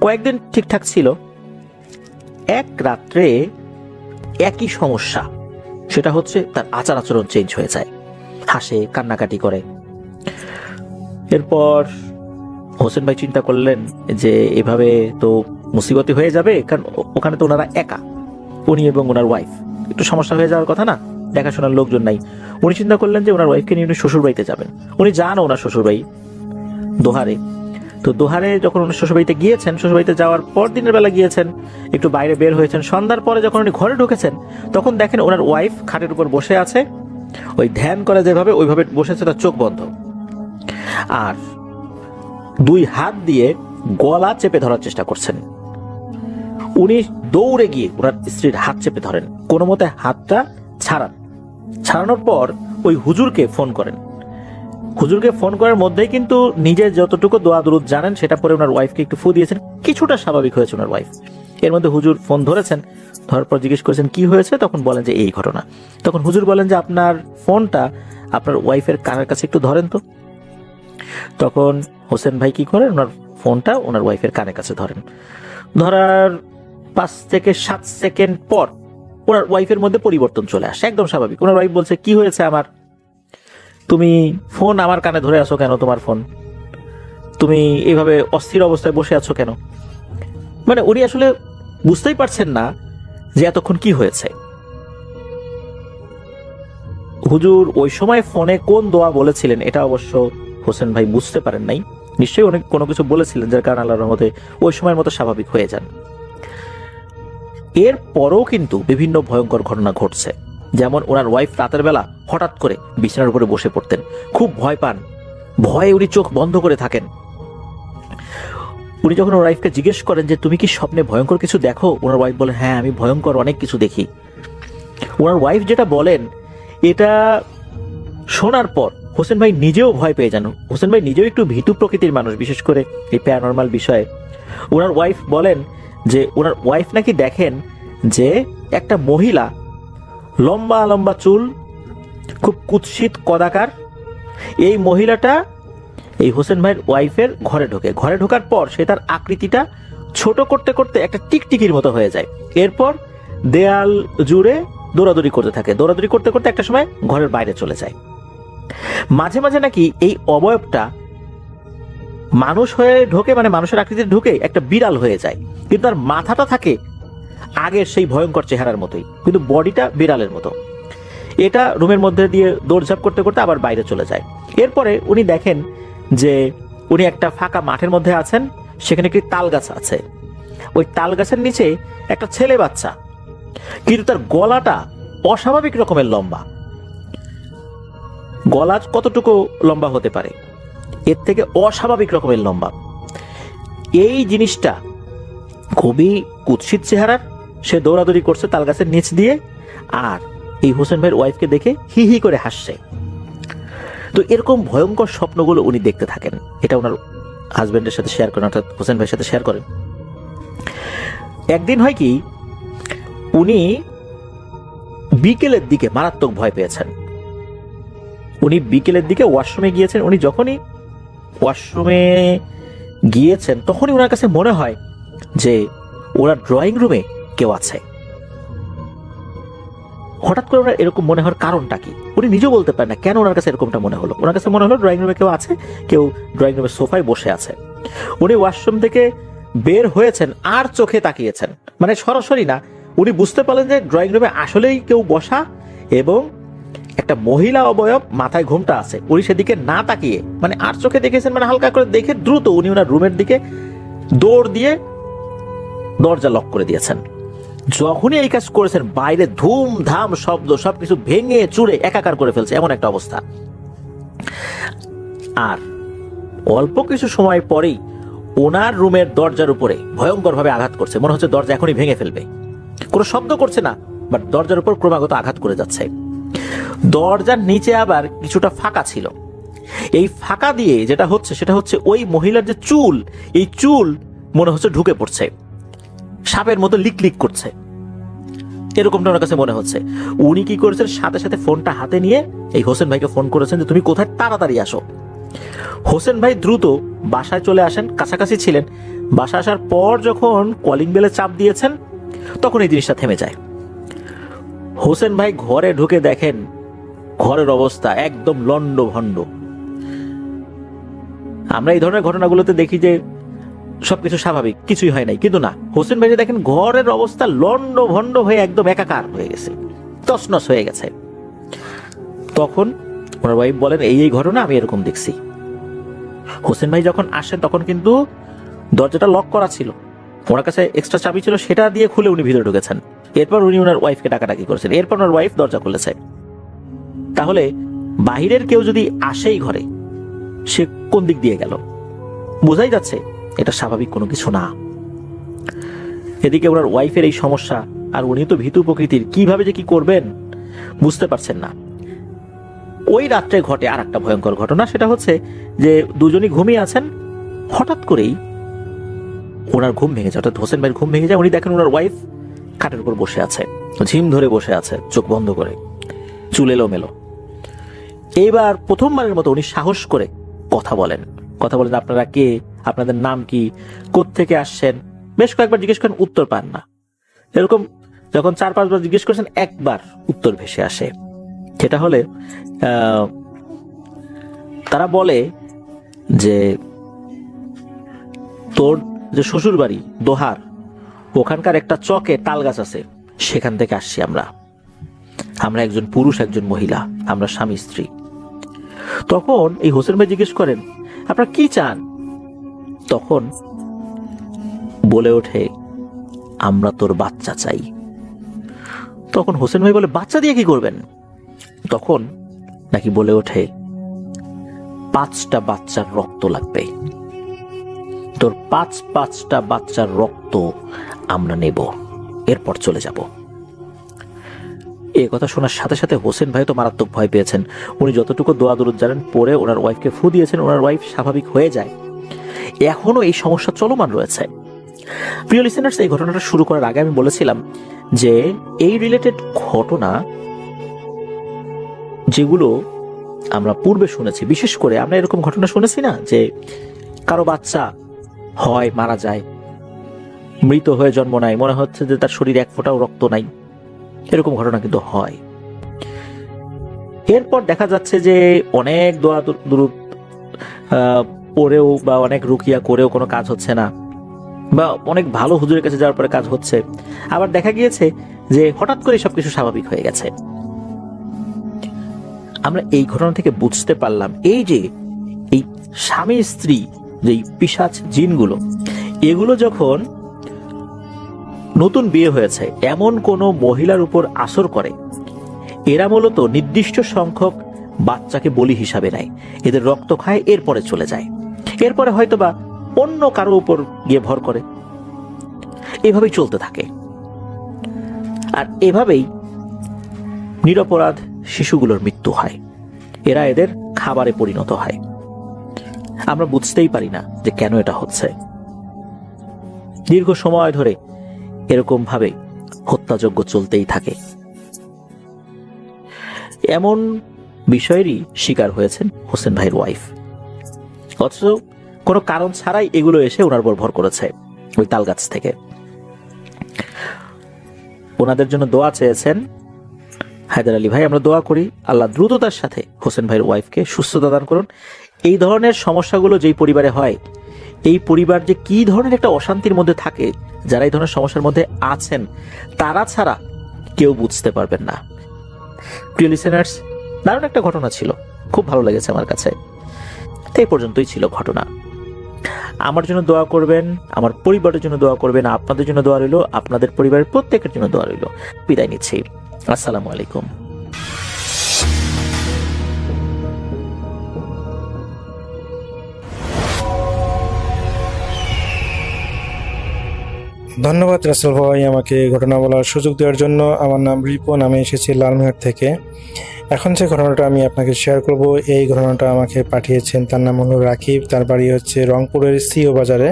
কয়েকদিন ঠিকঠাক ছিল, এক রাত্রে একই সমস্যা, সেটা হচ্ছে তার আচার আচরণ চেঞ্জ হয়ে যায়, হাসে, কান্নাকাটি করে। এরপর হোসেন ভাই চিন্তা করলেন যে এভাবে তো মুসিবতি হয়ে যাবে, কারণ ওখানে তো ওনারা একা, উনি এবং ওনার ওয়াইফ, একটু সমস্যা হয়ে যাওয়ার কথা না, দেখাশোনার লোকজন নাই। উনি চিন্তা করলেন যে ওনার ওয়াইফকে নিয়ে উনি শ্বশুর বাড়িতে যাবেন। উনি যান ওনার শ্বশুর বাড়ি দোহারে। তো দোহারে যখন উনি শ্বশুর বাড়িতে গিয়েছেন, শ্বশুর বাড়িতে যাওয়ার পর দিনের বেলা গিয়েছেন, একটু বাইরে বের হয়েছেন। সন্ধ্যার পরে যখন উনি ঘরে ঢুকেছেন, তখন দেখেন ওনার ওয়াইফ খাটের উপর বসে আছে, ওই ধ্যান করে যেভাবে ওইভাবে বসেছে, তার চোখ বন্ধ, আর 2 হাত দিয়ে গলা চেপে ধরার চেষ্টা করছেন। উনি দৌড়ে গিয়ে ওনার স্ত্রীর হাত চেপে ধরেন, কোনো মতে হাতটা ছাড়ানোর পর ওই হুজুরকে ফোন করেন। হুজুরকে ফোন করার মধ্যেই কিন্তু নিজে যতটুকু দোয়া দুরুদ জানেন সেটা পরে ওনার ওয়াইফকে একটু ফু দিয়েছেন, কিছুটা স্বাভাবিক হয়েছে ওনার ওয়াইফ। এর মধ্যে হুজুর ফোন ধরেছেন, ধরার পর জিজ্ঞেস করেছেন কি হয়েছে, তখন বলেন যে এই ঘটনা। তখন হুজুর বলেন যে আপনার ফোনটা আপনার ওয়াইফের কানের কাছে একটু ধরেন তো। তখন হোসেন ভাই কি করেন, ওনার ফোনটা ওনার ওয়াইফের কানের কাছে ধরেন। ধরার 5 থেকে 7 সেকেন্ড পর ওনার ওয়াইফের মধ্যে পরিবর্তন চলে আসে, একদম স্বাভাবিক। ওনার ওয়াইফ বলছে কি হয়েছে আমার, তুমি ফোন আমার কানে ধরে আছো কেন, তোমার ফোন, তুমি এইভাবে অস্থির অবস্থায় বসে আছো কেন। মানে উনি আসলে বুঝতেই পারছেন না যে এতক্ষণ কি হয়েছে। হুজুর ওই সময় ফোনে কোন দোয়া বলেছিলেন এটা অবশ্য হোসেন ভাই বুঝতে পারেন নাই, নিশ্চয়ই অনেক কোনো কিছু বলেছিলেন যার কারণে আল্লাহর রহমতে ওই সময়ের মতো স্বাভাবিক হয়ে যান। এর পরও কিন্তু বিভিন্ন ভয়ঙ্কর ঘটনা ঘটছে, যেমন ওনার ওয়াইফ রাতের বেলা হঠাৎ করে বিছানার উপরে বসে পড়তেন, খুব ভয় পান, ভয়ে উনি চোখ বন্ধ করে থাকেন। উনি যখন ওনার ওয়াইফকে জিজ্ঞেস করেন যে তুমি কি স্বপ্নে ভয়ঙ্কর কিছু দেখো, ওনার ওয়াইফ বলে হ্যাঁ আমি ভয়ঙ্কর অনেক কিছু দেখি। ওনার ওয়াইফ যেটা বলেন এটা শোনার পর হোসেন ভাই নিজেও ভয় পেয়ে যান। হোসেন ভাই নিজেও একটু ভীতু প্রকৃতির মানুষ, বিশেষ করে এই প্যারানরমাল বিষয়ে। ওনার ওয়াইফ বলেন যে ওনার ওয়াইফ নাকি দেখেন যে একটা মহিলা, লম্বা লম্বা চুল, খুব কুৎসিত কদাকার, এই মহিলাটা এই হোসেন ভাইয়ের ওয়াইফের ঘরে ঢোকে। ঘরে ঢোকার পর সে তার আকৃতিটা ছোট করতে করতে একটা টিকটিকির মতো হয়ে যায়। এরপর দেয়াল জুড়ে দৌড়াদৌড়ি করতে থাকে। দৌড়াদৌড়ি করতে করতে একটা সময় ঘরের বাইরে চলে যায়। মাঝে মাঝে নাকি এই অবয়বটা মানুষ হয়ে ঢোকে, মানে মানুষের আকৃতিতে ঢুকে একটা বিড়াল হয়ে যায়, কিন্তু তার মাথাটা থাকে আগের সেই ভয়ঙ্কর চেহারার মতোই, কিন্তু বডিটা বিড়ালের মতো। এটা রুমের মধ্যে দিয়ে দৌড়ঝাঁপ করতে করতে আবার বাইরে চলে যায়। এরপরে উনি দেখেন যে উনি একটা ফাঁকা মাঠের মধ্যে আছেন, সেখানে একটি তাল গাছ আছে। ওই তাল গাছের নিচে একটা ছেলে বাচ্চা, কিন্তু তার গলাটা অস্বাভাবিক রকমের লম্বা। গলা কতটুকু লম্বা হতে পারে? এর থেকে অস্বাভাবিক রকমের লম্বা। এই জিনিসটা খুবই কুৎসিত চেহারার। সে দৌড়াদৌড়ি করছে তাল গাছের নিচ দিয়ে, আর এই হোসেন ভাইয়ের ওয়াইফকে দেখে হি হি করে হাসছে। তো এরকম ভয়ঙ্কর স্বপ্নগুলো উনি দেখতে থাকেন। এটা ওনার হাজবেন্ডের সাথে শেয়ার করেন, অর্থাৎ হোসেন ভাইয়ের সাথে শেয়ার করেন। একদিন হয় কি, উনি বিকেলের দিকে মারাত্মক ভয় পেয়েছেন। উনি বিকেলের দিকে ওয়াশরুমে গিয়েছেন। উনি যখনই ওয়াশরুমে গিয়েছেন তখনই ওনার কাছে মনে হয় যে ওনার ড্রয়িং রুমে কেউ আছে। হঠাৎ করে ওনার এরকম মনে হওয়ার কারণটা কি উনি নিজেও বলতে পারেন না, কেন ওনার কাছে এরকমটা মনে হলো। ওনার কাছে মনে হলো ড্রয়িং রুমে কেউ আছে, কেউ ড্রয়িং রুমের সোফায় বসে আছে। উনি ওয়াশরুম থেকে বের হয়েছেন আর চোখে তাকিয়েছেন, মানে সরাসরি না, উনি বুঝতে পারলেন যে ড্রয়িং রুমে আসলেই কেউ বসা এবং একটা মহিলা অবয়ব, মাথায় ঘোমটা আছে। উনি সেদিকে না তাকিয়ে, মানে আর চোখে দেখেছেন, মানে হালকা করে দেখে দ্রুত উনি ওনার রুমের দিকে দৌড় দিয়ে দরজা লক করে দিয়েছেন। যখনই এই কাজ করেছেন, বাইরে ধুমধাম শব্দ, সবকিছু ভেঙে চুরে একাকার করে ফেলছে, এমন একটা অবস্থা। আর অল্প কিছু সময় পরেই ওনার রুমের দরজার উপরে ভয়ঙ্কর ভাবে আঘাত করছে। মনে হচ্ছে দরজা এখনই ভেঙে ফেলবে। কোনো শব্দ করছে না, বাট দরজার উপর ক্রমাগত আঘাত করে যাচ্ছে। দরজার নিচে আবার কিছুটা ফাঁকা ছিল। এই ফাঁকা দিয়ে যেটা হচ্ছে সেটা হচ্ছে ওই মহিলার যে চুল, এই চুল মনে হচ্ছে ঢুকে পড়ছে, সাপের মতো লিক লিক করছে, এরকমটা ওনার কাছে মনে হচ্ছে। উনি কি করেছেন, সাথে সাথে ফোনটা হাতে নিয়ে এই হোসেন ভাইকে ফোন করেছেন যে তুমি কোথায়, তাড়াতাড়ি আসো। হোসেন ভাই দ্রুত বাসায় চলে আসেন, কাছাকাছি ছিলেন। বাসা আসার পর যখন কলিং বেলে চাপ দিয়েছেন তখন এই জিনিসটা থেমে যায়। হোসেন ভাই ঘরে ঢুকে দেখেন ঘরের অবস্থা একদম লন্ড ভন্ড। আমরা এই ধরনের ঘটনাগুলোতে দেখি যে সবকিছু স্বাভাবিক, কিছুই হয় নাই, কিন্তু না, হোসেন ভাই দেখেন ঘরের অবস্থা লন্ড ভন্ড হয়ে একদম একাকার হয়ে গেছে, তছনছ হয়ে গেছে। তখন ওনার ওয়াইফ বলেন এই ঘটনা আমি এরকম দেখছি। হোসেন ভাই যখন আসেন তখন কিন্তু দরজাটা লক করা ছিল, ওনার কাছে এক্সট্রা চাবি ছিল, সেটা দিয়ে খুলে উনি ভিতরে ঢুকেছেন। এরপর উনি ওনার ওয়াইফকে ডাকাডাকি করেছেন। এরপর ওনার ওয়াইফ দরজা খুলেছে। তাহলে বাহিরের কেউ যদি আসেই ঘরে, সে কোন দিক দিয়ে গেল? বোঝাই যাচ্ছে এটা স্বাভাবিক কোনো কিছু না। এদিকে ওনার ওয়াইফের এই সমস্যা, আর উনি তো ভীতু প্রকৃতির, কিভাবে যে কি করবেন বুঝতে পারছেন না। ওই রাত্রে ঘটে আর একটা ভয়ঙ্কর ঘটনা। সেটা হচ্ছে যে দুজনই ঘুমিয়ে আছেন, হঠাৎ করেই ওনার ঘুম ভেঙে যায়, অর্থাৎ হোসেন ভাইয়ের ঘুম ভেঙে যায়। উনি দেখেন ওনার ওয়াইফ খাটের উপর বসে আছে, ঝিম ধরে বসে আছে, চোখ বন্ধ করে, চুল এলোমেলো। এইবার প্রথমবারের মতো উনি সাহস করে কথা বলেন। আপনারা কে, আপনাদের নাম কি, কোত্থেকে আসছেন, বেশ কয়েকবার জিজ্ঞেস করেন, উত্তর পান না। এরকম যখন 4-5 বার জিজ্ঞেস করেছেন, একবার উত্তর ভেসে আসে। সেটা হলে তারা বলে যে তোর যে শ্বশুর বাড়ি দোহার, ওখানকার একটা চকে তাল গাছ আছে, সেখান থেকে আসছি আমরা একজন পুরুষ, একজন মহিলা, আমরা স্বামী স্ত্রী। তখন এই হোসেন ভাই জিজ্ঞেস করেন আপনারা কি চান? তখন বলে ওঠে আমরা তোর বাচ্চা চাই। তখন হোসেন ভাই বলে বাচ্চা দিয়ে কি করবেন? তখন নাকি বলে ওঠে 5টা বাচ্চার রক্ত লাগবে, তোর 5টা বাচ্চার রক্ত আমরা নেব, এরপর চলে যাব। এই কথা শোনার সাথে সাথে হোসেন ভাই তো মারাত্মক ভয় পেয়েছেন। উনি যতটুকু দোয়া দরুদ জানেন পরে ওনার ওয়াইফকে ফু দিয়েছেন, ওনার ওয়াইফ স্বাভাবিক হয়ে যায়। এখনো এই সমস্যা চলমান রয়েছে। প্রিয় লিসেনার্স, এই ঘটনাটা শুরু করার আগে আমি বলেছিলাম যে এই রিলেটেড ঘটনা যেগুলো আমরা পূর্বে শুনেছি, বিশেষ করে আমরা এরকম ঘটনা শুনেছি না যে কারো বাচ্চা হয় মারা যায়, মৃত হয়ে জন্ম নেয়, মনে হচ্ছে যে তার শরীরে এক ফোঁটাও রক্ত নাই, এরকম ঘটনা কিন্তু হয়। এরপর দেখা যাচ্ছে যে অনেক দোয়া দুরুদ পড়েও বা অনেক রুকিয়া করেও কোনো কাজ হচ্ছে না, বা অনেক ভালো হুজুরের কাছে যাওয়ার পরে কাজ হচ্ছে। আবার দেখা গিয়েছে যে হঠাৎ করে সবকিছু স্বাভাবিক হয়ে গেছে। আমরা এই ঘটনা থেকে বুঝতে পারলাম এই যে এই স্বামী স্ত্রী যেই পিশাচ জিনগুলো, এগুলো যখন নতুন বিয়ে হয়েছে এমন কোনো মহিলার উপর আসর করে, এরা মূলত নির্দিষ্ট সংখ্যক বাচ্চাকে বলি হিসাবে নেয়, এদের রক্ত খায়, এরপরে চলে যায়, এরপরে হয়তোবা অন্য কারো উপর গিয়ে ভর করে, এভাবেই চলতে থাকে। আর এভাবেই নিরপরাধ শিশুগুলোর মৃত্যু হয়, এরা এদের খাবারে পরিণত হয়। আমরা বুঝতেই পারি না যে কেন এটা হচ্ছে। দীর্ঘ সময় ধরে এরকম ভাবে হত্যাযজ্ঞ চলতেই থাকে। এমন বিষয়েরই শিকার হয়েছেন হোসেন ভাইয়ের ওয়াইফ, অথচ কোনো কারণ ছাড়াই এগুলো এসে ওনার উপর ভর করেছে ওই তাল গাছ থেকে। ওনাদের জন্য দোয়া চেয়েছেন হায়দার আলী ভাই। আমরা দোয়া করি আল্লাহ দ্রুততার সাথে হোসেন ভাইয়ের ওয়াইফকে সুস্থতা দান করুন। এই ধরনের সমস্যাগুলো যেই পরিবারে হয়, এই পরিবার যে কি ধরনের একটা অশান্তির মধ্যে থাকে, যারা এই ধরনের সমস্যার মধ্যে আছেন তারা ছাড়া কেউ বুঝতে পারবেন না। প্রিয় লিসেনার্স, দারুণ একটা ঘটনা ছিল, খুব ভালো লেগেছে আমার কাছে। এই পর্যন্তই ছিল ঘটনা। আমার জন্য দোয়া করবেন, আমার পরিবারের জন্য দোয়া করবেন, আপনাদের জন্য দোয়া রইল, আপনাদের পরিবারের প্রত্যেকের জন্য দোয়া রইল। বিদায় নিচ্ছি। আসসালামু আলাইকুম। ধন্যবাদ রাসেল ভাই আমাকে ঘটনা বলার সুযোগ দেওয়ার জন্য। আমার নাম রিপন, আমি এসেছি লালমিহাট থেকে। এখন যে ঘটনাটা আমি আপনাকে শেয়ার করব, এই ঘটনাটা আমাকে পাঠিয়েছেন, তার নাম হলো রাকিব, তার বাড়ি হচ্ছে রংপুরের সিও বাজারে।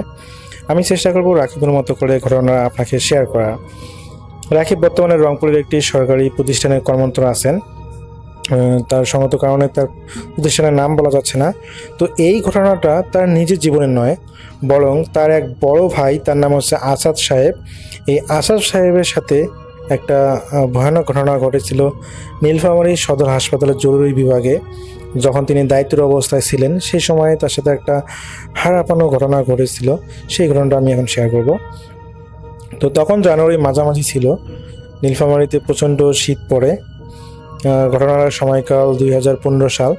আমি চেষ্টা করব রাকিবের মতো করে ঘটনা আপনাকে শেয়ার করা। রাকিব বর্তমানে রংপুরের একটি সরকারি প্রতিষ্ঠানে কর্মরত আছেন। তার সঙ্গত কারণে তার প্রতিষ্ঠানের নাম বলা যাচ্ছে না। তো এই ঘটনাটা তার নিজের জীবনের নয়, বরং তার এক বড় ভাই, তার নাম হচ্ছে আসাদ সাহেব। এই আসাদ সাহেবের সাথে একটা ভয়ানক ঘটনা ঘটেছিল নীলফামারী সদর হাসপাতালের জরুরি বিভাগে। যখন তিনি দায়িত্বের অবস্থায় ছিলেন সেই সময়ে তার সাথে একটা হারাপানো ঘটনা ঘটেছিল। সেই ঘটনাটা আমি এখন শেয়ার করব। তো তখন জানুয়ারি মাঝামাঝি ছিল, নীলফামারীতে প্রচণ্ড শীত পড়ে। ঘটনার সময়কাল 2015 সাল,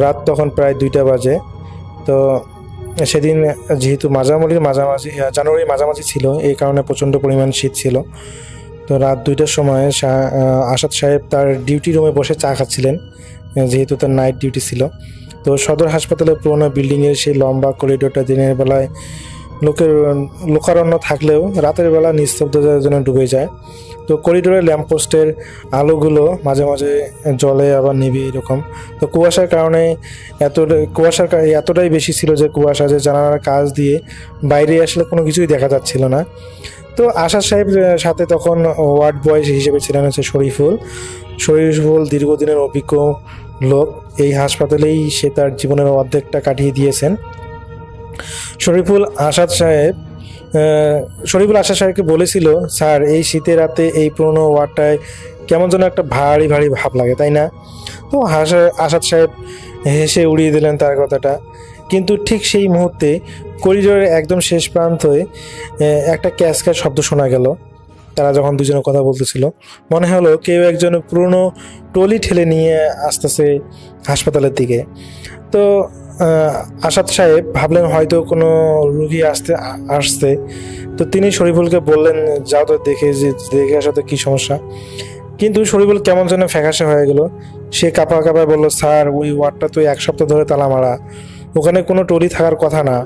রাত তখন প্রায় 2টা বাজে। তো সেদিন যেহেতু জানুয়ারি মাঝামাঝি ছিল, এই কারণে প্রচণ্ড পরিমাণ শীত ছিল। তো রাত 2টার সময় আসাদ সাহেব তার ডিউটি রুমে বসে চা খাচ্ছিলেন, যেহেতু তার নাইট ডিউটি ছিল। তো সদর হাসপাতালের পুরোনো বিল্ডিংয়ের সেই লম্বা করিডোরটা দিনের বেলায় লোকারণ্য থাকলেও রাতের বেলা নিস্তব্ধতার জন্য ডুবে যায়। তো করিডোরের ল্যাম্পপোস্টের আলোগুলো মাঝে মাঝে জ্বলে আবার নিভে এরকম। তো কুয়াশার কারণে এতটাই বেশি ছিল যে কুয়াশা যে জানালার কাছ দিয়ে বাইরে আসলে কোনো কিছুই দেখা যাচ্ছিল না। তো আসাদ সাহেবের সাথে তখন ওয়ার্ড বয় হিসেবে ছিলেন হচ্ছে শরীফুল দীর্ঘদিনের অভিজ্ঞ লোক। এই হাসপাতালেই সে তার জীবনের অর্ধেকটা কাটিয়ে দিয়েছেন। শরীফুল আসাদ সাহেবকে বলেছিল, স্যার এই শীতের রাতে এই পুরোনো ওয়ার্ডটায় কেমন যেন একটা ভারী ভারী ভাব লাগে, তাই না? তো আসাদ সাহেব হেসে উড়িয়ে দিলেন তার কথাটা। কিন্তু ঠিক সেই মুহূর্তে করিডোরের একদম শেষ প্রান্তে একটা ক্যাসক্যাস শব্দ শোনা গেল। তারা যখন দুজনে কথা বলতেছিল, মনে হলো কেউ একজন পুরনো টলি ঠেলে নিয়ে আসতেছে হাসপাতালের দিকে। তো আসাদ সাহেব ভাবলেন হয়তো কোনো রুগী আসছে। তো তিনি শরীফুলকে বললেন, যাও তো দেখে আসা তো কী সমস্যা। কিন্তু শরীফুল কেমন যেন ফ্যাকাশে হয়ে গেল। সে কাঁপায় বলল, স্যার ওই ওয়ার্ডটা তো 1 সপ্তাহ ধরে তালা মারা, ওখানে কোনো টলি থাকার কথা না।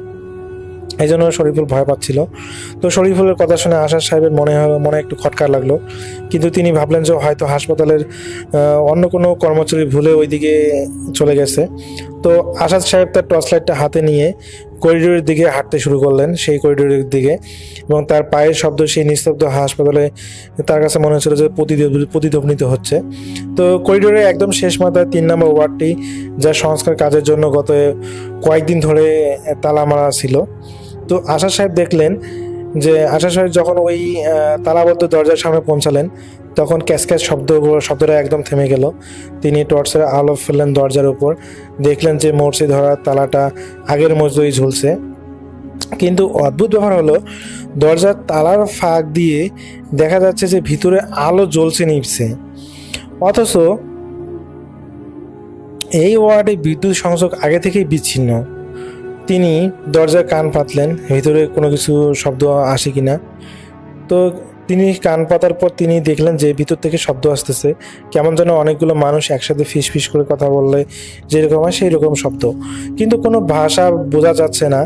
এই জন্য শরীফুল ভয় পাচ্ছিল। তো শরীফুলের কথা শুনে আসাদ সাহেবের মনে একটু খটকা লাগলো, কিন্তু তিনি ভাবলেন যে হয়তো হাসপাতালের অন্য কোনো কর্মচারী ভুলে ওইদিকে চলে গেছে। তো আসাদ সাহেব তার টর্চ লাইটটা হাতে নিয়ে করিডোরের দিকে হাঁটতে শুরু করলেন, সেই করিডোরের দিকে, এবং তার পায়ের শব্দ সেই নিস্তব্ধ হাসপাতালে তার কাছে মনে হচ্ছিল যে প্রতিধ্বনিত হচ্ছে। তো করিডোরে একদম শেষ মাথায় 3 নম্বর ওয়ার্ডটি, যা সংস্কার কাজের জন্য গত কয়েকদিন ধরে তালা মারা ছিল। তো আশা সাহেব দেখলেন যে আশা সাহেব যখন ওই তালাবদ্ধ দরজার সামনে পৌঁছালেন, তখন ক্যাসক্যাস শব্দটা একদম থেমে গেল। তিনি টর্চের আলো ফেললেন দরজার উপর, দেখলেন যে মরচি ধরা তালাটা আগের মতোই ঝুলছে। কিন্তু অদ্ভুত ব্যাপার হলো, দরজার তালার ফাঁক দিয়ে দেখা যাচ্ছে যে ভিতরে আলো জ্বলছে নিভছে, অথচ এই ওয়ার্ডে বিদ্যুৎ সংযোগ আগে থেকেই বিচ্ছিন্ন। তিনি দরজায় কান পাতলেন ভিতরে কোনো কিছু শব্দ আসে কিনা। তো তিনি কান পাতার পর তিনি দেখলেন যে ভিতর থেকে শব্দ আসতেছে, কেমন যেন অনেকগুলো মানুষ একসাথে ফিস ফিস করে কথা বললে যেরকম হয় সেই রকম শব্দ, কিন্তু কোনো ভাষা বোঝা যাচ্ছে না।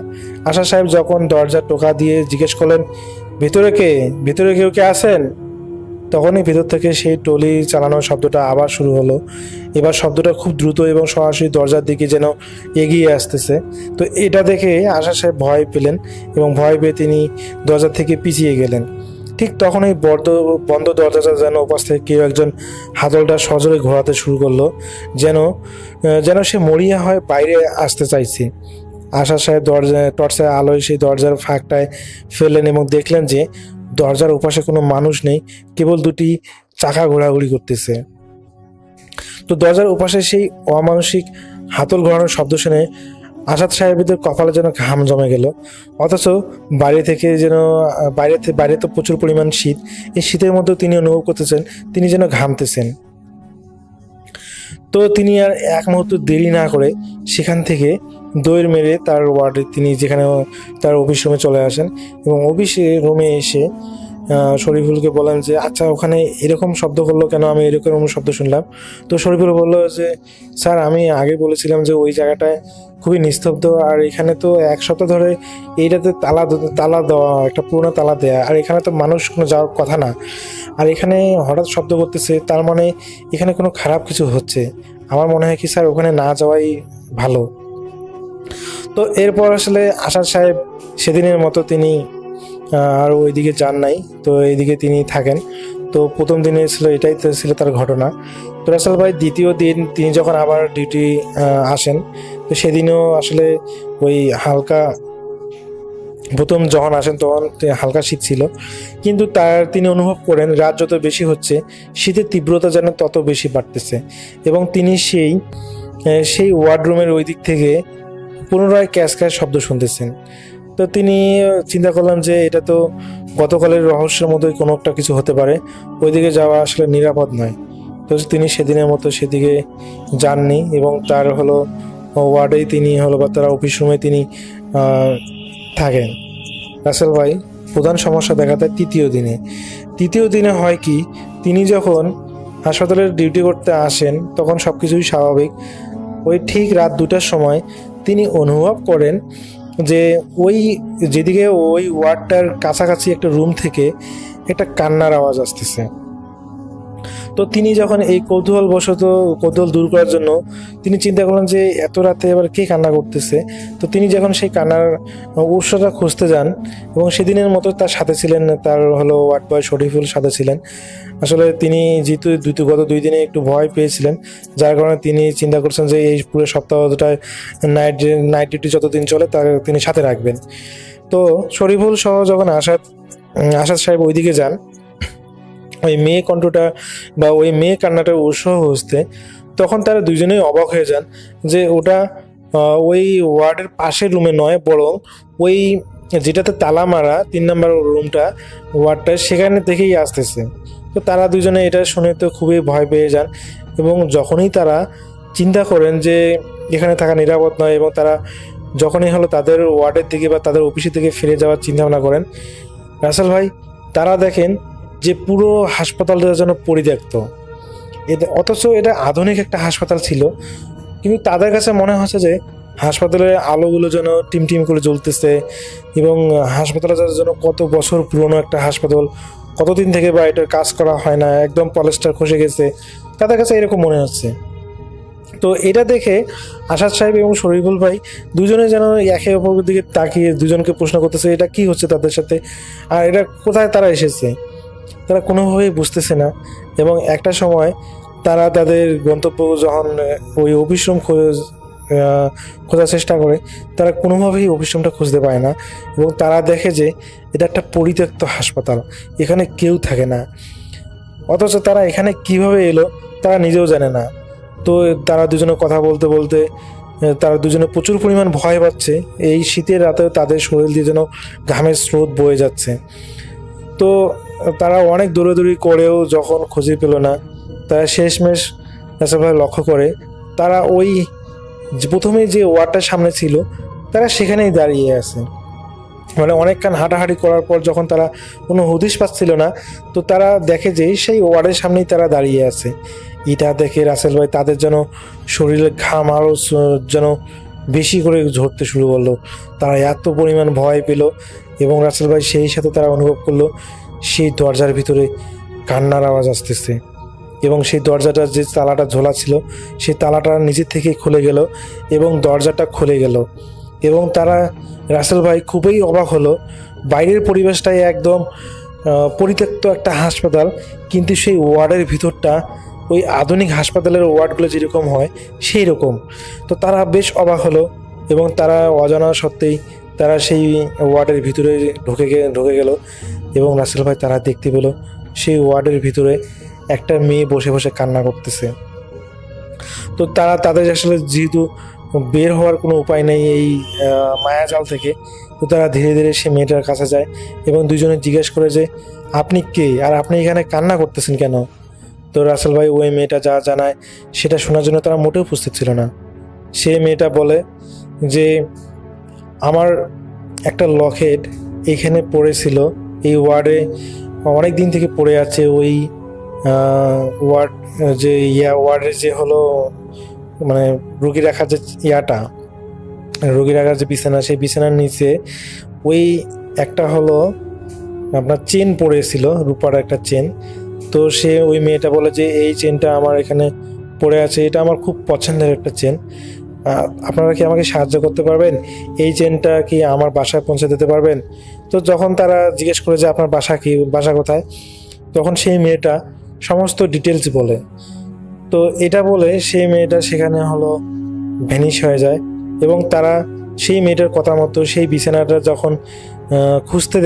আশা সাহেব যখন দরজা টোকা দিয়ে জিজ্ঞেস করলেন, ভিতরে কেউ কে আছেন, তখনই ভিতর থেকে সেই টলি চালানোর শব্দটা আবার শুরু হলো। এবার শব্দটা খুব দ্রুত এবং সরাসরি দরজার দিকে যেন এগিয়ে আসতেছে। তো এটা দেখে আশা সাহেব ভয় পেলেন এবং ভয় পেয়ে তিনি দরজা থেকে পিছিয়ে গেলেন। ঠিক তখনই বন্ধ দরজাটা যেন ওপাশ থেকে কেউ একজন হাতলটা সজোরে ঘোরাতে শুরু করলো, যেন সে মরিয়া হয়ে বাইরে আসতে চাইছে। আশা সাহেব টর্চের আলোয় সেই দরজার ফাঁকটায় ফেললেন এবং দেখলেন যে দরজার ওপাশে কোনো মানুষ নেই, কেবল 2টি চাকা ঘোরাঘুরি করতেছে। তো দরজার ওপাশে সেই অমানসিক হাতল ঘোরানোর শব্দ শুনে আসাদ সাহেবদের কপালে যেন ঘাম জমে গেল। অথচ বাইরে তো প্রচুর পরিমাণ শীত, এই শীতের মধ্যেও তিনি অনুভব করতেছেন তিনি যেন ঘামতেছেন। তো তিনি আর এক মুহূর্ত দেরি না করে সেখান থেকে দৌড় মেরে তার ওয়ার্ডে তিনি যেখানে তার অফিস রুমে চলে আসেন এবং অফিস রুমে এসে শরীফুলকে বলেন যে আচ্ছা ওখানে এরকম শব্দ করলো কেন, আমি এরকম শব্দ শুনলাম। তো শরীফুল বলল যে স্যার, আমি আগে বলেছিলাম যে ওই জায়গাটায় খুবই নিস্তব্ধ, আর এখানে তো 1 সপ্তাহ ধরে এইটাতে তালা দেওয়া, একটা পুরোনো তালা দেয়া, আর এখানে তো মানুষ কোনো যাওয়ার কথা না, আর এখানে হঠাৎ শব্দ করতেছে, তার মানে এখানে কোনো খারাপ কিছু হচ্ছে। আমার মনে হয় কি স্যার ওখানে না যাওয়াই ভালো। তো এরপর আসলে আসাদ সাহেব সেদিনের মতো তিনি আর ওইদিকে যান নাই, তো এইদিকে তিনি থাকেন। তো প্রথম দিনে এটাই তো ছিল তার ঘটনা। তো রাসেল ভাই দ্বিতীয় দিন তিনি যখন আবার ডিউটি আসেন, তো সেদিনও আসলে ওই হালকা, প্রথম যখন আসেন তখন হালকা শীত ছিল, কিন্তু তিনি অনুভব করেন রাত যত বেশি হচ্ছে শীতের তীব্রতা যেন তত বেশি বাড়তেছে, এবং তিনি সেই ওয়ার্ডরুমের ওই দিক থেকে পুনরায় ক্যাশ শব্দ শুনতেছেন। তো তিনি চিন্তা করলেন যে এটা তো গতকালের রহস্যের মতোই কোনো একটা কিছু হতে পারে, ওইদিকে যাওয়া আসলে নিরাপদ নয়। তো তিনি সেদিনের মতো সেদিকে যাননি এবং তার ওয়ার্ডেই তিনি বা তার অফিস রুমে তিনি থাকেন। রাসেল ভাই প্রধান সমস্যা দেখা দেয় তৃতীয় দিনে হয় কি, তিনি যখন হাসপাতালের ডিউটি করতে আসেন তখন সব কিছুই স্বাভাবিক। ওই ঠিক রাত 2টার সময় তিনি অনুভব করেন যে যেদিকে ওই ওয়ার্ডটার কাছাকাছি একটা রুম থেকে একটা কান্নার আওয়াজ আসতেছে। তো তিনি যখন এই কৌতূহল দূর করার জন্য তিনি চিন্তা করলেন যে এত রাতে এবার কে কান্না করতেছে। তো তিনি যখন সেই কান্নার উৎসটা খুঁজতে যান, এবং সেদিনের মতো তার সাথে ছিলেন তার ওয়ার্ড বয় শরীফুল সাথে ছিলেন। আসলে তিনি যেহেতু গত 2 দিনে একটু ভয় পেয়েছিলেন, যার কারণে তিনি চিন্তা করছেন যে এই পুরো সপ্তাহটায় নাইট ডিউটি যতদিন চলে তা তিনি সাথে রাখবেন। তো শরীফুল সহ যখন আসাদ সাহেব ওইদিকে যান, ওই মেয়ে কণ্ঠটা বা ওই মেয়ে কান্নাটার উৎস হচ্ছে, তখন তারা দুজনেই অবাক হয়ে যান যে ওটা ওই ওয়ার্ডের পাশের রুমে নয়, বরং ওই যেটাতে তালা মারা 3 নম্বর রুমটা ওয়ার্ডটা সেখানে থেকেই আসতেছে। তো তারা দুজনে এটা শুনে তো খুবই ভয় পেয়ে যান, এবং যখনই তারা চিন্তা করেন যে এখানে থাকা নিরাপদ নয়, এবং তারা যখনই তাদের ওয়ার্ডের দিকে বা তাদের অফিসের দিকে ফিরে যাওয়ার চিন্তা ভাবনা করেন, রাসেল ভাই তারা দেখেন যে পুরো হাসপাতালটা যেন পরিত্যক্ত। অথচ এটা আধুনিক একটা হাসপাতাল ছিল, কিন্তু তাদের কাছে মনে হচ্ছে যে হাসপাতালের আলোগুলো যেন টিমটিম করে জ্বলতেছে, এবং হাসপাতালটা যেন কত বছর পুরনো একটা হাসপাতাল, কতদিন থেকে বা এটার কাজ করা হয় না, একদম পলেস্টার খসে গেছে, তাদের কাছে এরকম মনে হচ্ছে। তো এটা দেখে আসাদ সাহেব এবং শরীফুল ভাই দুজনে যেন একে অপরের দিকে তাকিয়ে দুজনকে প্রশ্ন করতেছে এটা কি হচ্ছে তাদের সাথে, আর এটা কোথায় তারা এসেছে, তারা কোনোভাবেই বুঝতেছে না। এবং একটা সময় তারা তাদের গন্তব্য যখন ওই অভিশ্রম খোঁজার চেষ্টা করে, তারা কোনোভাবেই অভিশ্রমটা খুঁজতে পায় না, এবং তারা দেখে যে এটা একটা পরিত্যক্ত হাসপাতাল, এখানে কেউ থাকে না। অথচ তারা এখানে কিভাবে এলো তারা নিজেও জানে না। তো তারা দুজনে কথা বলতে বলতে তারা দুজনে প্রচুর পরিমাণ ভয় পাচ্ছে, এই শীতের রাতেও তাদের শরীর দিয়ে যেন ঘামের স্রোত বয়ে যাচ্ছে। তো তারা অনেক দৌড়াদৌড়ি করেও যখন খুঁজে পেল না, তারা শেষমেশ রাসেল ভাই লক্ষ্য করে তারা ওই প্রথমে যে ওয়ার্ডটার সামনে ছিল তারা সেখানেই দাঁড়িয়ে আছে। মানে অনেকক্ষণ হাঁটাহাঁটি করার পর যখন তারা কোনো হদিশ পাচ্ছিল না, তো তারা দেখে যে সেই ওয়ার্ডের সামনেই তারা দাঁড়িয়ে আছে। এটা দেখে রাসেল ভাই তাদের যেন শরীরের ঘাম আরও যেন বেশি করে ঝরতে শুরু করলো, তারা এত পরিমাণ ভয় পেল। এবং রাসেল ভাই সেই সাথে তারা অনুভব করলো সেই দরজার ভিতরে কান্নার আওয়াজ আসতেছে, এবং সেই দরজাটার যে তালাটা ঝোলা ছিল সেই তালাটা নিজের থেকেই খুলে গেল এবং দরজাটা খুলে গেল। এবং তারা রাসেল ভাই খুবই অবাক হলো, বাইরের পরিবেশটাই একদম পরিত্যক্ত একটা হাসপাতাল, কিন্তু সেই ওয়ার্ডের ভিতরটা ওই আধুনিক হাসপাতালের ওয়ার্ডগুলো যেরকম হয় সেই রকম। তো তারা বেশ অবাক হলো, এবং তারা অজানা সত্ত্বেই তারা সেই ওয়ার্ডের ভিতরে ঢুকে গেল, এবং রাসেল ভাই তারা দেখতে পেল সেই ওয়ার্ডের ভিতরে একটা মেয়ে বসে বসে কান্না করতেছে। তো তারা তাদের আসলে যেহেতু বের হওয়ার কোনো উপায় নেই এই মায়াজাল থেকে, তো তারা ধীরে ধীরে সে মেয়েটার কাছে যায় এবং দুজনে জিজ্ঞেস করে যে আপনি কে, আর আপনি এখানে কান্না করতেছেন কেন। তো রাসেল ভাই ওই মেয়েটা যা জানায় সেটা শোনার জন্য তারা মোটেও প্রস্তুত ছিল না। সে মেয়েটা বলে যে আমার একটা লকেট এখানে পড়েছিল, এই ওয়ার্ডে অনেক দিন থেকে পড়ে আছে, ওই ওয়ার্ড যে ওয়ার্ডের যে হলো মানে রোগী রাখার যে রোগী রাখার যে বিছানা, সেই বিছানার নিচে ওই একটা হলো আপনার চেন পড়েছিল, রূপার একটা চেন। তো সে ওই মেয়েটা বলে যে এই চেনটা আমার এখানে পড়ে আছে, এটা আমার খুব পছন্দের একটা চেন, আপনারা কি আমাকে সাহায্য করতে পারবেন, এই চেনটা কি আমার বাসায় পৌঁছে দিতে পারবেন। তো যখন তারা জিজ্ঞেস করে যে আপনার বাসা কোথায়, তখন সেই মেয়েটা সমস্ত ডিটেলস বলে। তো এটা বলে সেই মেয়েটা সেখানে হলো ভ্যানিশ হয়ে যায়, এবং তারা সেই মেয়েটার কথা মতো সেই বিছানাটা যখন খুঁজতে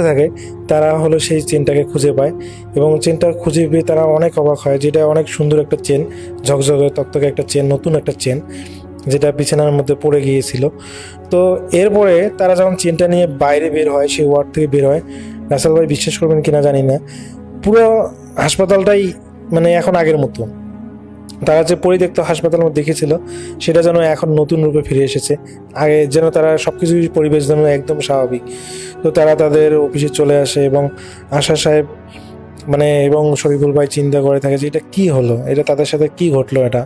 থাকে, তারা হলো সেই চেনটাকে খুঁজে পায়, এবং চেনটা খুঁজে পেয়ে তারা অনেক অবাক হয়, যেটা অনেক সুন্দর একটা চেন, ঝকঝকে তকতকে একটা চেন, নতুন একটা চেন, যেটা বিছানার মধ্যে পড়ে গিয়েছিল। তো এরপরে তারা যখন চেনটা নিয়ে বাইরে বের হয়, সেই ওয়ার্ড থেকে বের হয়, রাসেল ভাই বিশ্বাস করবেন কিনা জানি না, পুরো হাসপাতালটাই মানে এখন আগের মতো। তারা যে পরিত্যক্ত হাসপাতালের মধ্যে দেখেছিল সেটা যেন এখন নতুন রূপে ফিরে এসেছে, আগে যেন তারা সবকিছু পরিবেশ যেন একদম স্বাভাবিক। তো তারা তাদের অফিসে চলে আসে, এবং আশা সাহেব এবং শরীফুল ভাই চিন্তা করে থাকে যে এটা কি হলো, এটা তাদের সাথে কি ঘটলো এটা।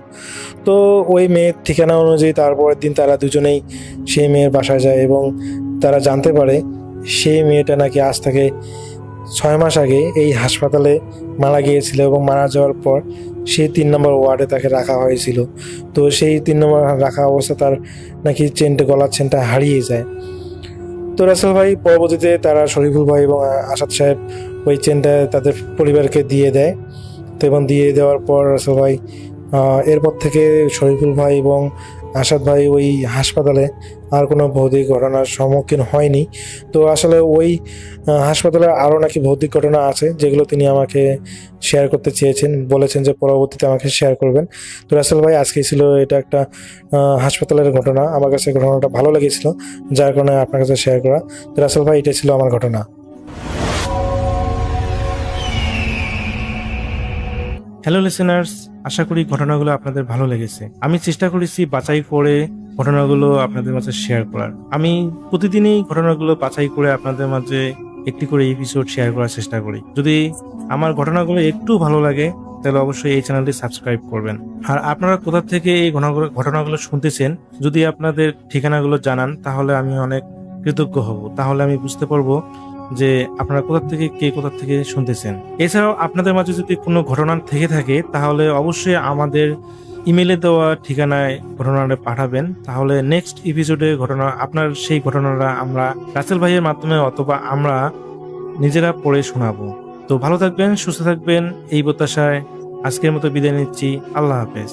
তো ওই মেয়ের ঠিকানা অনুযায়ী তারপরের দিন তারা দুজনেই সেই মেয়ের বাসায় যায়, এবং তারা জানতে পারে সেই মেয়েটা নাকি আজ থেকে 6 মাস আগে এই হাসপাতালে মারা গিয়েছিল, এবং মারা যাওয়ার পর সেই 3 নম্বর ওয়ার্ডে তাকে রাখা হয়েছিল। তো সেই 3 নম্বর রাখা অবস্থা তার নাকি গলার চেনটা হারিয়ে যায়। তো রাসেল ভাই পরবর্তীতে তারা শরীফুল ভাই এবং আসাদ সাহেব ওই চেনটা তাদের পরিবারকে দিয়ে দেয়। তো এবং দিয়ে দেওয়ার পর রাসেল ভাই এরপর থেকে শরীফুল ভাই এবং আসাদ ভাই ওই হাসপাতালে আর কোনো ভৌতিক ঘটনার সম্মুখীন হয়নি। তো আসলে ওই হাসপাতালে আরও নাকি ভৌতিক ঘটনা আছে, যেগুলো তিনি আমাকে শেয়ার করতে চেয়েছেন, বলেছেন যে পরবর্তীতে আমাকে শেয়ার করবেন। তো রাসেল ভাই আজকে ছিল এটা একটা হাসপাতালের ঘটনা, আমার কাছে ঘটনাটা ভালো লেগেছিল, যার কারণে আপনার কাছে শেয়ার করা। তো রাসেল ভাই এটাই ছিল আমার ঘটনা। হ্যালো লিসেনার্স, আশা করি ঘটনাগুলো আপনাদের ভালো লেগেছে। আমি চেষ্টা করেছি বাছাই করে ঘটনাগুলো আপনাদের মাঝে শেয়ার করার। আমি প্রতিদিনই ঘটনাগুলো বাছাই করে আপনাদের মাঝে একটি করে এপিসোড শেয়ার করার চেষ্টা করি। যদি আমার ঘটনাগুলো একটু ভালো লাগে তাহলে অবশ্যই এই চ্যানেলটি সাবস্ক্রাইব করবেন। আর আপনারা কোথা থেকে এই ঘটনাগুলো শুনতেছেন যদি আপনাদের ঠিকানাগুলো জানান তাহলে আমি অনেক কৃতজ্ঞ হব। তাহলে আমি বুঝতে পারবো যে আপনারা কোথা থেকে শুনতেছেন। এছাড়াও আপনাদের মাঝে যদি কোনো ঘটনা থেকে থাকে তাহলে অবশ্যই আমাদের ইমেলে দেওয়া ঠিকানায় ঘটনাটা পাঠাবেন। তাহলে নেক্সট এপিসোডে আপনার সেই ঘটনাটা আমরা রাসেল ভাইয়ের মাধ্যমে অথবা আমরা নিজেরা পড়ে শোনাবো। তো ভালো থাকবেন, সুস্থ থাকবেন এই প্রত্যাশায় আজকের মতো বিদায় নিচ্ছি। আল্লাহ হাফেজ।